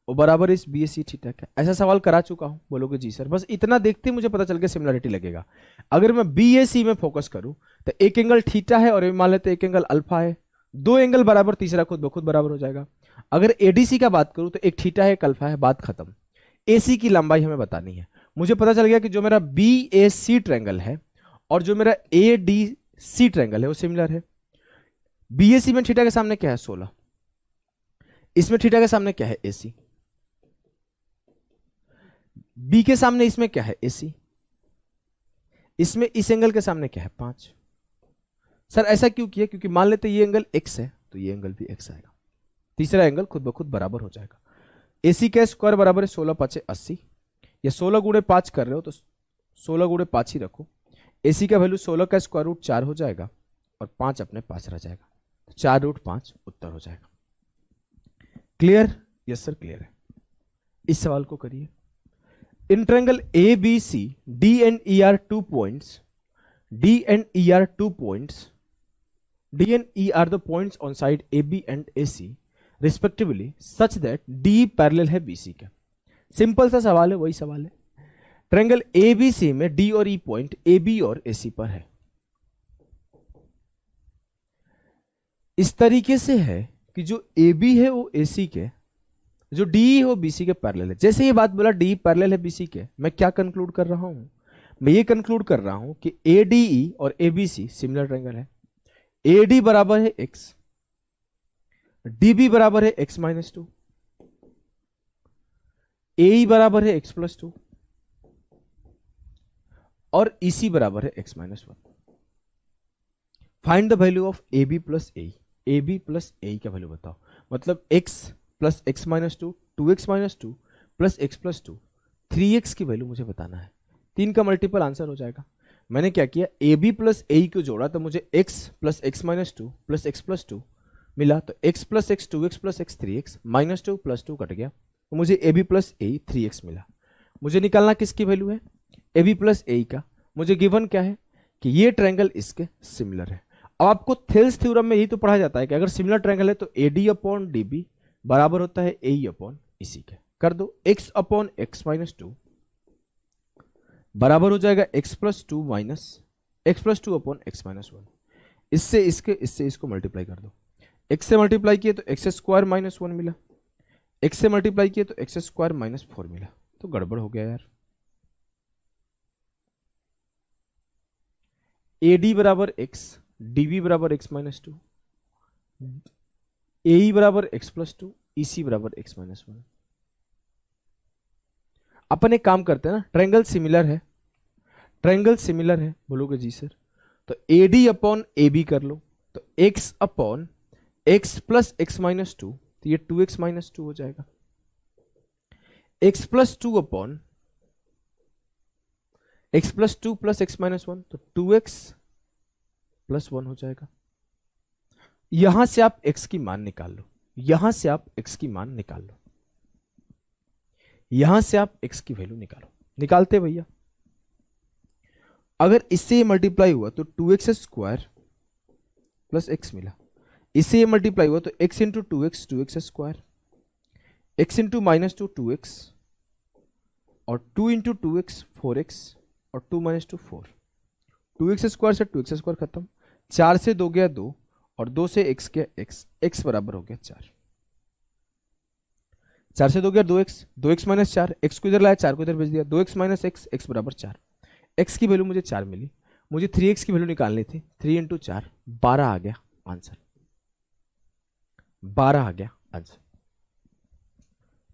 वो बराबर इस BAC थीटा का। ऐसा सवाल करा चुका हूं, बोलोगे जी सर। बस इतना देखते मुझे पता चल गया सिमिलरिटी लगेगा। अगर मैं BAC में फोकस करूं तो एक एंगल थीटा है और मान लेते एक एंगल अल्फा है, दो एंगल बराबर, तीसरा खुद ब खुद बराबर हो जाएगा। अगर ADC का बात करूं तो एक थीटा है एक अल्फा है, बात खत्म। AC की लंबाई हमें बतानी है। मुझे पता चल गया कि जो मेरा BAC ट्रायंगल है और जो मेरा ADC ट्रायंगल है वो सिमिलर है। BAC में थीटा के सामने क्या है? 16। इसमें थीटा के सामने क्या है? AC। बी के सामने इसमें क्या है? AC। इसमें इस एंगल के सामने क्या है? 5। सर ऐसा क्यों किया? क्योंकि मान लेते ये एंगल x है तो ये एंगल भी x आएगा, तीसरा एंगल खुद ब खुद बराबर हो जाएगा। AC का स्क्वायर बराबर है 16 5 80, या 16 गुणे 5 कर रहे हो तो 16 गुणे 5 ही रखो। AC का वैल्यू 16 का स्क्वायर रूट 4 हो जाएगा और 5 अपने पास रह जाएगा, 4√5 उत्तर हो जाएगा। क्लियर? यस सर क्लियर है। इस सवाल को करिए। In triangle ABC, D and E are 2 points. D and E are 2 points. D and E are the points on side AB and AC, respectively, such that D parallel है BC के। Simple सा सवाल है, वही सवाल है। Triangle ABC में D और E पॉइंट AB और AC पर है। इस तरीके से है कि जो AB है वो AC के, जो डी है वो बीसी के पैरेलल है। जैसे ये बात बोला डी पैरेलल है बीसी के, मैं क्या कंक्लूड कर रहा हूं? मैं ये कंक्लूड कर रहा हूं कि एडीई और एबीसी सिमिलर ट्रायंगल है। एडी बराबर है x, डीबी बराबर है x-2, एई बराबर है x+2 और ईसी बराबर है x-1। Find the value of AB plus A. AB plus A का वैल्यू बताओ। मतलब x plus x-2, 2x-2 plus x+2, 3x की वैल्यू मुझे बताना है। 3 का मल्टीपल आंसर हो जाएगा। मैंने क्या किया? AB प्लस ए को जोड़ा तो मुझे x plus x-2 plus x+2 मिला, तो x plus x 2x plus x 3x, -2 plus 2 cut गया तो मुझे AB प्लस ए 3x मिला। मुझे निकालना किसकी वैल्यू है? AB प्लस ए का। मुझे गिवन क्या है कि ये ट्रायंगल इसके सिमिलर है। अब आपको थेल्स थ्योरम में यही तो पढ़ा जाता है कि अगर सिमिलर ट्रायंगल है तो AD अपॉन DB बराबर होता है AE अपॉन EC के। कर दो, x अपॉन x-2 बराबर हो जाएगा x+2 minus x+2 upon x-1। इससे इसको मल्टीप्लाई कर दो। x से मल्टीप्लाई किए तो x² -1 मिला, x से मल्टीप्लाई किए तो x² -4 मिला। तो गड़बड़ हो गया यार। ए डी बराबर एक्स, डी बी बराबर एक्स माइनस टू, ए ई बराबर एक्स प्लस टू, ई सी बराबर एक्स माइनस वन। अपन एक काम करते हैं ना, ट्रायंगल सिमिलर है, ट्रायंगल सिमिलर है, बोलोगे जी सर, तो A D upon A B कर लो, तो X upon X plus X minus two, तो ये टू एक्स माइनस टू हो जाएगा, X plus two upon X plus two plus X minus one, तो टू एक्स प्लस वन हो जाएगा। यहां से आप x की मान निकाल लो, यहां से आप x की मान निकाल लो, यहां से आप x की वैल्यू निकालो, निकालते भैया। अगर इससे ये मल्टीप्लाई हुआ तो 2x स्क्वायर प्लस x मिला, इससे ये मल्टीप्लाई हुआ तो x into two x square, x into minus two 2x, और 2 इंटू टू एक्स 4x, और 2 माइनस टू 4, 2x स्क्वायर से 2x स्क्वायर खत्म, 4 से 2 गया 2, और 2 से x गया x, x बराबर हो गया 4, 4 से 2 गया 2x, 2x माइनस 4, x को इधर लाया 4 को इधर भेज दिया, 2x माइनस x, x बराबर 4, x की वैल्यू मुझे 4 मिली, मुझे 3x की वैल्यू निकालनी थी, 3 इंटू 4 12 आ गया आंसर, 12 आ गया आंसर।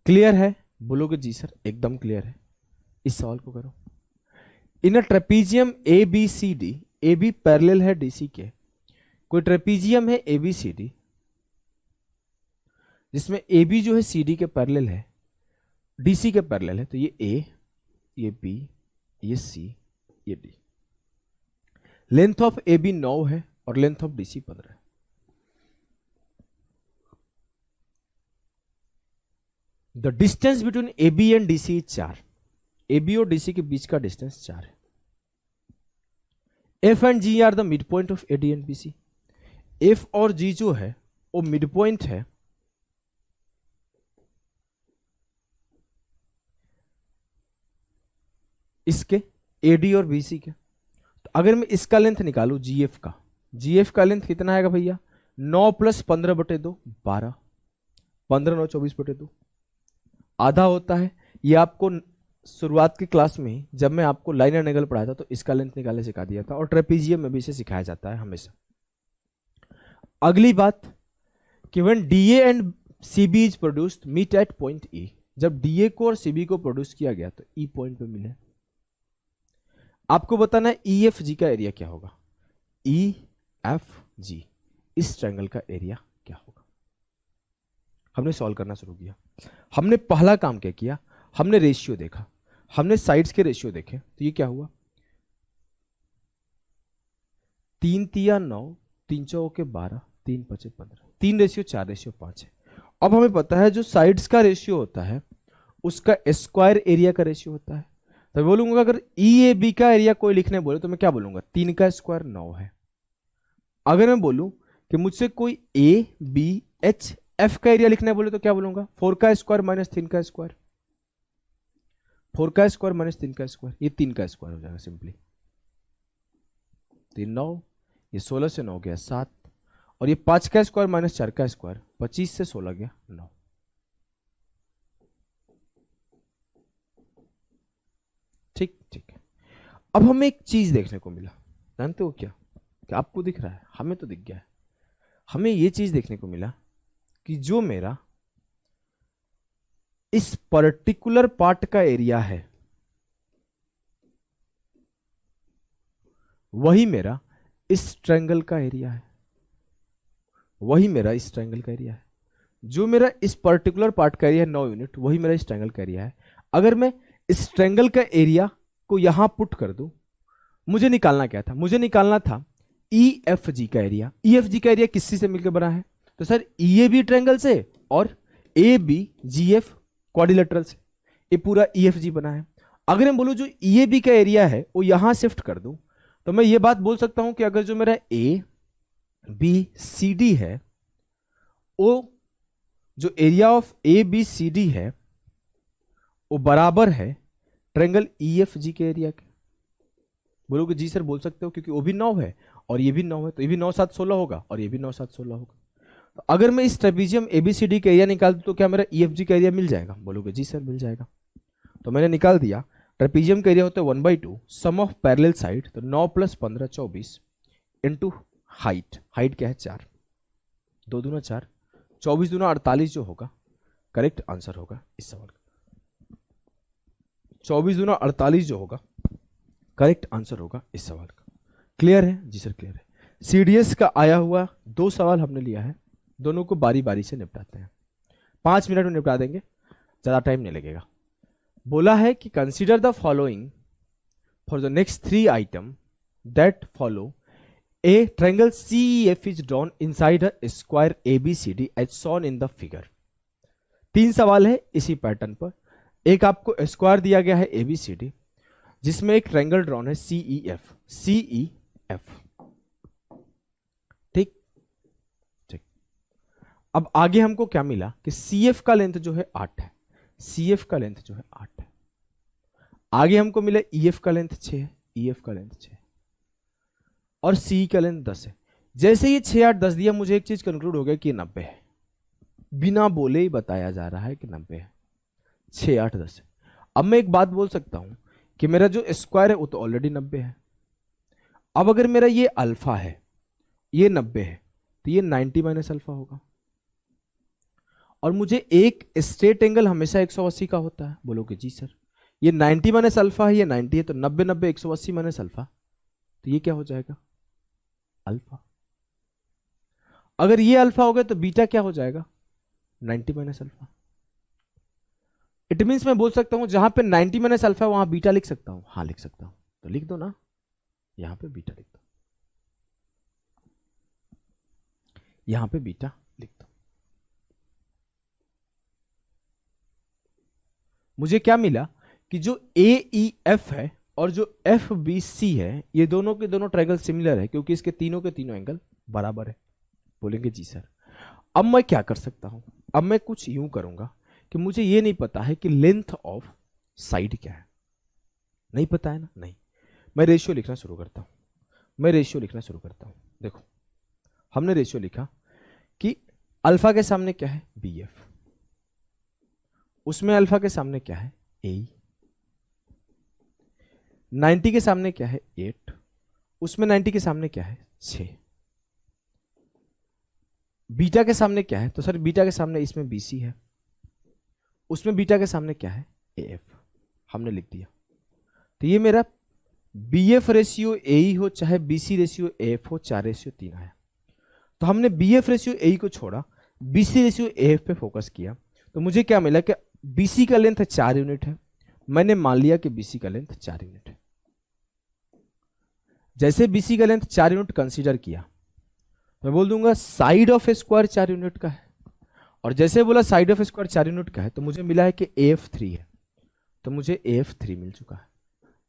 क्लियर है? बोलोगे जी सर एकदम क्लियर है। इस सवाल को करो। In a trapezium A B C D, A B parallel है डीसी के, कोई ट्रेपीजियम है ए बी सी डी जिसमें ए बी जो है सी डी के पैरेलल है, डीसी के पैरेलल है, तो ये ए, ये बी, ये सी, ये D. Length of A B 9 है और लेंथ ऑफ डीसी 15 है। The distance between A B and DC 4, A B और डीसी के बीच का डिस्टेंस 4 है। F and G are the mid point of A D and B C, F और G जो है वो मिड पॉइंट है इसके ए डी और बी सी के। तो अगर मैं इसका लेंथ निकालू जी एफ का, जी एफ का लेंथ कितना आएगा भैया, 9 प्लस 15 बटे 2 12, 15 9 24 बटे 2 आधा होता है। ये आपको शुरुआत की क्लास में जब मैं आपको लाइन एंड एंगल पढ़ाया था तो इसका लेंथ निकालने सिखा दिया था, और ट्रेपीजियम में भी इसे सिखाया जाता है हमेशा। अगली बात कि when DA and CB is produced meet at point E, जब डीए को और सीबी को प्रोड्यूस किया गया तो ई पॉइंट पे मिले। आपको बताना है ई एफ जी का एरिया क्या होगा, ई एफ जी इस ट्रायंगल का एरिया क्या होगा। हमने सॉल्व करना शुरू किया। हमने पहला काम क्या किया, हमने रेशियो देखा, हमने साइड्स के रेशियो देखे, तो ये क्या हुआ 3 तिया 9, 3 चौके 12, 3 पचे 15, 3 रेशियो 4 रेशियो 5 है। अब हमें पता है जो साइड्स का रेशियो होता है उसका स्क्वायर एरिया का रेशियो होता है। तो बोलूंगा अगर ई ए बी का एरिया कोई लिखने बोले तो मैं क्या बोलूंगा, 3 का स्क्वायर 9 है। अगर मैं बोलूं कि मुझसे कोई ए बी एच एफ का एरिया लिखने बोले तो क्या बोलूंगा, 4 का स्क्वायर माइनस 3 का स्क्वायर, 4 का स्क्वायर माइनस 3 का स्क्वायर, ये 3 का स्क्वायर हो जाएगा सिंपली। 3 9, ये 16 से 9 गया 7, और ये 5 का स्क्वायर माइनस 4 का स्क्वायर, 25 से 16 गया 9। ठीक ठीक है। अब हमें एक चीज देखने को मिला, जानते हो क्या, कि आपको दिख रहा है, हमें तो दिख गया है। हमें ये चीज देखने को मिला कि जो मेरा इस पर्टिकुलर पार्ट का एरिया है वही मेरा इस ट्रायंगल का एरिया है, वही मेरा इस ट्रायंगल का एरिया है। जो मेरा इस पर्टिकुलर पार्ट का एरिया है 9 यूनिट, वही मेरा इस ट्रायंगल का एरिया है। अगर मैं इस ट्रायंगल का एरिया को यहां पुट कर दूं, मुझे निकालना क्या था, मुझे निकालना था ई एफ जी का एरिया। ई एफ जी का एरिया किसी से मिलकर बना है, तो sir E A B triangle से और A B G F quadrilateral से, ये पूरा ई एफ जी बना है। अगर मैं बोलूं जो ई ए बी का एरिया है वो यहां शिफ्ट कर दूं, तो मैं ये बात बोल सकता हूं कि अगर जो मेरा ए बी सी डी है, वो जो area of A B C D है वो बराबर है ट्रायंगल ई एफ जी के एरिया के। बोलोगे जी सर, बोल सकते हो, क्योंकि वो भी 9 है और ये भी 9 है, तो ये भी 9 7 16 होगा और ये भी 9 7 16 होगा। तो अगर मैं इस ट्रेपीजियम एबीसीडी का एरिया निकाल दूं तो क्या मेरा ईएफजी का एरिया मिल जाएगा? बोलोगे जी सर मिल जाएगा। तो मैंने निकाल दिया। ट्रेपीजियम का एरिया होता है 1/2 सम ऑफ पैरेलल साइड, तो 9 + 15 24 इंटू हाइट, हाइट क्या है 4, 2 दूना 4, 24 दूना 48 जो होगा करेक्ट आंसर होगा इस सवाल का। 24 दूना 48 जो होगा करेक्ट आंसर होगा इस सवाल का। क्लियर है जी सर? क्लियर है। सीडीएस का आया हुआ 2 सवाल हमने लिया है, दोनों को बारी बारी से निपटाते हैं, 5 मिनट में निपटा देंगे, ज़्यादा टाइम नहीं लगेगा। बोला है कि consider the following for the next 3 item that follow a triangle CEF is drawn inside a square ABCD as shown in the figure. 3 सवाल है इसी पैटर्न पर। एक आपको स्क्वायर दिया गया है ABCD जिसमें एक ट्रायंगल ड्रॉन है CEF। ठीक ठीक। अब आगे हमको क्या मिला कि CF का लेंथ जो है 8 है, CF का लेंथ जो है 8 है। आगे हमको मिला EF का लेंथ 6 है, EF का लेंथ 6 है, और CE का लेंथ 10 है। जैसे ये 6 8 10 दिया, मुझे एक चीज कंक्लूड हो गया कि 90 है, बिना बोले ही बताया जा रहा है कि 90 है, 6 8 10 है। अब मैं एक बात बोल सकता हूं कि मेरा जो स्क्वायर है वो तो ऑलरेडी 90 है। अब अगर मेरा ये अल्फा है, ये 90 है, तो ये 90 माइनस अल्फा होगा। और मुझे एक स्ट्रेट एंगल हमेशा 180 का होता है। बोलोगे जी सर ये 90 माइनस अल्फा है, ये 90 है, तो 90 90 180 माइनस अल्फा, तो ये क्या हो जाएगा अल्फा। अगर ये अल्फा हो गया तो बीटा क्या हो जाएगा 90 माइनस अल्फा। इट मीन्स मैं बोल सकता हूं जहां पे 90 माइनस अल्फा वहां बीटा लिख सकता हूं। हाँ लिख सकता हूं, तो लिख दो ना, यहां पे बीटा लिख दो, यहां पे बीटा लिख दो। मुझे क्या मिला कि जो AEF है और जो FBC है, ये दोनों के दोनों ट्रायंगल सिमिलर है क्योंकि इसके तीनों के तीनों एंगल बराबर है। बोलेंगे जी सर। अब मैं क्या कर सकता हूं, अब मैं कुछ यूं करूंगा कि मुझे ये नहीं पता है कि लेंथ ऑफ साइड क्या है, नहीं पता है ना, नहीं, मैं रेशियो लिखना शुरू करता हूं, मैं रेशियो लिखना शुरू करता हूं। देखो हमने रेशियो लिखा कि अल्फा के सामने क्या है BF, उसमें अल्फा के सामने क्या है AE, 90 के सामने क्या है 8, उसमें 90 के सामने क्या है 6, बीटा के सामने क्या है, तो सर बीटा के सामने इसमें BC है, उसमें बीटा के सामने क्या है AF, हमने लिख दिया। तो ये मेरा BF रेशियो AE हो चाहे BC रेशियो AF हो, 4:3 आया। तो हमने BF रेशियो AE को छोड़ा, BC रेशियो AF पे फोकस किया, तो मुझे क्या मिला कि BC का लेंथ 4 यूनिट है, मैंने मान लिया कि BC का लेंथ 4 यूनिट है। जैसे BC का लेंथ 4 यूनिट कंसीडर किया, मैं बोल दूंगा साइड ऑफ स्क्वायर 4 यूनिट का है, और जैसे बोला साइड ऑफ स्क्वायर 4 यूनिट का है, तो मुझे मिला है कि AF3 है, तो मुझे AF3 मिल चुका है,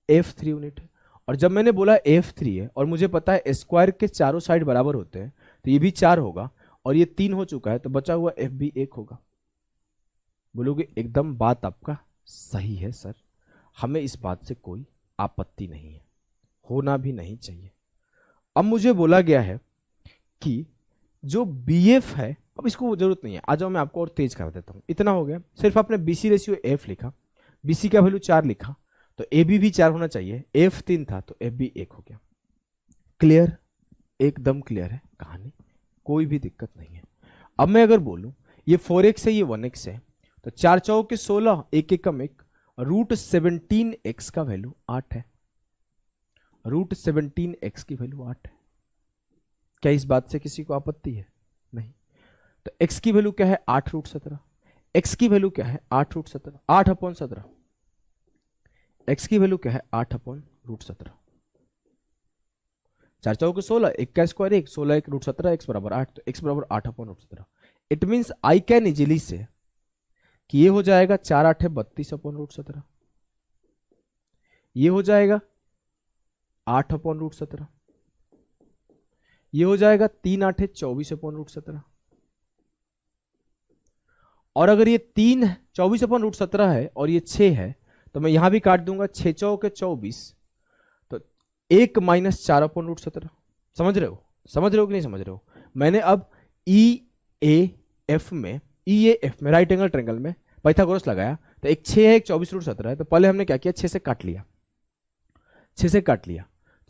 AF3 यूनिट है। और जब मैंने बोला AF3 है और मुझे पता है स्क्वायर के चारों साइड बराबर होते हैं, तो ये भी 4 होगा और ये 3 हो चुका है, तो बचा हुआ F भी 1 होगा। बोलोगे एकदम बात आपका सही है सर, हमें इस बात से कोई आपत्ति नहीं है, होना भी नहीं चाहिए। अब मुझे बोला गया है कि जो BF है, अब इसको जरूरत नहीं है, आ जाओ मैं आपको और तेज कर देता हूं। इतना हो गया, सिर्फ आपने BC रेशियो F लिखा, BC का वैल्यू 4 लिखा, तो AB भी 4 होना चाहिए, F 3 था तो F भी 1 हो गया। क्लियर, एकदम क्लियर है कहानी, कोई भी दिक्कत नहीं है। अब मैं अगर बोलूं ये 4x है, ये 1x है, तो 4 चौके 16, 1 एकम 1, √17x का वैल्यू 8 है, √17x की वैल्यू 8 है। क्या इस बात से किसी को आपत्ति है? नहीं। तो x की वैल्यू क्या है 8√17, x की वैल्यू क्या है 8√17, 8/17, x की वैल्यू क्या है 8/√17, 4 चौके 16, 1 का स्क्वायर 1, 16 1 √17, x बराबर 8, तो x बराबर 8/√17। It means I can easily say कि ये हो जाएगा 4 8 32/√17, ये हो जाएगा 8/√17, ये हो जाएगा 3 8 24/√17, और अगर ये 3 24/√17 है और ये 6 है, तो मैं यहां भी काट दूंगा, 6 चौके 24, तो 1 - 4/√17। समझ रहे हो, समझ रहे हो कि नहीं समझ रहे हो? मैंने अब EAF में राइट एंगल ट्रायंगल में पाइथागोरस लगाया, तो एक 6 है, एक 24√17 है। तो पहले हमने क्या किया, 6 से काट लिया, 6 से काट लिया,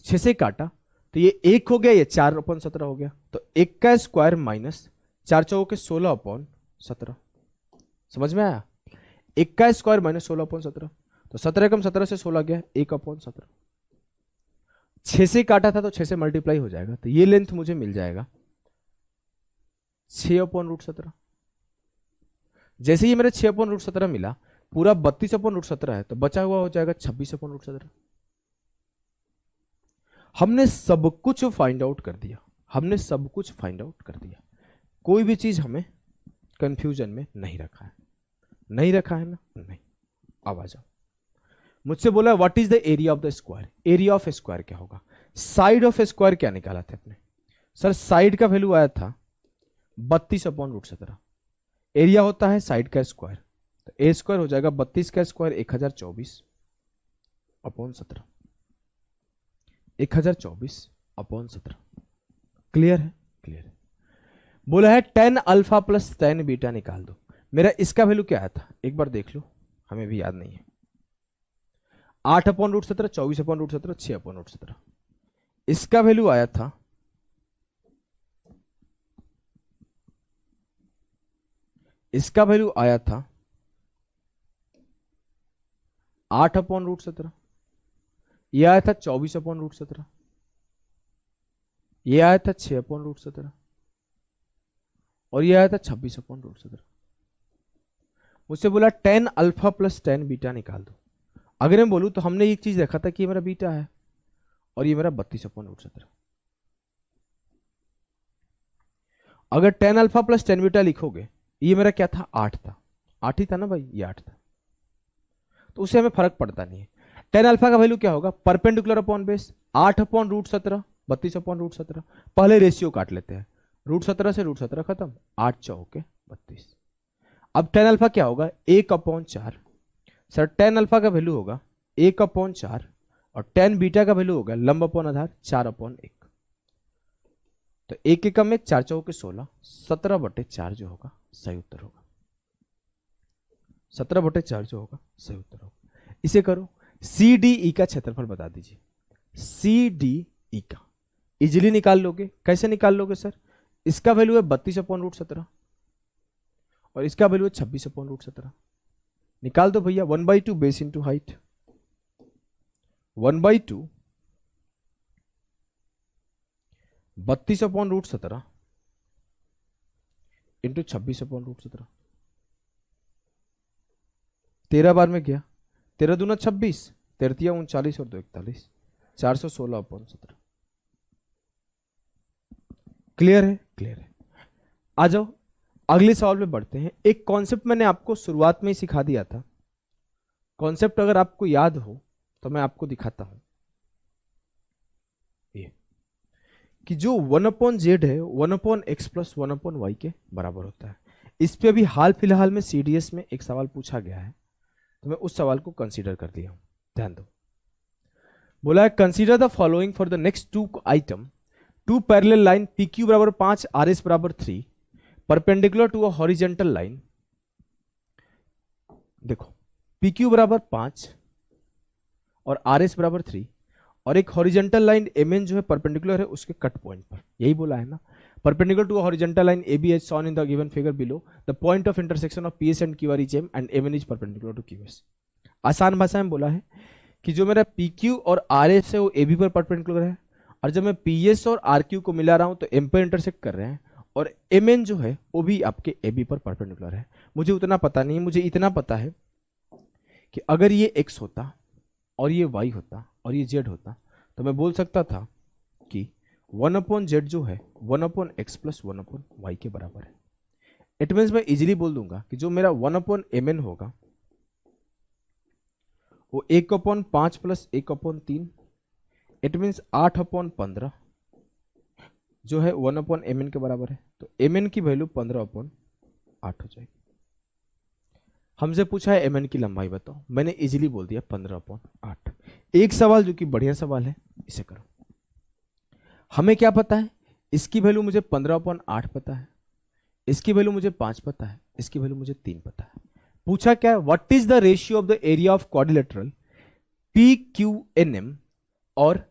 6 से काटा तो ये 1 हो गया, ये 4/17 हो गया। तो 1 का स्क्वायर माइनस 4 चौके 16/17। समझ में आया? 1 का स्क्वायर माइनस 16/17, तो 17 कम 17 से 16 गया 1/17। 6 से काटा था तो 6 से मल्टीप्लाई हो जाएगा, तो ये लेंथ मुझे मिल जाएगा 6/√17। जैसे ही मेरे 6/√17 मिला, पूरा 32/√17 है, तो बचा हुआ हो जाएगा 26/√17। हमने सब कुछ फाइंड आउट कर दिया, हमने सब कुछ फाइंड आउट कर दिया, कोई भी चीज हमें कंफ्यूजन में नहीं रखा है, नहीं रखा है ना? नहीं। अब आ जाओ, मुझसे बोला what is the area of the square. Area of square क्या होगा? साइड ऑफ स्क्वायर क्या निकाला था अपने? सर साइड का वैल्यू आया था 32/√17। एरिया होता है साइड का स्क्वायर, तो ए स्क्वायर हो जाएगा 32 का स्क्वायर 1024/17। 1024/17। क्लियर है? क्लियर है। बोला है tan alpha plus tan beta निकाल दो। मेरा इसका वैल्यू क्या आया था एक बार देख लो, हमें भी याद नहीं है। 8/√17, 24/√17, 6/√17। इसका वैल्यू आया था इसका वैल्यू आया था 8/√17, यह आया था 24/√17, यह आया था 6/√17 और यह आया था 26/√17। मुझसे बोला tan alpha plus tan beta निकाल दो। अगर मैं बोलूं तो हमने एक चीज देखा था कि ये मेरा बीटा है और ये मेरा 32/√17। अगर tan alpha plus tan beta लिखोगे, ये मेरा क्या था? 8 था, 8 ही था ना भाई, ये 8 था, तो उससे हमें फर्क पड़ता नहीं है। tan अल्फा का वैल्यू क्या होगा? Perpendicular upon base 8/√17, 32/√17। पहले रेशियो काट लेते हैं, √17 से √17 खत्म, 8 चौके 32। अब tan अल्फा क्या होगा? 1/4। सर tan अल्फा का वैल्यू होगा 1/4 और tan बीटा का वैल्यू होगा लंब अपॉन आधार 4/1। तो 1 एकम में 4 चौके 16, 17/4 जो होगा सही उत्तर होगा। 17/4 जो होगा सही उत्तर होगा। इसे करो, सी डी ई का क्षेत्रफल बता दीजिए। सी डी ई का इजिली निकाल लोगे। कैसे निकाल लोगे सर? इसका वैल्यू है 32/√17 और इसका वैल्यू है 26/√17। निकाल दो भैया, 1/2 बेस इंटू हाइट, 1/2 32/√17 इंटू 26/√17। 13 बार में गया, 13 दूना 26, 13 39 और 2 41, 416/17। क्लियर है? क्लियर है। आ जाओ अगले सवाल पे बढ़ते हैं। एक कॉन्सेप्ट मैंने आपको शुरुआत में ही सिखा दिया था, कॉन्सेप्ट अगर आपको याद हो तो मैं आपको दिखाता हूं। ये कि जो 1/z है 1/x प्लस 1/y के बराबर होता है। इस पे अभी हाल फिलहाल में CDS में एक सवाल पूछा गया है, तो मैं उस सवाल को कंसीडर कर लिया हूं। ध्यान दो, बोला है consider the following for the next 2 item. 2 parallel line PQ बराबर 5, RS बराबर 3, perpendicular to a horizontal line. देखो PQ बराबर 5 और RS बराबर 3 और एक हॉरिजेंटल लाइन MN जो है परपेंडिकुलर है उसके कट पॉइंट पर, यही बोला है ना। Perpendicular to a horizontal line AB as shown in the given figure below, the point of intersection of PS and QR is M and MN is perpendicular to QS। आसान भाषा में बोला है कि जो मेरा PQ और RS है वो AB पर परपेंडिकुलर है, और जब मैं PS और RQ को मिला रहा हूं तो M पर इंटरसेक्ट कर रहे हैं, और MN जो है वो भी आपके AB पर परपेंडिकुलर है। मुझे उतना पता नहीं, मुझे इतना पता है कि अगर ये X होता और ये Y होता और ये Z होता तो मैं बोल सकता था कि 1/z जो है 1/x प्लस 1/y के बराबर है। इट मीन्स मैं इजीली बोल दूंगा कि जो मेरा 1/mn होगा वो 1/5 प्लस 1/3, इट मीन्स 8/15 जो है 1/mn के बराबर है। तो mn की वैल्यू 15/8 हो जाएगी। हमसे पूछा है mn की लंबाई बताओ, मैंने इजीली बोल दिया 15/8। एक सवाल जो कि बढ़िया सवाल है, इसे करो। हमें क्या पता है? इसकी वैल्यू मुझे 15/8 पता है, इसकी वैल्यू मुझे 5 पता है, इसकी वैल्यू मुझे 3 पता है। पूछा क्या है, what is the ratio of the area of quadrilateral P Q N M और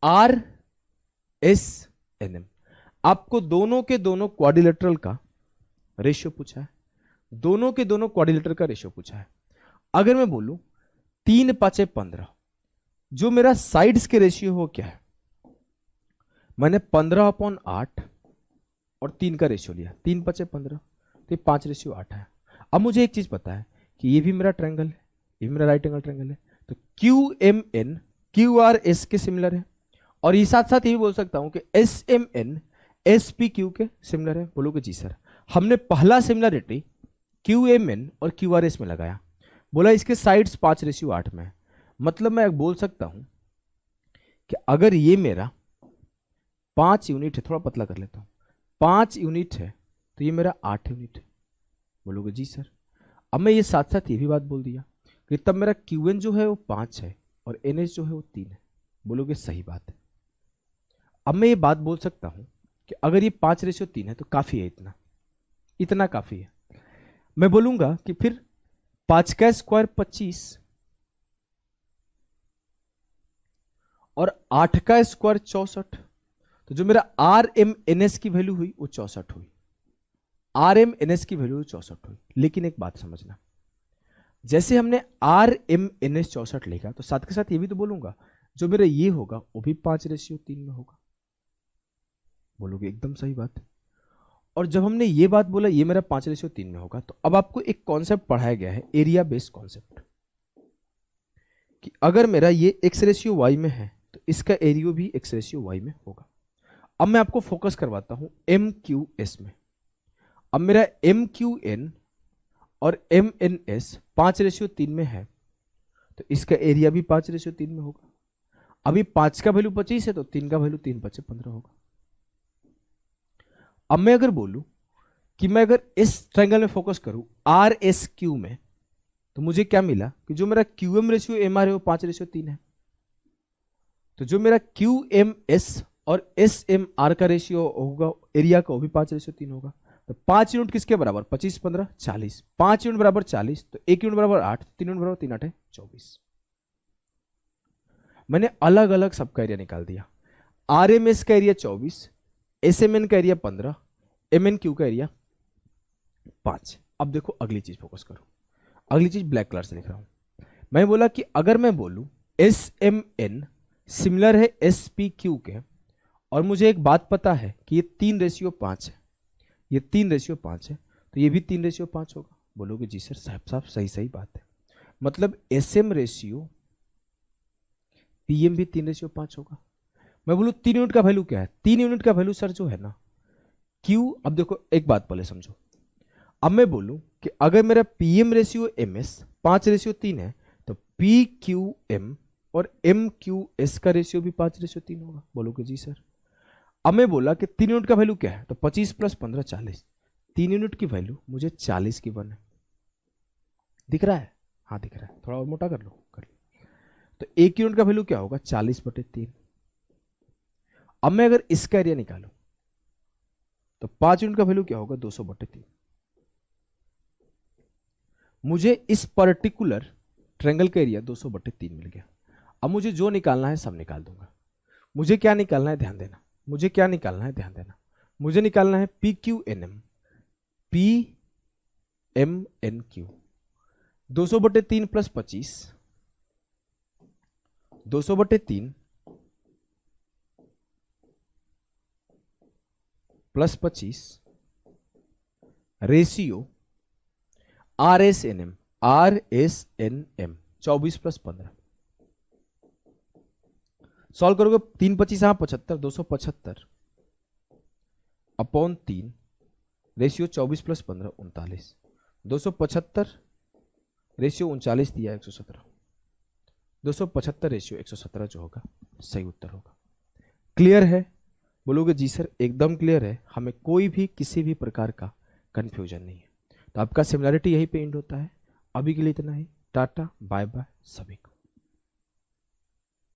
आर एस एन एम। आपको दोनों के दोनों क्वाड्रिलेटरल का रेशियो पूछा है, दोनों के दोनों क्वाड्रिलेटरल का रेशियो पूछा है। अगर मैं बोलूं 3 5 15, जो मेरा साइड्स के रेशियो हो क्या है, मैंने 15/8 और 3 का रेशियो लिया, 3 5 15, तो 5/8 है। अब मुझे एक चीज पता है कि ये भी मेरा ट्रायंगल है, ये भी मेरा राइट एंगल ट्रायंगल है, तो Q M N Q R S के सिमिलर है, और ये साथ साथ ये भी बोल सकता हूं कि S M N S P Q के सिमिलर है। बोलोगे जी सर, हमने पहला सिमिलरिटी क्यू एम एन और क्यू आर एस में लगाया, बोला इसके साइड्स 5/8 में है, मतलब मैं बोल सकता हूं कि अगर ये मेरा 5 यूनिट है, थोड़ा पतला कर लेता हूं, 5 यूनिट है तो ये मेरा 8 यूनिट है। बोलोगे जी सर। अब मैं ये साथ साथ ये भी बात बोल दिया कि तब मेरा क्यू एन जो है वो 5 है और एन एस जो है वो 3 है। बोलोगे सही बात है। अब मैं ये बात बोल सकता हूं कि अगर ये 5/3 है तो काफी है, इतना इतना काफी है। मैं बोलूंगा कि फिर 5 का स्क्वायर 25 और 8 का स्क्वायर 64, तो जो मेरा आर एम एन एस की वैल्यू हुई वो 64 हुई, आर एम एन एस की वैल्यू 64 हुई। लेकिन एक बात समझना, जैसे हमने आर एम एन एस 64 लिखा, तो साथ के साथ ये भी तो बोलूंगा जो मेरा ये होगा वो भी 5/3 में होगा। बोलोगे एकदम सही बात है। और जब हमने ये बात बोला ये मेरा 5/3 में होगा, तो अब आपको एक कॉन्सेप्ट पढ़ाया गया है, एरिया बेस्ड कॉन्सेप्ट, कि अगर मेरा ये x/y में है तो इसका एरिया भी x/y में होगा। अब मैं आपको फोकस करवाता हूं एम क्यू एस में। अब मेरा एम क्यू एन और एम एन एस 5/3 में है, तो इसका एरिया भी 5/3 में होगा। अभी 5 का वैल्यू 25 है तो 3 का वैल्यू 3 5 15 होगा। अब मैं अगर बोलूं कि मैं अगर इस ट्रायंगल में फोकस करूं आर एस क्यू में, तो मुझे क्या मिला कि जो मेरा Q M ratio M R है वो 5/3 है। तो जो मेरा क्यू एम एस और एस एम आर का रेशियो होगा एरिया का, वो भी 5/3 होगा। तो 5 यूनिट किसके बराबर, 25 15 40, 5 यूनिट बराबर 40, तो 1 यूनिट बराबर 8, 3 यूनिट बराबर 3 8 है 24। मैंने अलग अलग सबका एरिया निकाल दिया। आर एम एस का एरिया 24, एस एम एन का एरिया 15, एम एन क्यू का एरिया 5। अब देखो अगली चीज फोकस करो, अगली चीज ब्लैक कलर से लिख रहा हूं। मैं बोला कि अगर मैं बोलूं एस एम एन सिमिलर है एस पी क्यू के, और मुझे एक बात पता है कि ये 3/5 है, ये 3/5 है, तो ये भी 3/5 होगा। बोलोगे जी सर, साहब साहब सही सही बात है, मतलब S M ratio P M भी 3/5 होगा। मैं बोलूं 3 यूनिट का वैल्यू क्या है, 3 यूनिट का वैल्यू सर जो है ना क्यू। अब देखो एक बात पहले समझो, अब मैं बोलूं कि अगर मेरा P M ratio M S 5/3 है, तो पी क्यू एम और एम क्यू एस का रेशियो भी 5/3 होगा। बोलोगे जी सर। अब मैं बोला कि 3 यूनिट का वैल्यू क्या है, तो 25 + 15 40, 3 यूनिट की वैल्यू मुझे 40 की बन है। दिख रहा है, हाँ दिख रहा है, थोड़ा और मोटा कर लो, कर लो। तो 1 यूनिट का वैल्यू क्या होगा, 40/3। अब मैं अगर इसका एरिया निकालू तो 5 यूनिट का वैल्यू क्या होगा, 200/3। मुझे इस पर्टिकुलर ट्रायंगल का एरिया 200/3 मिल गया। अब मुझे जो निकालना है सब निकाल दूंगा। मुझे क्या निकालना है ध्यान देना, मुझे क्या निकालना है ध्यान देना, मुझे निकालना है P Q N M, P M N Q, 200/3 + 25, 200/3 + 25 ratio R S N M, R S N M 24 + 15। Solve करोगे 3 25 75, 275 अपॉन 3 रेशियो 24 + 15 39, 275 रेशियो 39 दिया 117, 275 रेशियो 117 जो होगा सही उत्तर होगा। क्लियर है? बोलोगे जी सर एकदम क्लियर है, हमें कोई भी किसी भी प्रकार का कंफ्यूजन नहीं है। तो आपका सिमिलरिटी यहीं पे एंड होता है। अभी के लिए इतना ही, टाटा बाय बाय सभी को।